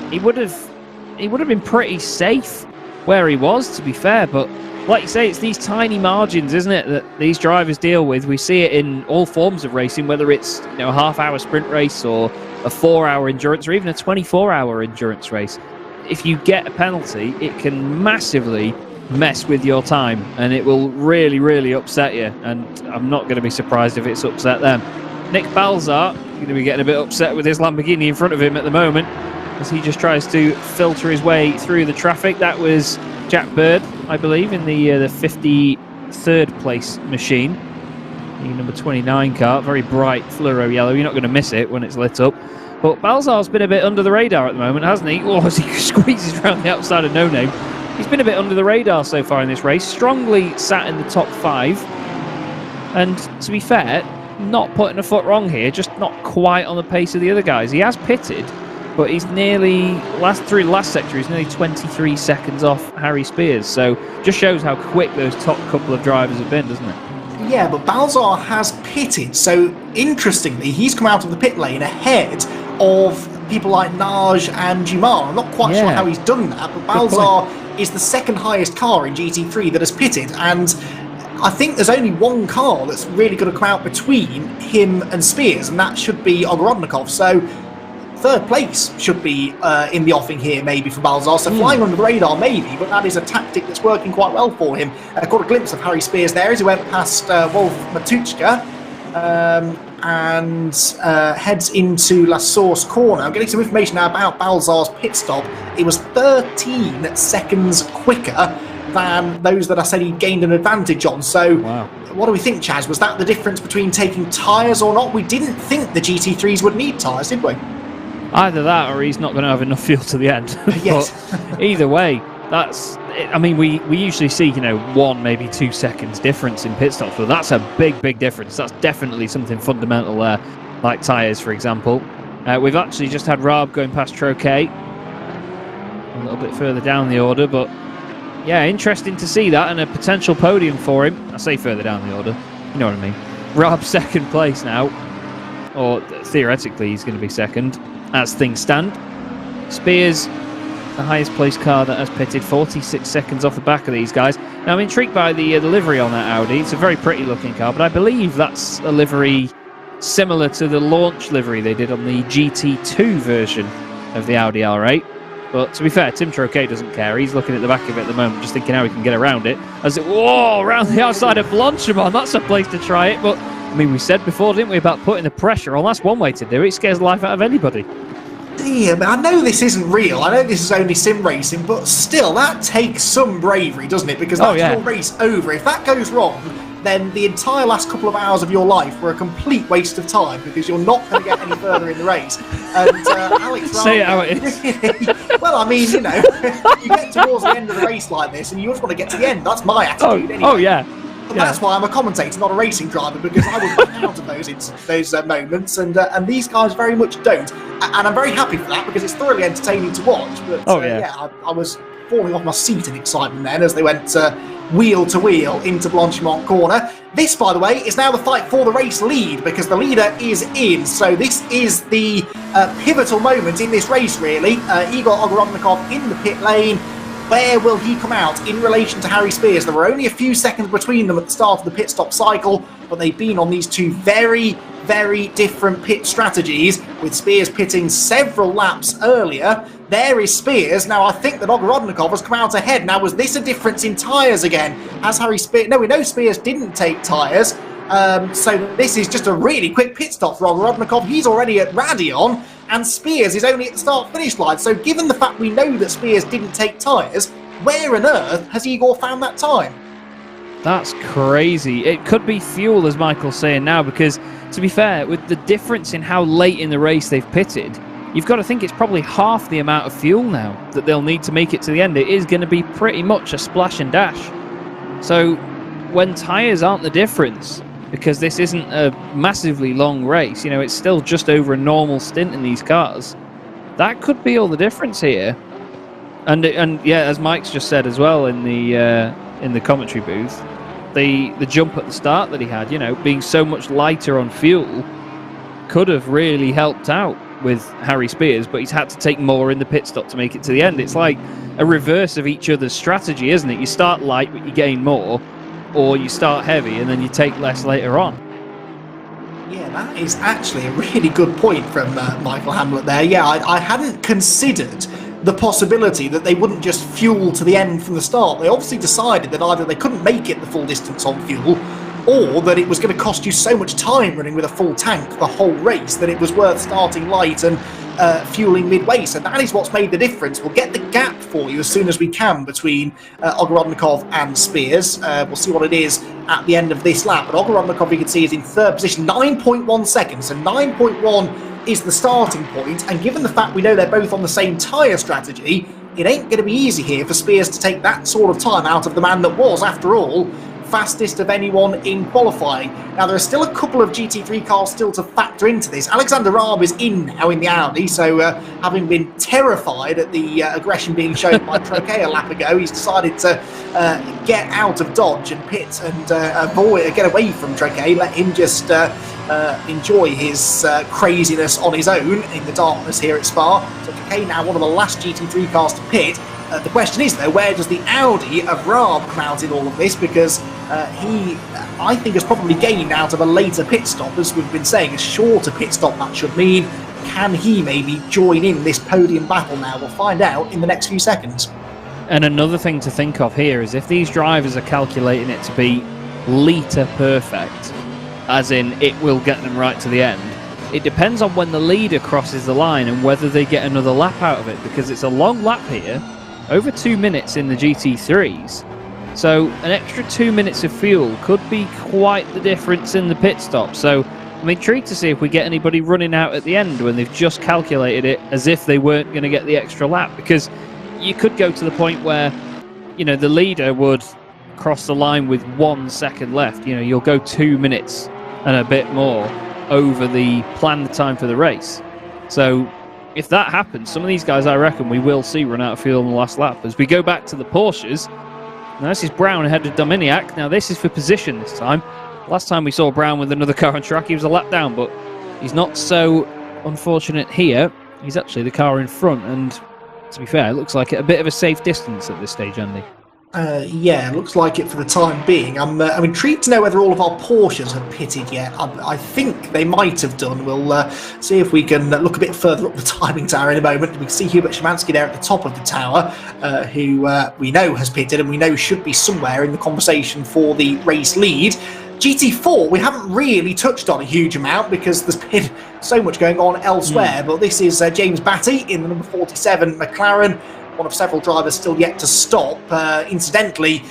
he would have been pretty safe where he was, to be fair, but like you say, it's these tiny margins, isn't it, that these drivers deal with. We see it in all forms of racing, whether it's, you know, a half-hour sprint race or a 4-hour endurance or even a 24-hour endurance race. If you get a penalty, it can massively mess with your time and it will really, really upset you, and I'm not going to be surprised if it's upset them. Nick Balzar going to be getting a bit upset with his Lamborghini in front of him at the moment as he just tries to filter his way through the traffic. That was Jack Bird, I believe, in the 53rd place machine. the number 29 car, very bright fluoro yellow. You're not going to miss it when it's lit up. But Balzar's been a bit under the radar at the moment, hasn't he? Oh, as he squeezes around the outside of No Name. He's been a bit under the radar so far in this race. Strongly sat in the top 5. And to be fair, not putting a foot wrong here, just not quite on the pace of the other guys. He has pitted, but he's nearly, through the last sector, he's nearly 23 seconds off Harry Spears. So just shows how quick those top couple of drivers have been, doesn't it? Yeah, but Balzar has pitted. So interestingly, he's come out of the pit lane ahead of people like Naj and Jumar. I'm not quite sure how he's done that, but Balzar is the second highest car in GT3 that has pitted, and I think there's only one car that's really going to come out between him and Spears, and that should be Ogorodnikov. So third place should be in the offing here, maybe, for Balzar. So flying under the radar, maybe, but that is a tactic that's working quite well for him. I caught a glimpse of Harry Spears there as he went past Wolf Matuchka and heads into La Source corner. I'm getting some information now about Balzar's pit stop. It was 13 seconds quicker than those that I said he gained an advantage on. So what do we think, Chaz? Was that the difference between taking tyres or not? We didn't think the GT3s would need tyres, did we? Either that or he's not going to have enough fuel to the end. Yes. But either way, that's... I mean, we usually see, 1, maybe 2 seconds difference in pit stops, but that's a big difference. That's definitely something fundamental there, like tyres, for example. We've actually just had Raab going past Troquet a little bit further down the order, but yeah, interesting to see that and a potential podium for him. I say further down the order, you know what I mean. Raab's second place now, or theoretically he's going to be second as things stand. Spears, the highest placed car that has pitted, 46 seconds off the back of these guys. Now I'm intrigued by the livery on that Audi. It's a very pretty looking car, but I believe that's a livery similar to the launch livery they did on the GT2 version of the Audi R8. But to be fair, Tim Troquet doesn't care. He's looking at the back of it at the moment, just thinking how he can get around it. As it, whoa, around the outside of Blanchimont, that's a place to try it. But, I mean, we said before, didn't we, about putting the pressure on? That's one way to do it. It scares the life out of anybody. Yeah, but I know this isn't real. I know this is only sim racing, but still, that takes some bravery, doesn't it? Because that's your race over. If that goes wrong, then the entire last couple of hours of your life were a complete waste of time because you're not going to get any further in the race. And Alex Say it how it is. Well, I mean, you get towards the end of the race like this and you just want to get to the end. That's my attitude anyway. Oh, yeah. And that's why I'm a commentator, not a racing driver, because I would back out of those moments, and these guys very much don't. And I'm very happy for that because it's thoroughly entertaining to watch. But I was falling off my seat in excitement then as they went wheel to wheel into Blanchimont corner. This, by the way, is now the fight for the race lead because the leader is in. So this is the pivotal moment in this race, really. Igor Ogorodnikov in the pit lane. Where will he come out in relation to Harry Spears? There were only a few seconds between them at the start of the pit stop cycle, but they've been on these two very different pit strategies, with Spears pitting several laps earlier. There is Spears. Now, I think that Ogorodnikov has come out ahead. Now, was this a difference in tyres again? Has Harry Spears... No, we know Spears didn't take tyres. So this is just a really quick pit stop for Ogorodnikov. He's already at Radion, and Spears is only at the start-finish line. So given the fact we know that Spears didn't take tyres, where on earth has Igor found that time? That's crazy. It could be fuel, as Michael's saying now, because, to be fair, with the difference in how late in the race they've pitted, you've got to think it's probably half the amount of fuel now that they'll need to make it to the end. It is going to be pretty much a splash and dash. So when tyres aren't the difference, because this isn't a massively long race, it's still just over a normal stint in these cars, that could be all the difference here. And yeah, as Mike's just said as well in the commentary booth, the jump at the start that he had, being so much lighter on fuel, could have really helped out with Harry Spears, but he's had to take more in the pit stop to make it to the end. It's like a reverse of each other's strategy, isn't it? You start light, but you gain more, or you start heavy and then you take less later on. Yeah, that is actually a really good point from Michael Hamlet there. Yeah, I hadn't considered the possibility that they wouldn't just fuel to the end from the start. They obviously decided that either they couldn't make it the full distance on fuel, or that it was going to cost you so much time running with a full tank the whole race that it was worth starting light and fueling midway. So that is what's made the difference. We'll get the gap for you as soon as we can between Ogorodnikov and Spears. We'll see what it is at the end of this lap. But Ogorodnikov, you can see, is in third position, 9.1 seconds. So 9.1 is the starting point. And given the fact we know they're both on the same tyre strategy, it ain't going to be easy here for Spears to take that sort of time out of the man that was, after all, fastest of anyone in qualifying. Now, there are still a couple of GT3 cars still to factor into this. Alexander Raab is in now in the Audi, so having been terrified at the aggression being shown by Troquet a lap ago, he's decided to get out of Dodge and pit and get away from Troquet, let him just enjoy his craziness on his own in the darkness here at Spa. So Troquet now one of the last GT3 cars to pit. The question is, though, where does the Audi of Raab come out in all of this? Because he, I think, has probably gained out of a later pit stop, as we've been saying, a shorter pit stop that should mean. Can he maybe join in this podium battle now? We'll find out in the next few seconds. And another thing to think of here is if these drivers are calculating it to be litre perfect, as in it will get them right to the end, it depends on when the leader crosses the line and whether they get another lap out of it, because it's a long lap here. Over 2 minutes in the GT3s. So an extra 2 minutes of fuel could be quite the difference in the pit stop. So I'm intrigued to see if we get anybody running out at the end when they've just calculated it as if they weren't going to get the extra lap. Because you could go to the point where, you know, the leader would cross the line with 1 second left. You know, you'll go 2 minutes and a bit more over the planned time for the race. So if that happens, some of these guys, I reckon, we will see run out of fuel in the last lap. As we go back to the Porsches, now this is Brown ahead of Dominiak. Now this is for position this time. Last time we saw Brown with another car on track, he was a lap down, but he's not so unfortunate here. He's actually the car in front, and to be fair, it looks like a bit of a safe distance at this stage, Andy. Yeah, looks like it for the time being. I'm intrigued to know whether all of our Porsches have pitted yet. I think they might have done. We'll see if we can look a bit further up the timing tower in a moment. We can see Hubert Szymanski there at the top of the tower, who we know has pitted and we know should be somewhere in the conversation for the race lead. GT4, we haven't really touched on a huge amount because there's been so much going on elsewhere, but this is James Batty in the number 47 McLaren. One of several drivers still yet to stop. Incidentally,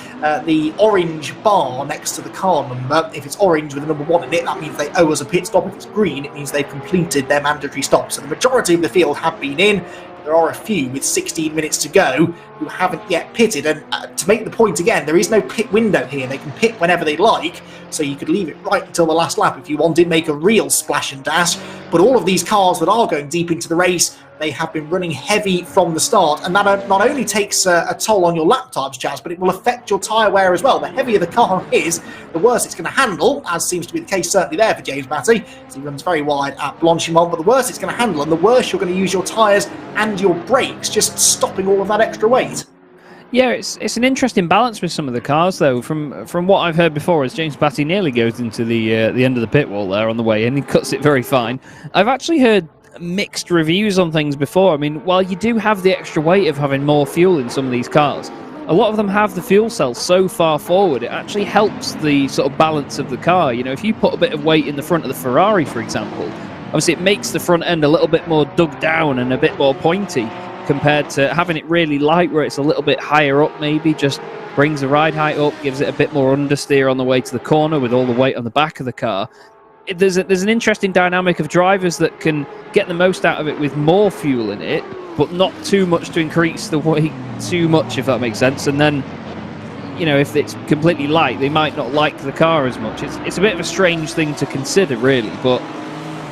the orange bar next to the car number, if it's orange with the number 1 in it, that means they owe us a pit stop. If it's green, it means they've completed their mandatory stop. So the majority of the field have been in. There are a few with 16 minutes to go who haven't yet pitted. And to make the point again, there is no pit window here. They can pit whenever they like, so you could leave it right until the last lap if you wanted, make a real splash and dash. But all of these cars that are going deep into the race, they have been running heavy from the start, and that not only takes a toll on your lap times, Chaz, but it will affect your tyre wear as well. The heavier the car is, the worse it's going to handle, as seems to be the case certainly there for James Batty, as he runs very wide at Blanchimont, but the worse it's going to handle, and the worse you're going to use your tyres and your brakes, just stopping all of that extra weight. Yeah, it's an interesting balance with some of the cars, though. From what I've heard before, as James Batty nearly goes into the end of the pit wall there on the way in, he cuts it very fine. I've actually heard mixed reviews on things before. I mean, while you do have the extra weight of having more fuel in some of these cars, a lot of them have the fuel cell so far forward, it actually helps the sort of balance of the car. You know, if you put a bit of weight in the front of the Ferrari, for example, obviously it makes the front end a little bit more dug down and a bit more pointy compared to having it really light where it's a little bit higher up, maybe just brings the ride height up, gives it a bit more understeer on the way to the corner with all the weight on the back of the car. There's an interesting dynamic of drivers that can get the most out of it with more fuel in it, but not too much to increase the weight too much, if that makes sense. And then, you know, if it's completely light, they might not like the car as much. It's a bit of a strange thing to consider, really. But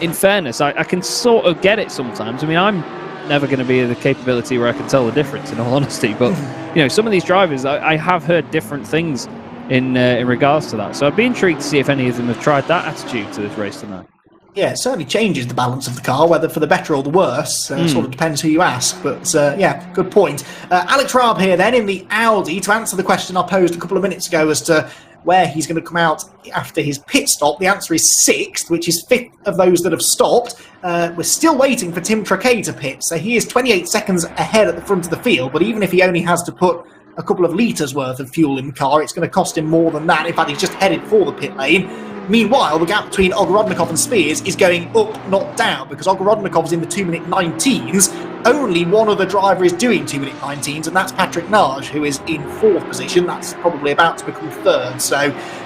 in fairness, I can sort of get it sometimes. I mean, I'm never going to be the capability where I can tell the difference, in all honesty. But, you know, some of these drivers, I have heard different things in regards to that. So I'd be intrigued to see if any of them have tried that attitude to this race tonight. Yeah, it certainly changes the balance of the car, whether for the better or the worse. Sort of depends who you ask. But yeah, good point. Alex Raab here then in the Audi to answer the question I posed a couple of minutes ago as to where he's going to come out after his pit stop. The answer is 6th, which is 5th of those that have stopped. We're still waiting for Tim Troquet to pit, so he is 28 seconds ahead at the front of the field. But even if he only has to put a couple of litres worth of fuel in the car, it's going to cost him more than that. In fact, he's just headed for the pit lane. Meanwhile, the gap between Ogorodnikov and Spears is going up, not down, because Ogorodnikov's in the 2-minute 19s. Only one other driver is doing 2-minute 19s, and that's Patrick Nage, who is in 4th position. That's probably about to become 3rd. So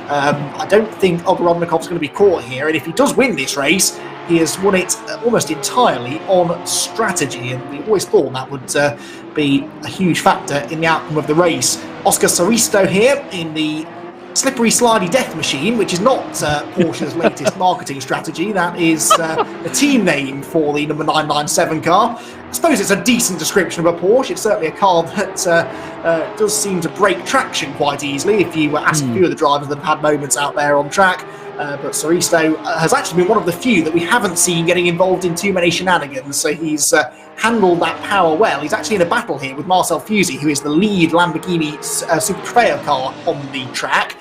I don't think Ogorodnikov's going to be caught here. And if he does win this race, he has won it almost entirely on strategy. And we always thought that would be a huge factor in the outcome of the race. Oscar Saristo here in the slippery slidey death machine, which is not Porsche's latest marketing strategy. That is the team name for the number 997 car. I suppose it's a decent description of a Porsche. It's certainly a car that does seem to break traction quite easily if you ask a few of the drivers that have had moments out there on track. But Saristo has actually been one of the few that we haven't seen getting involved in too many shenanigans, so he's handled that power well. He's actually in a battle here with Marcel Fusey, who is the lead Lamborghini Super Trofeo car on the track.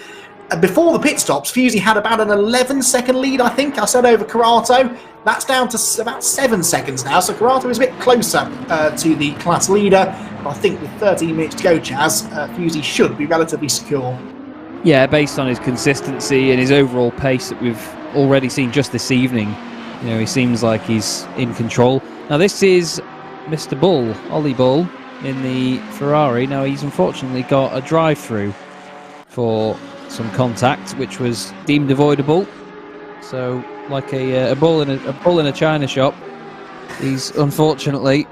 Before the pit stops, Fusey had about an 11-second lead, I think. I said over Carato. That's down to about 7 seconds now, so Carato is a bit closer to the class leader. But I think with 13 minutes to go, Chaz, Fusey should be relatively secure. Yeah, based on his consistency and his overall pace that we've already seen just this evening, he seems like he's in control. Now this is Mr. Bull, Ollie Bull, in the Ferrari. Now he's unfortunately got a drive-through for some contact, which was deemed avoidable. So, like a bull in a china shop, he's unfortunately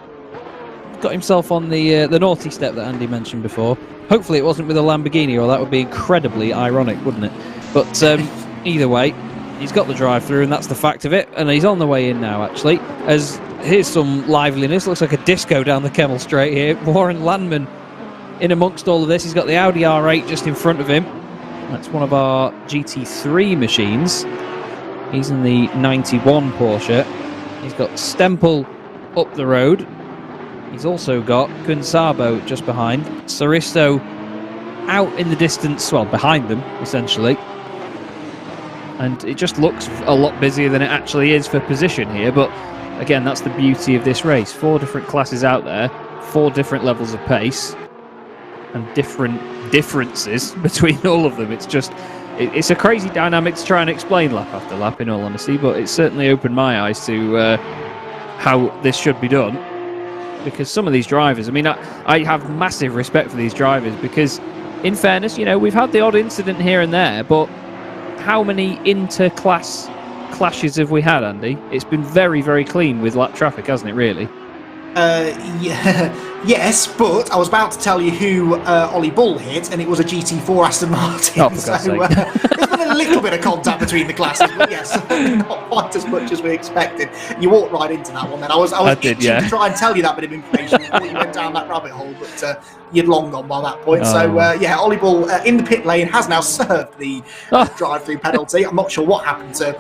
got himself on the naughty step that Andy mentioned before. Hopefully it wasn't with a Lamborghini, or that would be incredibly ironic, wouldn't it? But either way, he's got the drive-through, and that's the fact of it. And he's on the way in now, actually. As here's some liveliness. Looks like a disco down the Kemmel Straight here. Warren Landman in amongst all of this. He's got the Audi R8 just in front of him. That's one of our GT3 machines. He's in the 91 Porsche. He's got Stempel up the road. He's also got Gunsabo just behind. Saristo out in the distance, well, behind them, essentially. And it just looks a lot busier than it actually is for position here. But again, that's the beauty of this race. 4 different classes out there, 4 different levels of pace, and different differences between all of them. It's a crazy dynamic to try and explain lap after lap, in all honesty, but it certainly opened my eyes to how this should be done. Because some of these drivers, I have massive respect for these drivers, because in fairness, we've had the odd incident here and there, but how many inter-class clashes have we had, Andy? It's been very, very clean with lap traffic, hasn't it, really? Yes, but I was about to tell you who Ollie Bull hit, and it was a GT4 Aston Martin. Oh, for God's sake. There's been a little bit of contact between the classes, but yes, not quite as much as we expected. You walked right into that one then. I was itching to try and tell you that bit of information before you went down that rabbit hole, but you'd long gone by that point. So, Ollie Bull in the pit lane has now served the drive-through penalty. I'm not sure what happened to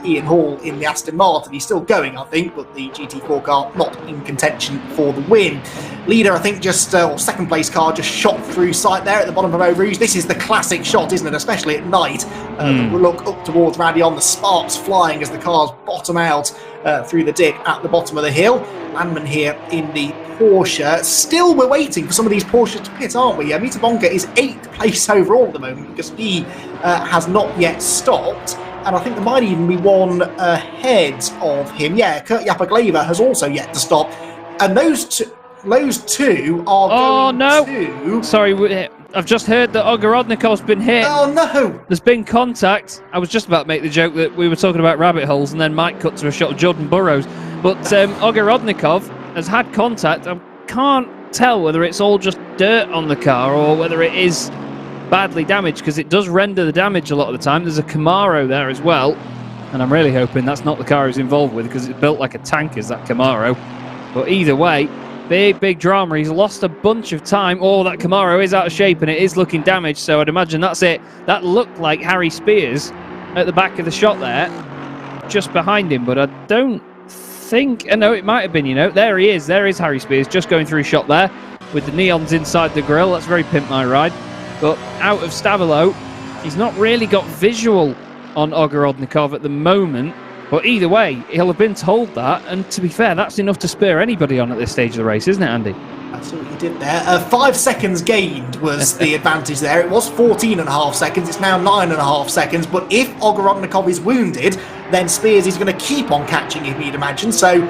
Ian Hall in the Aston Martin. He's still going, I think, but the GT4 car not in contention for the win. Leader, I think, or second place car just shot through sight there at the bottom of Eau Rouge. This is the classic shot, isn't it? Especially at night. We'll look up towards Radion, the sparks flying as the cars bottom out through the dip at the bottom of the hill. Landman here in the Porsche. Still, we're waiting for some of these Porsches to pit, aren't we? Mita Bonka is 8th place overall at the moment because he has not yet stopped. And I think there might even be one ahead of him. Yeah, Kurt Yapaglaver has also yet to stop. And those two are going to... Sorry, I've just heard that Ogorodnikov's been hit. Oh, no! There's been contact. I was just about to make the joke that we were talking about rabbit holes, and then Mike cut to a shot of Jordan Burroughs. But Ogorodnikov has had contact. I can't tell whether it's all just dirt on the car or whether it is badly damaged, because it does render the damage a lot of the time. There's a Camaro there as well, and I'm really hoping that's not the car he's involved with, because it's built like a tank, is that Camaro. But either way, big drama. He's lost a bunch of time. Oh, that Camaro is out of shape and it is looking damaged, so I'd imagine that's it. That looked like Harry Spears at the back of the shot there, just behind him, but I don't think... no, it might have been, There he is. There is Harry Spears just going through shot there with the neons inside the grille. That's very Pimp My Ride. But out of Stavilo, he's not really got visual on Ogorodnikov at the moment. But either way, he'll have been told that, and to be fair, that's enough to spur anybody on at this stage of the race, isn't it, Andy? I see what you did there. 5 seconds gained was the advantage there. It was 14.5 seconds. It's now 9.5 seconds. But if Ogorodnikov is wounded, then Spears is going to keep on catching him, you'd imagine. So,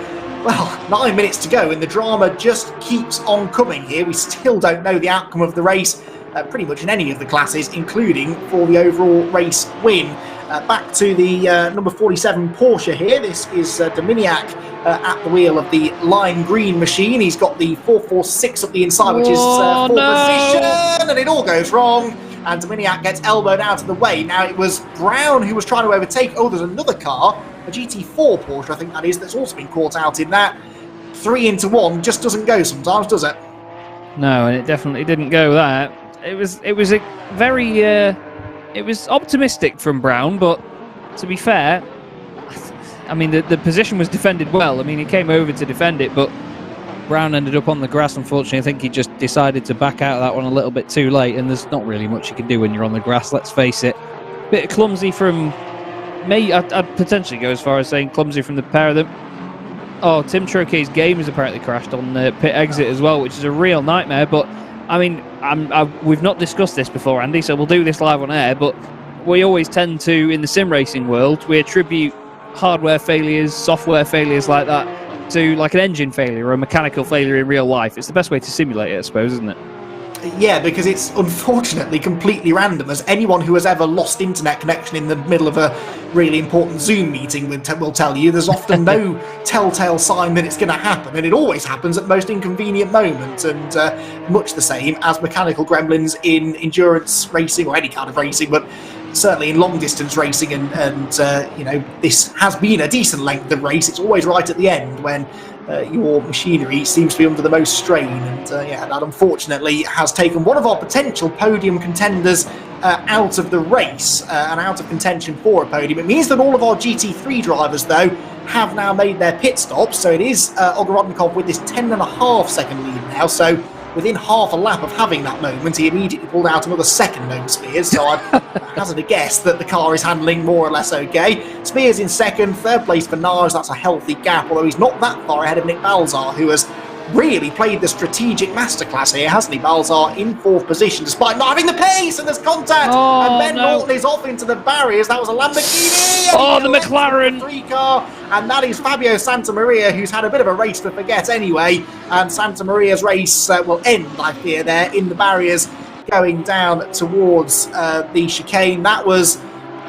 well, 9 minutes to go, and the drama just keeps on coming here. We still don't know the outcome of the race, pretty much in any of the classes, including for the overall race win. Back to the number 47 Porsche here. This is Dominiak at the wheel of the lime green machine. He's got the 446 up the inside, which is full position, and it all goes wrong. And Dominiak gets elbowed out of the way. Now, it was Brown who was trying to overtake. Oh, there's another car, a GT4 Porsche, I think that is, that's also been caught out in that. 3 into 1 just doesn't go sometimes, does it? No, and it definitely didn't go that. It was a very... It was optimistic from Brown, but to be fair, I mean, the position was defended well. I mean, he came over to defend it, but Brown ended up on the grass, unfortunately. I think he just decided to back out of that one a little bit too late, and there's not really much you can do when you're on the grass, let's face it. Bit clumsy from me. I'd potentially go as far as saying clumsy from the pair of them. Oh, Tim Troquet's game has apparently crashed on the pit exit as well, which is a real nightmare, but I mean, we've not discussed this before, Andy, so we'll do this live on air, but we always tend to, in the sim racing world, we attribute hardware failures, software failures like that to like an engine failure or a mechanical failure in real life. It's the best way to simulate it, I suppose, isn't it? Yeah, because it's unfortunately completely random, as anyone who has ever lost internet connection in the middle of a really important Zoom meeting will tell you. There's often no telltale sign that it's going to happen, and it always happens at the most inconvenient moment, and much the same as mechanical gremlins in endurance racing, or any kind of racing, but certainly in long distance racing, and you know, this has been a decent length of race. It's always right at the end when your machinery seems to be under the most strain, and yeah, that unfortunately has taken one of our potential podium contenders out of the race and out of contention for a podium. It means that all of our GT3 drivers, though, have now made their pit stops, so it is Ogorodnikov with this 10.5 second lead now, so within half a lap of having that moment, he immediately pulled out another second over Spears, so I'd hazard a guess that the car is handling more or less okay. Spears in second, third place for Nars, that's a healthy gap, although he's not that far ahead of Nick Balzar, who has really played the strategic masterclass here, hasn't he? Balzar in fourth position, despite not having the pace, and there's contact, and Ben Norton is off into the barriers. That was a Lamborghini! Oh, the McLaren! The 3 car, and that is Fabio Santamaria, who's had a bit of a race to forget anyway, and Santamaria's race will end, I fear, there in the barriers, going down towards the chicane. That was,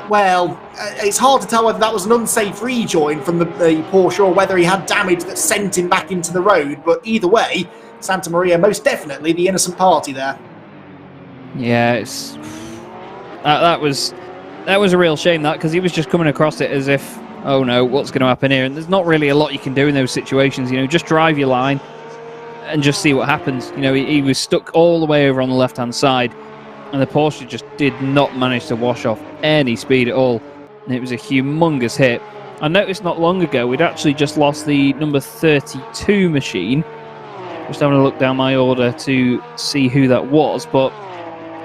well, it's hard to tell whether that was an unsafe rejoin from the Porsche or whether he had damage that sent him back into the road, but either way, Santamaria most definitely the innocent party there. Yeah, it's that was a real shame, that, because he was just coming across it as if, oh no, what's going to happen here? And there's not really a lot you can do in those situations. You know, just drive your line and just see what happens. You know, he was stuck all the way over on the left-hand side, and the Porsche just did not manage to wash off any speed at all. And it was a humongous hit. I noticed not long ago we'd actually just lost the number 32 machine. Just having a look down my order to see who that was, but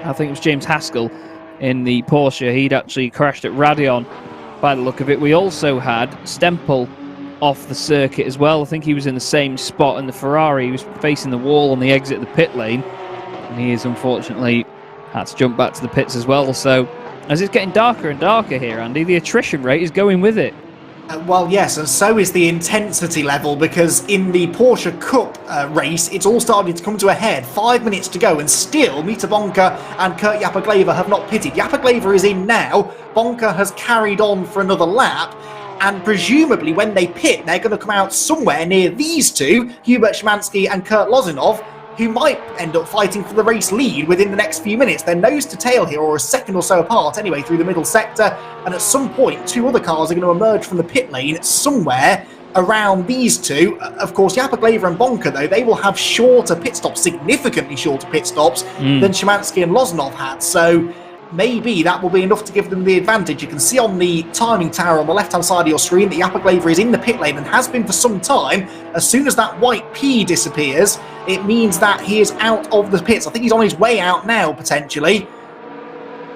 I think it was James Haskell in the Porsche. He'd actually crashed at Radeon by the look of it. We also had Stempel off the circuit as well. I think he was in the same spot in the Ferrari. He was facing the wall on the exit of the pit lane, and he is unfortunately had to jump back to the pits as well. So as it's getting darker and darker here, Andy, the attrition rate is going with it. Well, yes, and so is the intensity level, because in the Porsche Cup race, it's all starting to come to a head. 5 minutes to go, and still Mita Bonka and Kurt Yapaglever have not pitted. Yapaglever is in now. Bonka has carried on for another lap, and presumably when they pit, they're going to come out somewhere near these two, Hubert Szymanski and Kurt Lozinov, who might end up fighting for the race lead within the next few minutes. They're nose to tail here, or a second or so apart anyway, through the middle sector, and at some point, 2 other cars are going to emerge from the pit lane somewhere around these two. Of course, Yapaglever and Bonka, though, they will have shorter pit stops, significantly shorter pit stops than Szymanski and Lozinov had, so maybe that will be enough to give them the advantage. You can see on the timing tower on the left-hand side of your screen that Yapaglever is in the pit lane and has been for some time. As soon as that white P disappears, it means that he is out of the pits. I think he's on his way out now, potentially.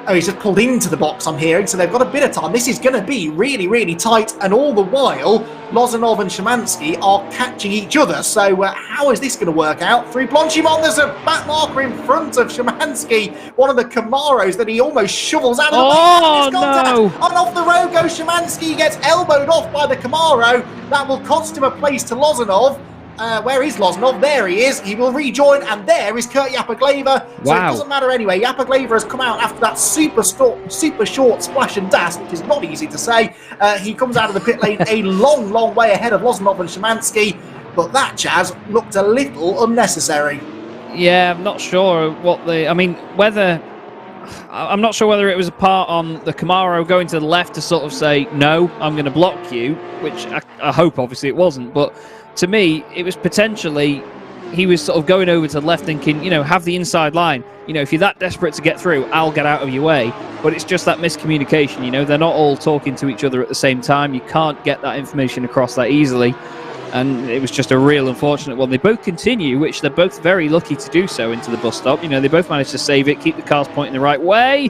Oh, he's just pulled into the box, I'm hearing, so they've got a bit of time. This is going to be really, really tight, and all the while, Lozanov and Szymanski are catching each other. So how is this going to work out? Through Blanchimont, there's a back marker in front of Szymanski, one of the Camaros that he almost shovels out of the way. No! And off the road goes Szymanski. He gets elbowed off by the Camaro. That will cost him a place to Lozanov. Where is Lozanov? There he is. He will rejoin, and there is Kurt Yapaglaver. So it doesn't matter anyway. Yapaglaver has come out after that super short splash and dash, which is not easy to say. He comes out of the pit lane a long, long way ahead of Lozanov and Szymanski. But that, Chaz, looked a little unnecessary. Yeah, I'm not sure I'm not sure whether it was a part on the Camaro going to the left to sort of say, no, I'm going to block you, which I hope obviously it wasn't, but to me, it was potentially he was sort of going over to the left thinking, have the inside line. If you're that desperate to get through, I'll get out of your way. But it's just that miscommunication, they're not all talking to each other at the same time. You can't get that information across that easily. And it was just a real unfortunate one. They both continue, which they're both very lucky to do so, into the bus stop. They both managed to save it, keep the cars pointing the right way.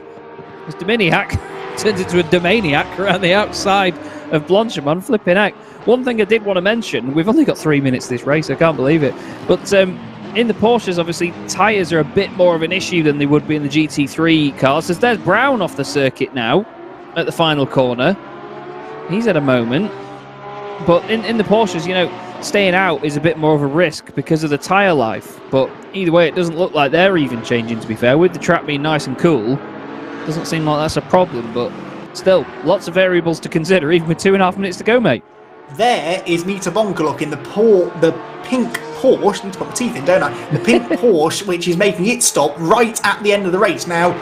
As Dominiak turns into a Domaniac around the outside of Blanchimont, flipping out. One thing I did want to mention, we've only got 3 minutes this race, I can't believe it. But in the Porsches, obviously, tyres are a bit more of an issue than they would be in the GT3 cars. As there's Brown off the circuit now at the final corner. He's at a moment. But in the Porsches, staying out is a bit more of a risk because of the tyre life. But either way, it doesn't look like they're even changing, to be fair. With the track being nice and cool, doesn't seem like that's a problem. But still, lots of variables to consider, even with 2.5 minutes to go, mate. There is Mita Bonkaluk in the pink Porsche. I need to put my teeth in, don't I? The pink Porsche, which is making it stop right at the end of the race. Now,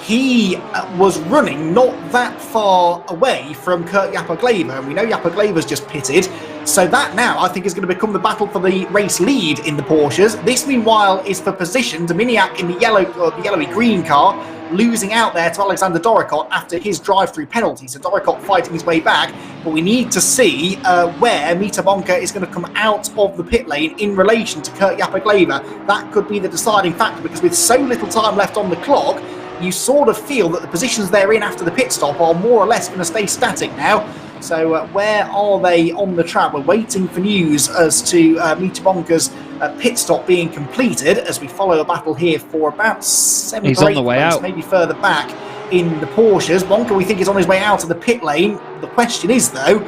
he was running not that far away from Kurt Yapaglaver, and we know Yapaglaver's just pitted. So that now, I think, is going to become the battle for the race lead in the Porsches. This, meanwhile, is for position. Dominiak in the yellowy-green car, losing out there to Alexander Draycott after his drive-through penalty. So Draycott fighting his way back, but we need to see where Mita Bonka is going to come out of the pit lane in relation to Kurt Yapaglaver. That could be the deciding factor, because with so little time left on the clock, you sort of feel that the positions they're in after the pit stop are more or less going to stay static now. So where are they on the track? We're waiting for news as to Mita Bonka's pit stop being completed, as we follow a battle here for about 7 He's or 8 on the way out. maybe further back in the Porsches. Bonka, we think, is on his way out of the pit lane. The question is, though,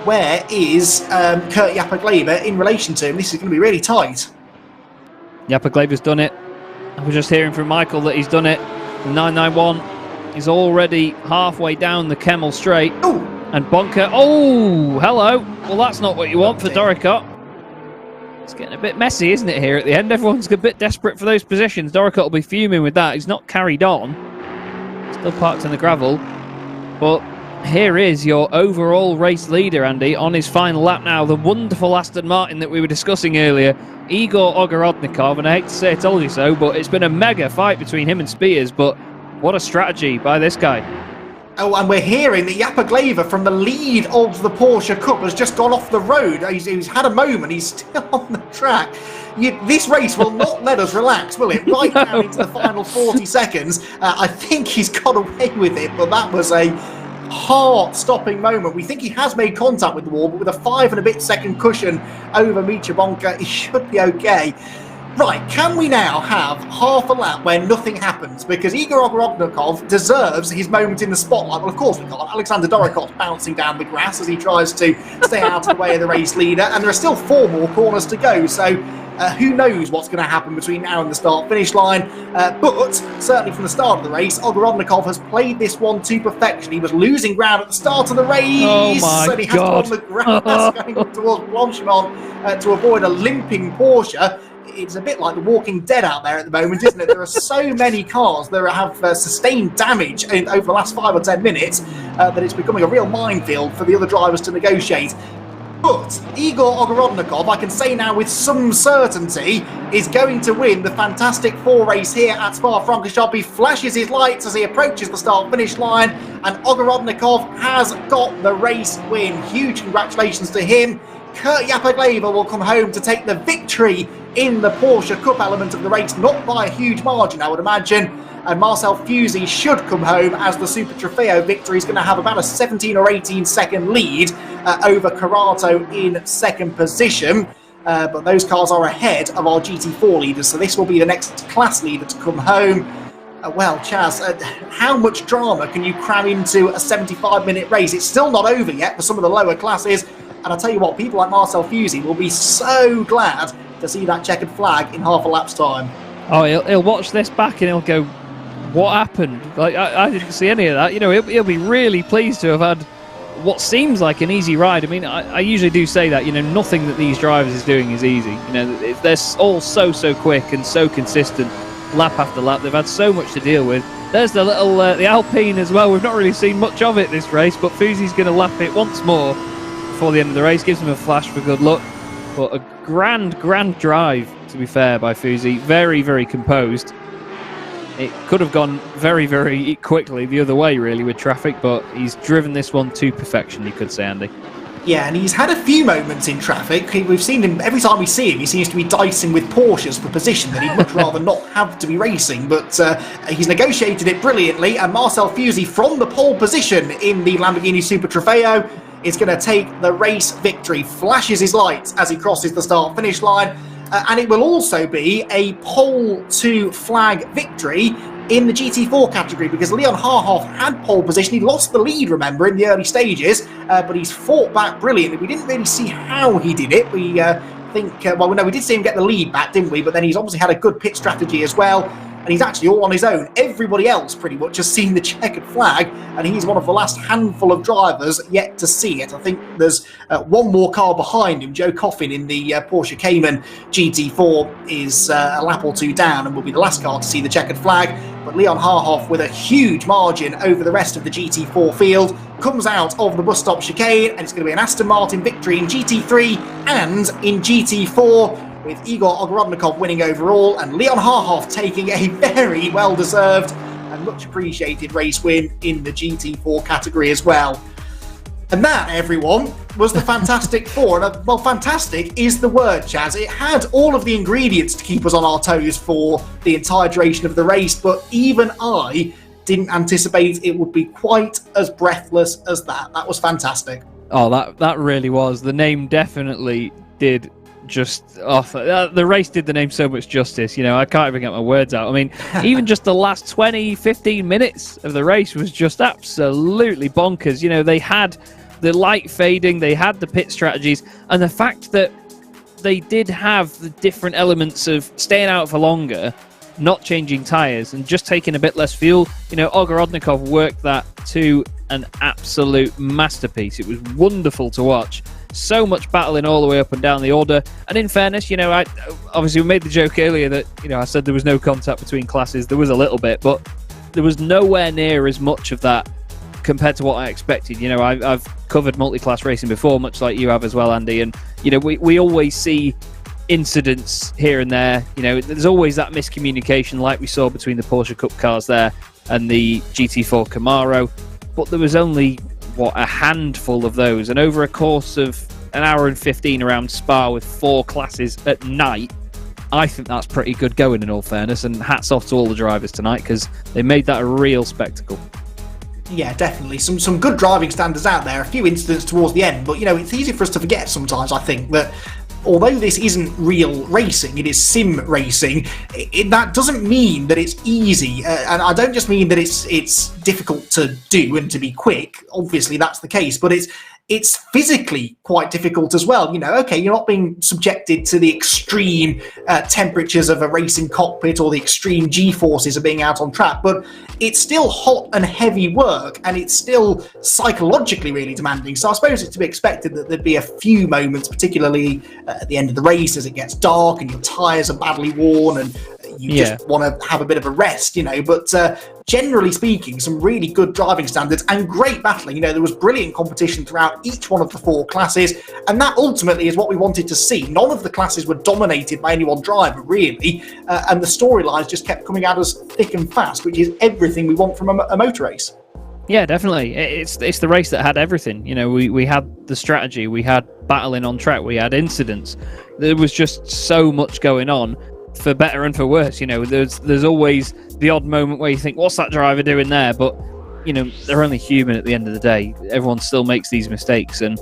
where is Kurt Yapaglaver in relation to him? This is going to be really tight. Yapaglaver's done it. I was just hearing from Michael that he's done it. The 991 is already halfway down the Kemmel straight. Ooh. And Bonka, oh, hello. Well, that's not what you want for Draycott. It's getting a bit messy, isn't it, here at the end? Everyone's a bit desperate for those positions. Draycott will be fuming with that. He's not carried on. Still parked in the gravel. But here is your overall race leader, Andy, on his final lap now. The wonderful Aston Martin that we were discussing earlier, Igor Ogorodnikov. And I hate to say I told you so, but it's been a mega fight between him and Spears. But what a strategy by this guy. Oh, and we're hearing that Yapaglaver from the lead of the Porsche Cup has just gone off the road. He's had a moment. He's still on the track. This race will not let us relax, will it? Right down into the final 40 seconds. I think he's got away with it, but that was a heart-stopping moment. We think he has made contact with the wall, but with a 5 and a bit second cushion over Mita Bonka, he should be okay. Right, can we now have half a lap where nothing happens? Because Igor Ogorodnikov deserves his moment in the spotlight. Well, of course we can't. Alexander Draycott bouncing down the grass as he tries to stay out of the way of the race leader. And there are still 4 more corners to go. So who knows what's going to happen between now and the start-finish line. But certainly from the start of the race, Ogorodnikov has played this one to perfection. He was losing ground at the start of the race. Oh my and he has God. to on the grass going up towards Blanchimont to avoid a limping Porsche. It's a bit like the Walking Dead out there at the moment, isn't it? There are so many cars that have sustained damage over the last 5 or 10 minutes that it's becoming a real minefield for the other drivers to negotiate. But Igor Ogorodnikov, I can say now with some certainty, is going to win the Fantastic Four race here at Spa Francorchamps. He flashes his lights as he approaches the start-finish line, and Ogorodnikov has got the race win. Huge congratulations to him. Kurt Yapaglaver will come home to take the victory in the Porsche Cup element of the race, not by a huge margin, I would imagine. And Marcel Fusey should come home as the Super Trofeo victory. Is going to have about a 17 or 18 second lead over Carato in second position. But those cars are ahead of our GT4 leaders, so this will be the next class leader to come home. Well, Chaz, how much drama can you cram into a 75-minute race? It's still not over yet for some of the lower classes. And I'll tell you what, people like Marcel Fusey will be so glad to see that checkered flag in half a lap's time. Oh, he'll watch this back and he'll go, what happened? Like, I didn't see any of that. You know, he'll be really pleased to have had what seems like an easy ride. I mean, I usually do say that, you know, nothing that these drivers is doing is easy. You know, they're all so quick and so consistent, lap after lap. They've had so much to deal with. There's the little the Alpine as well. We've not really seen much of it this race, but Fusey's going to lap it once more before the end of the race. Gives him a flash for good luck. But a grand drive, to be fair, by Fusey. Very composed. It could have gone very quickly the other way, really, with traffic, but he's driven this one to perfection, you could say, Andy. Yeah, and he's had a few moments in traffic. We've seen him, every time we see him, he seems to be dicing with Porsches for position that he'd much rather not have to be racing, but he's negotiated it brilliantly, and Marcel Fusey from the pole position in the Lamborghini Super Trofeo is going to take the race victory. Flashes his lights as he crosses the start-finish line. And it will also be a pole to flag victory in the GT4 category, because Leon Harhoff had pole position. He lost the lead, remember, in the early stages, but he's fought back brilliantly. We didn't really see how he did it. We we did see him get the lead back, didn't we? But then he's obviously had a good pit strategy as well. And he's actually all on his own. Everybody else pretty much has seen the checkered flag, and he's one of the last handful of drivers yet to see it. I think there's one more car behind him. Joe Coffin in the Porsche Cayman GT4 is a lap or two down and will be the last car to see the checkered flag. But Leon Harhoff, with a huge margin over the rest of the GT4 field, comes out of the bus stop chicane, and it's going to be an Aston Martin victory in GT3 and in GT4, with Igor Ogorodnikov winning overall and Leon Harhoff taking a very well-deserved and much appreciated race win in the GT4 category as well. And that, everyone, was the Fantastic Four. And, well, fantastic is the word, Chaz. It had all of the ingredients to keep us on our toes for the entire duration of the race, but even I didn't anticipate it would be quite as breathless as that. That was fantastic. Oh, that really was. The name definitely did just off. The race did the name so much justice. You know, I can't even get my words out. I mean, even just the last 20-15 minutes of the race was just absolutely bonkers. You know, they had the light fading, they had the pit strategies, and the fact that they did have the different elements of staying out for longer, not changing tyres, and just taking a bit less fuel. You know, Ogorodnikov worked that to an absolute masterpiece. It was wonderful to watch. So much battling all the way up and down the order. And in fairness, you know, obviously we made the joke earlier that, you know, I said there was no contact between classes. There was a little bit, but there was nowhere near as much of that compared to what I expected. You know, I've covered multi-class racing before, much like you have as well, Andy. And, you know, we always see incidents here and there. You know, there's always that miscommunication like we saw between the Porsche Cup cars there and the GT4 Camaro. But there was only, a handful of those. And over a course of an hour and 15 around Spa with 4 classes at night, I think that's pretty good going, in all fairness. And hats off to all the drivers tonight, because they made that a real spectacle. Yeah, definitely. Some good driving standards out there. A few incidents towards the end. But, you know, it's easy for us to forget sometimes, I think, that although this isn't real racing, it is sim racing, that doesn't mean that it's easy. And I don't just mean that it's difficult to do and to be quick. Obviously, that's the case. But it's physically quite difficult as well. You know, okay, you're not being subjected to the extreme temperatures of a racing cockpit or the extreme G-forces of being out on track, but it's still hot and heavy work, and it's still psychologically really demanding. So I suppose it's to be expected that there'd be a few moments, particularly at the end of the race as it gets dark and your tyres are badly worn and you just want to have a bit of a rest, you know. But generally speaking, some really good driving standards and great battling. You know, there was brilliant competition throughout each one of the 4 classes, and that ultimately is what we wanted to see. None of the classes were dominated by any one driver, really, and the storylines just kept coming at us thick and fast, which is everything we want from a motor race. Yeah, definitely. It's the race that had everything. You know, we had the strategy, we had battling on track, we had incidents. There was just so much going on, for better and for worse. You know, there's always the odd moment where you think, what's that driver doing there? But, you know, they're only human at the end of the day. Everyone still makes these mistakes, and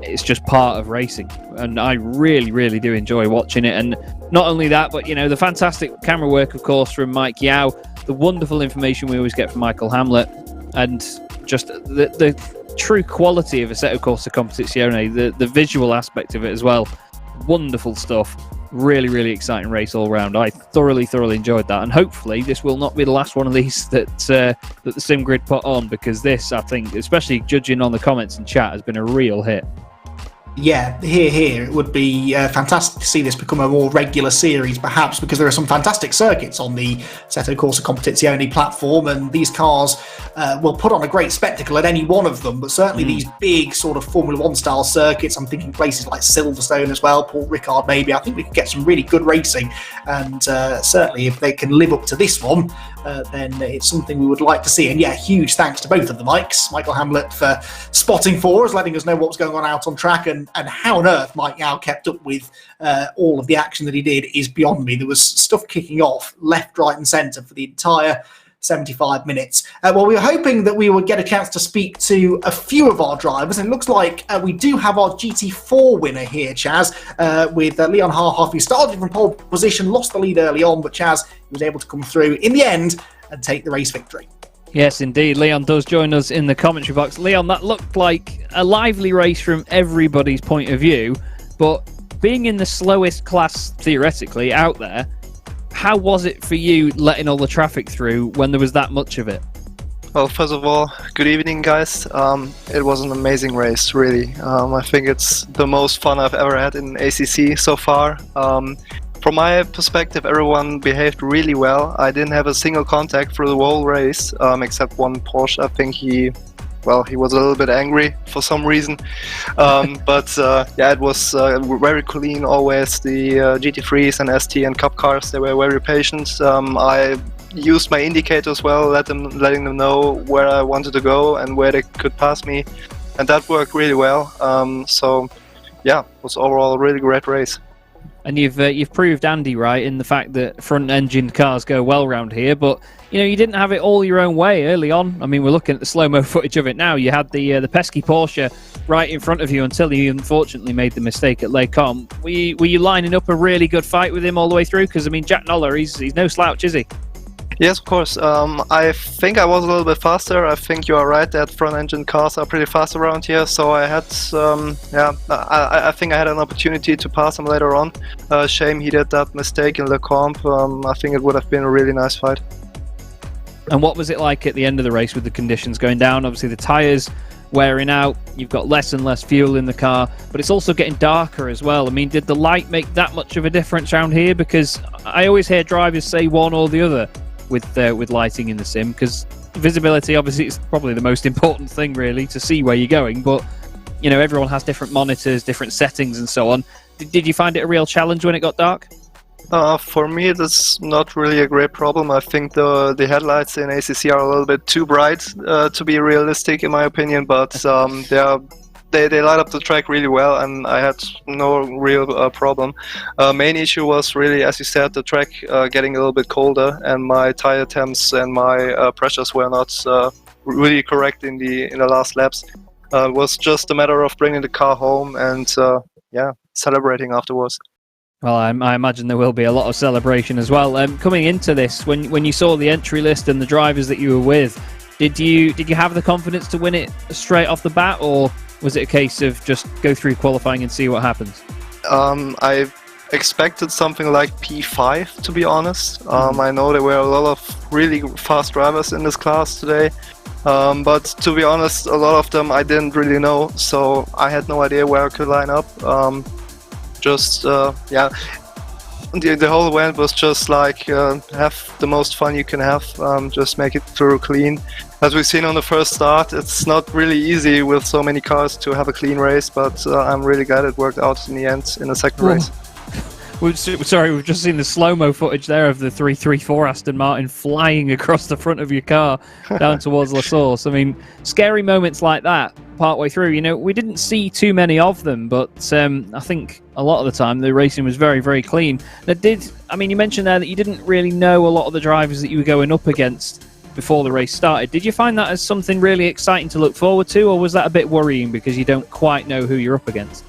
it's just part of racing. And I really, really do enjoy watching it. And not only that, but, you know, the fantastic camera work, of course, from Mike Yao, the wonderful information we always get from Michael Hamlet, and just the true quality of Assetto Corsa Competizione, the visual aspect of it as well. Wonderful stuff. Really, really exciting race all round. I thoroughly enjoyed that, and hopefully this will not be the last one of these that the SimGrid put on, because this, I think, especially judging on the comments and chat, has been a real hit. Yeah, here. It would be fantastic to see this become a more regular series, perhaps, because there are some fantastic circuits on the Assetto Corsa Competizione platform, and these cars will put on a great spectacle at any one of them. But certainly these big sort of Formula One style circuits, I'm thinking places like Silverstone as well, Port Ricard maybe, I think we could get some really good racing. And certainly if they can live up to this one, then it's something we would like to see. And yeah, huge thanks to both of the Mikes, Michael Hamlet for spotting for us, letting us know what was going on out on track, and how on earth Mike Yao kept up with all of the action that he did is beyond me. There was stuff kicking off left, right and centre for the entire 75 minutes. Well, we were hoping that we would get a chance to speak to a few of our drivers, and it looks like we do have our GT4 winner here, Chaz, with Leon Harhoff, who started from pole position, lost the lead early on, but Chaz was able to come through in the end and take the race victory. Yes, indeed. Leon does join us in the commentary box. Leon, that looked like a lively race from everybody's point of view, but being in the slowest class, theoretically, out there, how was it for you letting all the traffic through when there was that much of it? Well, first of all, good evening, guys. It was an amazing race, really. I think it's the most fun I've ever had in ACC so far. From my perspective, everyone behaved really well. I didn't have a single contact through the whole race, except one Porsche. I think he was a little bit angry for some reason. But yeah, it was very clean always. The GT3s and ST and Cup cars, they were very patient. I used my indicators well, letting them know where I wanted to go and where they could pass me. And that worked really well. So yeah, it was overall a really great race. And you've proved Andy right in the fact that front-engined cars go well round here, but you know, you didn't have it all your own way early on. I mean, we're looking at the slow-mo footage of it now. You had the pesky Porsche right in front of you until you unfortunately made the mistake at Draycott. Were you lining up a really good fight with him all the way through? Because I mean, Jack Noller, he's no slouch, is he? Yes, of course. I think I was a little bit faster. I think you are right that front-engine cars are pretty fast around here. So I had, I think I had an opportunity to pass him later on. Shame he did that mistake in Le Comp. I think it would have been a really nice fight. And what was it like at the end of the race with the conditions going down? Obviously, the tyres wearing out. You've got less and less fuel in the car, but it's also getting darker as well. I mean, did the light make that much of a difference around here? Because I always hear drivers say one or the other with lighting in the sim, because visibility obviously is probably the most important thing really to see where you're going, but you know, everyone has different monitors, different settings and so on. Did you find it a real challenge when it got dark? For me, that's not really a great problem. I think the headlights in ACC are a little bit too bright to be realistic in my opinion, but they light up the track really well, and I had no real problem. Main issue was really, as you said, the track getting a little bit colder, and my tire temps and my pressures were not really correct in the last laps. It was just a matter of bringing the car home and celebrating afterwards. Well, I imagine there will be a lot of celebration as well. Coming into this, when you saw the entry list and the drivers that you were with, did you have the confidence to win it straight off the bat, or was it a case of just go through qualifying and see what happens? I expected something like P5, to be honest. I know there were a lot of really fast drivers in this class today, but to be honest, a lot of them I didn't really know, so I had no idea where I could line up. The whole event was just like have the most fun you can have, just make it through clean. As we've seen on the first start, it's not really easy with so many cars to have a clean race, but I'm really glad it worked out in the end in the second race. We've just seen the slow-mo footage there of the 334 Aston Martin flying across the front of your car down towards La Source. I mean, scary moments like that partway through, we didn't see too many of them, but I think a lot of the time the racing was very, very clean. You mentioned there that you didn't really know a lot of the drivers that you were going up against before the race started. Did you find that as something really exciting to look forward to, or was that a bit worrying because you don't quite know who you're up against?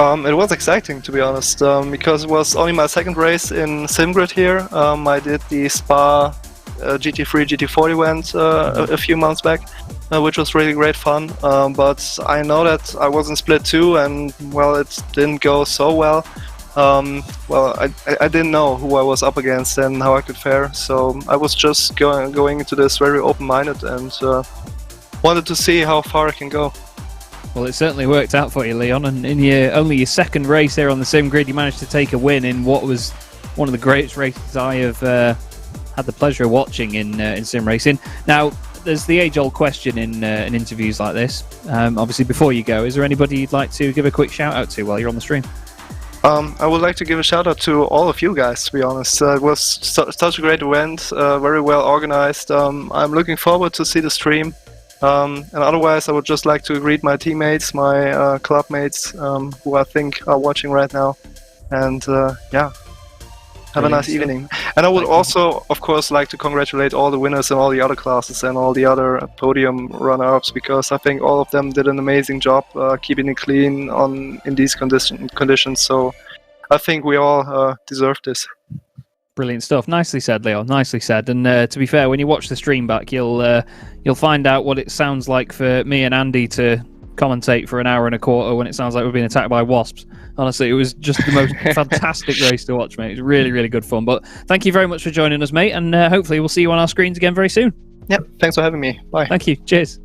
It was exciting, to be honest, because it was only my second race in SimGrid here. I did the Spa GT3, GT4 event a few months back, which was really great fun. But I know that I was in Split 2 and, well, it didn't go so well. I didn't know who I was up against and how I could fare, so I was just going into this very open-minded and wanted to see how far I can go. Well, it certainly worked out for you, Leon, and in only your second race there on the sim grid, you managed to take a win in what was one of the greatest races I have had the pleasure of watching in sim racing. Now, there's the age-old question in interviews like this. Obviously, before you go, is there anybody you'd like to give a quick shout-out to while you're on the stream? I would like to give a shout-out to all of you guys, to be honest. It was such a great event, very well organized. I'm looking forward to see the stream. And otherwise, I would just like to greet my teammates, my club mates, who I think are watching right now. And have a nice evening. And I would also, of course, like to congratulate all the winners in all the other classes and all the other podium runner-ups, because I think all of them did an amazing job keeping it clean in these conditions. So I think we all deserve this. Brilliant stuff. Nicely said, Leon. Nicely said. And to be fair, when you watch the stream back, you'll find out what it sounds like for me and Andy to commentate for an hour and a quarter when it sounds like we're being attacked by wasps. Honestly, it was just the most fantastic race to watch, mate. It was really, really good fun. But thank you very much for joining us, mate. And hopefully we'll see you on our screens again very soon. Yep. Thanks for having me. Bye. Thank you. Cheers.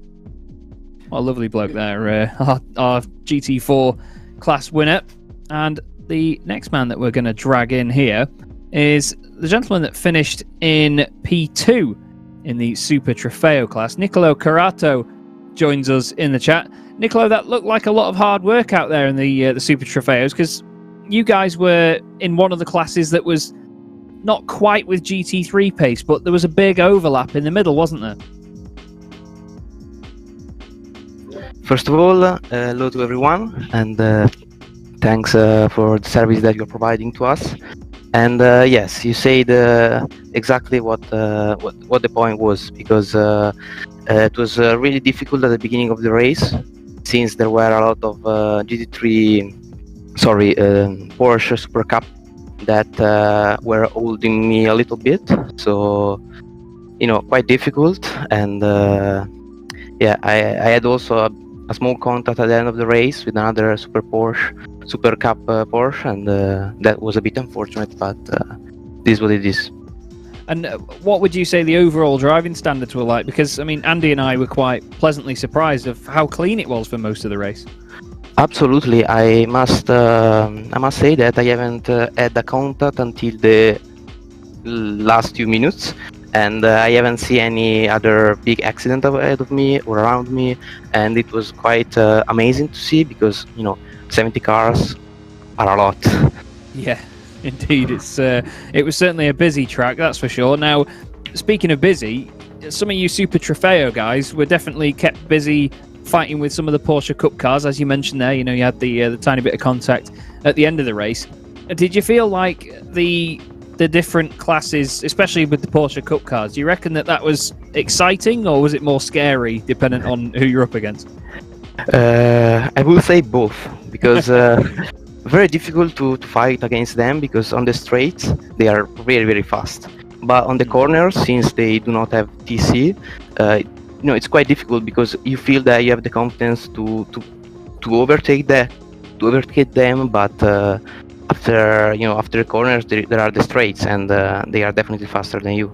What a lovely bloke there. Our GT4 class winner. And the next man that we're going to drag in here is the gentleman that finished in P2 in the Super Trofeo class. Nicolo Carato joins us in the chat. Nicolo, that looked like a lot of hard work out there in the Super Trofeos, because you guys were in one of the classes that was not quite with GT3 pace, but there was a big overlap in the middle, wasn't there? First of all, hello to everyone, and thanks for the service that you're providing to us. And yes, you said exactly what the point was, because it was really difficult at the beginning of the race, since there were a lot of Porsche Super Cup that were holding me a little bit, so quite difficult. And I had also a small contact at the end of the race with another Super Cup Porsche, and that was a bit unfortunate, but this is what it is. And what would you say the overall driving standards were like? Because, I mean, Andy and I were quite pleasantly surprised of how clean it was for most of the race. Absolutely. I must say that I haven't had a contact until the last few minutes, and I haven't seen any other big accident ahead of me or around me, and it was quite amazing to see, because 70 cars are a lot. Yeah, indeed. It was certainly a busy track, that's for sure. Now, speaking of busy, some of you Super Trofeo guys were definitely kept busy fighting with some of the Porsche Cup cars, as you mentioned there. You had the tiny bit of contact at the end of the race. Did you feel like the different classes, especially with the Porsche Cup cars, do you reckon that was exciting, or was it more scary, depending on who you're up against? I will say both, because very difficult to fight against them, because on the straights they are very, very fast, but on the corners, since they do not have TC, it's quite difficult, because you feel that you have the confidence to overtake them, but after the corners there are the straights, and they are definitely faster than you.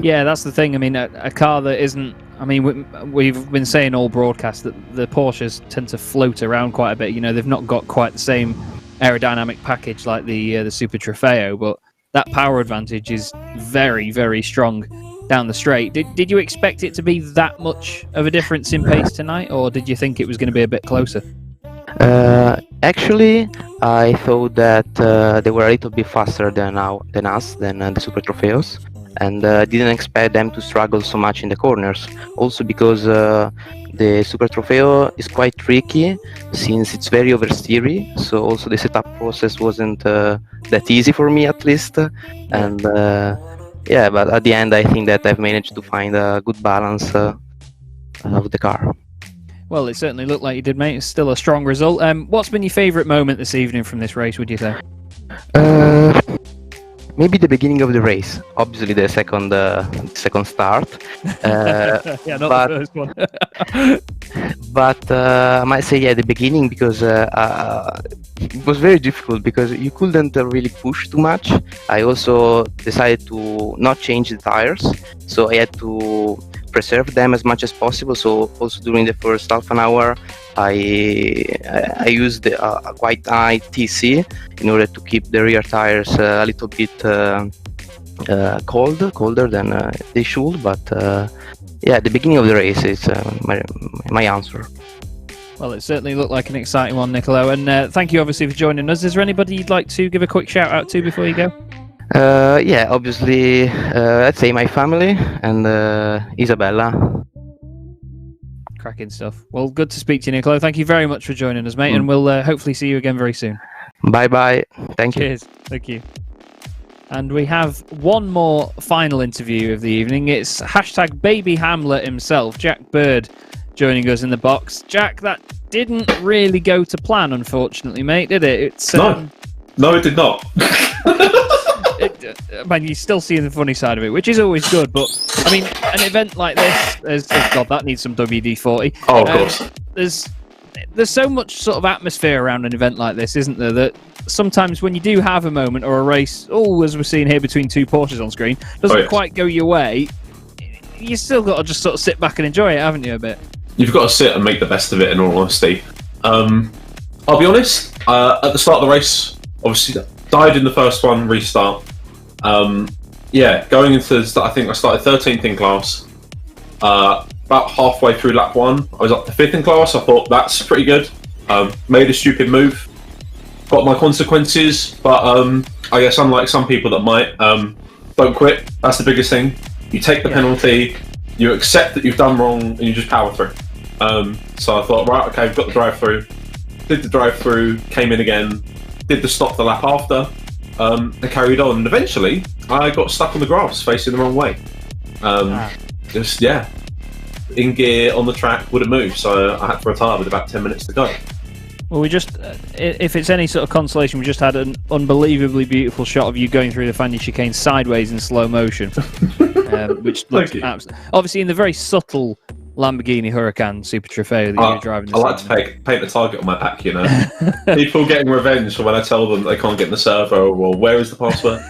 Yeah, that's the thing. I mean, a car that isn't... I mean, we've been saying all broadcast that the Porsches tend to float around quite a bit. They've not got quite the same aerodynamic package like the Super Trofeo, but that power advantage is very, very strong down the straight. Did you expect it to be that much of a difference in pace tonight, or did you think it was going to be a bit closer? Actually, I thought that they were a little bit faster than us, than the Super Trofeos, and didn't expect them to struggle so much in the corners. Also because the Super Trofeo is quite tricky since it's very oversteery. So also the setup process wasn't that easy for me, at least. And yeah, but at the end, I think that I've managed to find a good balance of the car. Well, it certainly looked like you did, mate. It's still a strong result. What's been your favourite moment this evening from this race, would you say? Maybe the beginning of the race. Obviously, the second start. Yeah, not the first one. But I might say, the beginning, because it was very difficult because you couldn't really push too much. I also decided to not change the tires, so I had to preserve them as much as possible. So also during the first half an hour, I used a quite high TC in order to keep the rear tires a little bit colder than they should. But yeah, the beginning of the race is my answer. Well, it certainly looked like an exciting one, Nicolo. And thank you, obviously, for joining us. Is there anybody you'd like to give a quick shout out to before you go? Yeah, obviously, let's say my family and Isabella. Cracking stuff. Well, good to speak to you, Nicolo. Thank you very much for joining us, mate, and we'll hopefully see you again very soon. Bye-bye. Thank you. Cheers. Thank you. And we have one more final interview of the evening. It's hashtag Baby Hamlet himself, Jack Bird, joining us in the box. Jack, that didn't really go to plan, unfortunately, mate, did it? It's No, it did not. Man, you're still seeing the funny side of it, which is always good. But I mean, an event like this, God, that needs some WD-40. Oh, of course. There's so much sort of atmosphere around an event like this, isn't there? That sometimes when you do have a moment or a race, as we're seeing here between two Porsches on screen, doesn't quite go your way. You still got to just sort of sit back and enjoy it, haven't you? A bit. You've got to sit and make the best of it. In all honesty, I'll be honest. At the start of the race, obviously died in the first one, restart. Yeah, going into I think I started 13th in class. About halfway through lap 1, I was up to 5th in class. I thought that's pretty good. Made a stupid move, got my consequences, but I guess unlike some people that might, don't quit. That's the biggest thing. You take the penalty, you accept that you've done wrong, and you just power through. So I thought, right, okay, I've got the drive-through. Did the drive-through, came in again, did the stop the lap after, and carried on. And eventually, I got stuck on the grass, facing the wrong way. Just, in gear on the track, wouldn't move, so I had to retire with about 10 minutes to go. Well, we just, if it's any sort of consolation, we just had an unbelievably beautiful shot of you going through the Fagnes chicane sideways in slow motion, which looks obviously in the very subtle Lamborghini Huracan Super Trofeo that you're driving. I like to paint the target on my back, you know. People getting revenge for when I tell them they can't get in the servo, or where is the password?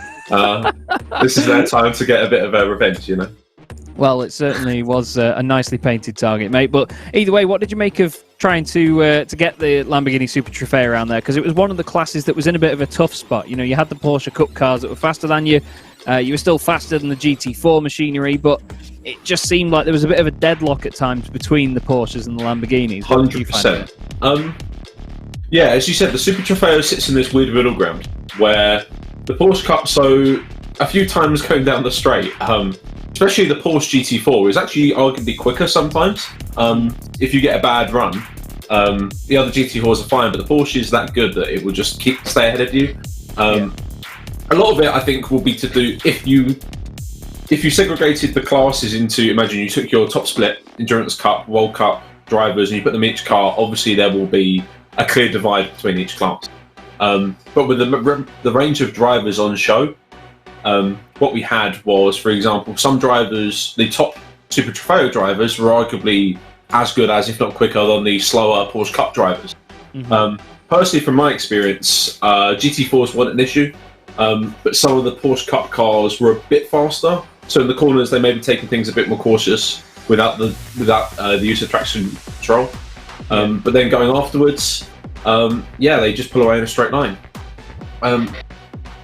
This is their time to get a bit of a revenge, you know. Well, it certainly was a nicely painted target, mate. But either way, what did you make of trying to get the Lamborghini Super Trofeo around there? Because it was one of the classes that was in a bit of a tough spot. You know, you had the Porsche Cup cars that were faster than you. You were still faster than the GT4 machinery, but it just seemed like there was a bit of a deadlock at times between the Porsches and the Lamborghinis. 100%. Yeah, as you said, the Super Trofeo sits in this weird middle ground where the Porsche Cup, so a few times going down the straight, especially the Porsche GT4 is actually arguably quicker sometimes. If you get a bad run, the other GT4s are fine, but the Porsche is that good that it will just stay ahead of you. A lot of it, I think, will be to do if you segregated the classes into, imagine you took your top split, Endurance Cup, World Cup drivers, and you put them in each car. Obviously, there will be a clear divide between each class. But with the range of drivers on show, what we had was, for example, some drivers, the top Super Trofeo drivers, were arguably as good as, if not quicker, than the slower Porsche Cup drivers. Personally, from my experience, GT4s weren't an issue, but some of the Porsche Cup cars were a bit faster. So in the corners, they may be taking things a bit more cautious without the use of traction control. But then going afterwards, they just pull away in a straight line.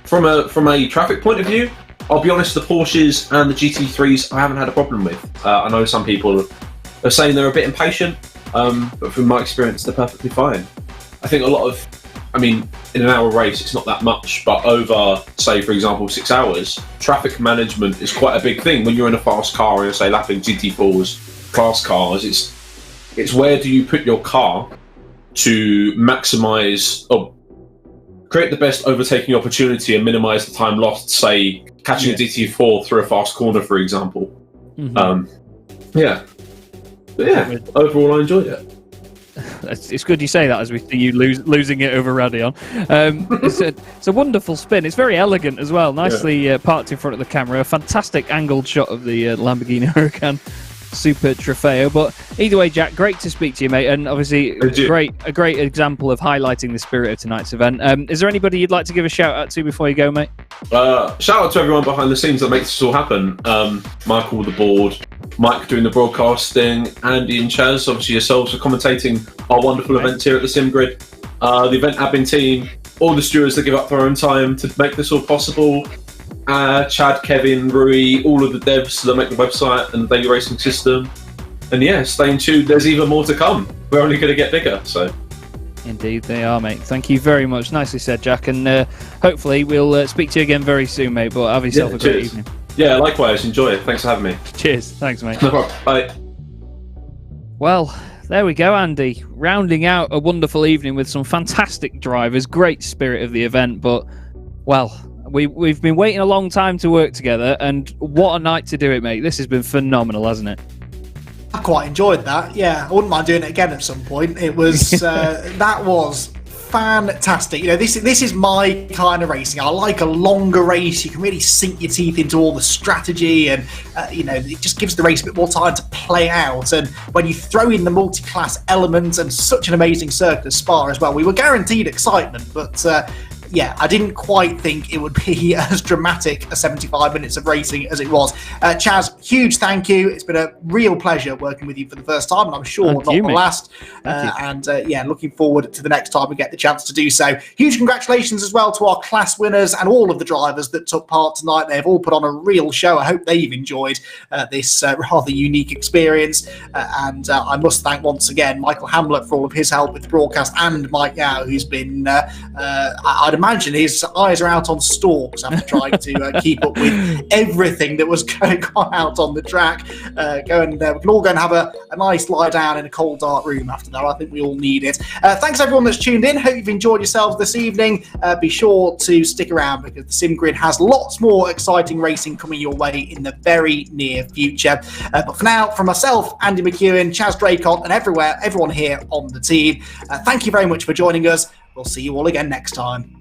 From a traffic point of view, I'll be honest, the Porsches and the GT3s I haven't had a problem with. I know some people are saying they're a bit impatient, but from my experience, they're perfectly fine. I think a lot of I mean, in an hour race, it's not that much, but over, say, for example, 6 hours, traffic management is quite a big thing. When you're in a fast car and, say, lapping GT4s, fast cars, it's where do you put your car to maximise or create the best overtaking opportunity and minimise the time lost, say, catching a GT4 through a fast corner, for example. Overall, I enjoyed it. It's good you say that as we see you losing it over Radion. It's a wonderful spin. It's very elegant as well. Nicely parked in front of the camera. A fantastic angled shot of the Lamborghini Huracan Super Trofeo. But either way, Jack, great to speak to you, mate. And obviously, a great example of highlighting the spirit of tonight's event. Is there anybody you'd like to give a shout out to before you go, mate? Shout out to everyone behind the scenes that makes this all happen. Michael with the board, Mike doing the broadcasting, Andy and Chaz, obviously yourselves for commentating our wonderful events here at the Sim Grid. The event admin team, all the stewards that give up their own time to make this all possible. Chad, Kevin, Rui, all of the devs that make the website and the daily racing system. And yeah, stay tuned. There's even more to come. We're only going to get bigger. So, indeed, they are, mate. Thank you very much. Nicely said, Jack. And hopefully we'll speak to you again very soon, mate. But have yourself a great evening. Yeah, likewise. Enjoy it. Thanks for having me. Cheers. Thanks, mate. No problem. Bye. Well, there we go, Andy. Rounding out a wonderful evening with some fantastic drivers. Great spirit of the event. But, well, we've been waiting a long time to work together, and what a night to do it, mate. This has been phenomenal, hasn't it? I quite enjoyed that. Yeah, I wouldn't mind doing it again at some point. It was that was fantastic. You know, this is my kind of racing. I like a longer race. You can really sink your teeth into all the strategy, and you know, it just gives the race a bit more time to play out. And when you throw in the multi-class element and such an amazing circuit as Spa as well, we were guaranteed excitement. But yeah, I didn't quite think it would be as dramatic a 75 minutes of racing as it was. Chaz, huge thank you. It's been a real pleasure working with you for the first time, and I'm sure not the last. Yeah, looking forward to the next time we get the chance to do so. Huge congratulations as well to our class winners and all of the drivers that took part tonight. They've all put on a real show. I hope they've enjoyed this rather unique experience. And I must thank once again Michael Hamlet for all of his help with the broadcast, and Mike Yao, who's been, I'd imagine his eyes are out on stalks after trying to keep up with everything that was going on out on the track. We can all go and have a nice lie down in a cold dark room after that. I think we all need it. Thanks everyone that's tuned in. Hope you've enjoyed yourselves this evening. Be sure to stick around because the Sim Grid has lots more exciting racing coming your way in the very near future. But for now, from myself, Andy McEwan, Chaz Draycott, and everyone here on the team, thank you very much for joining us. We'll see you all again next time.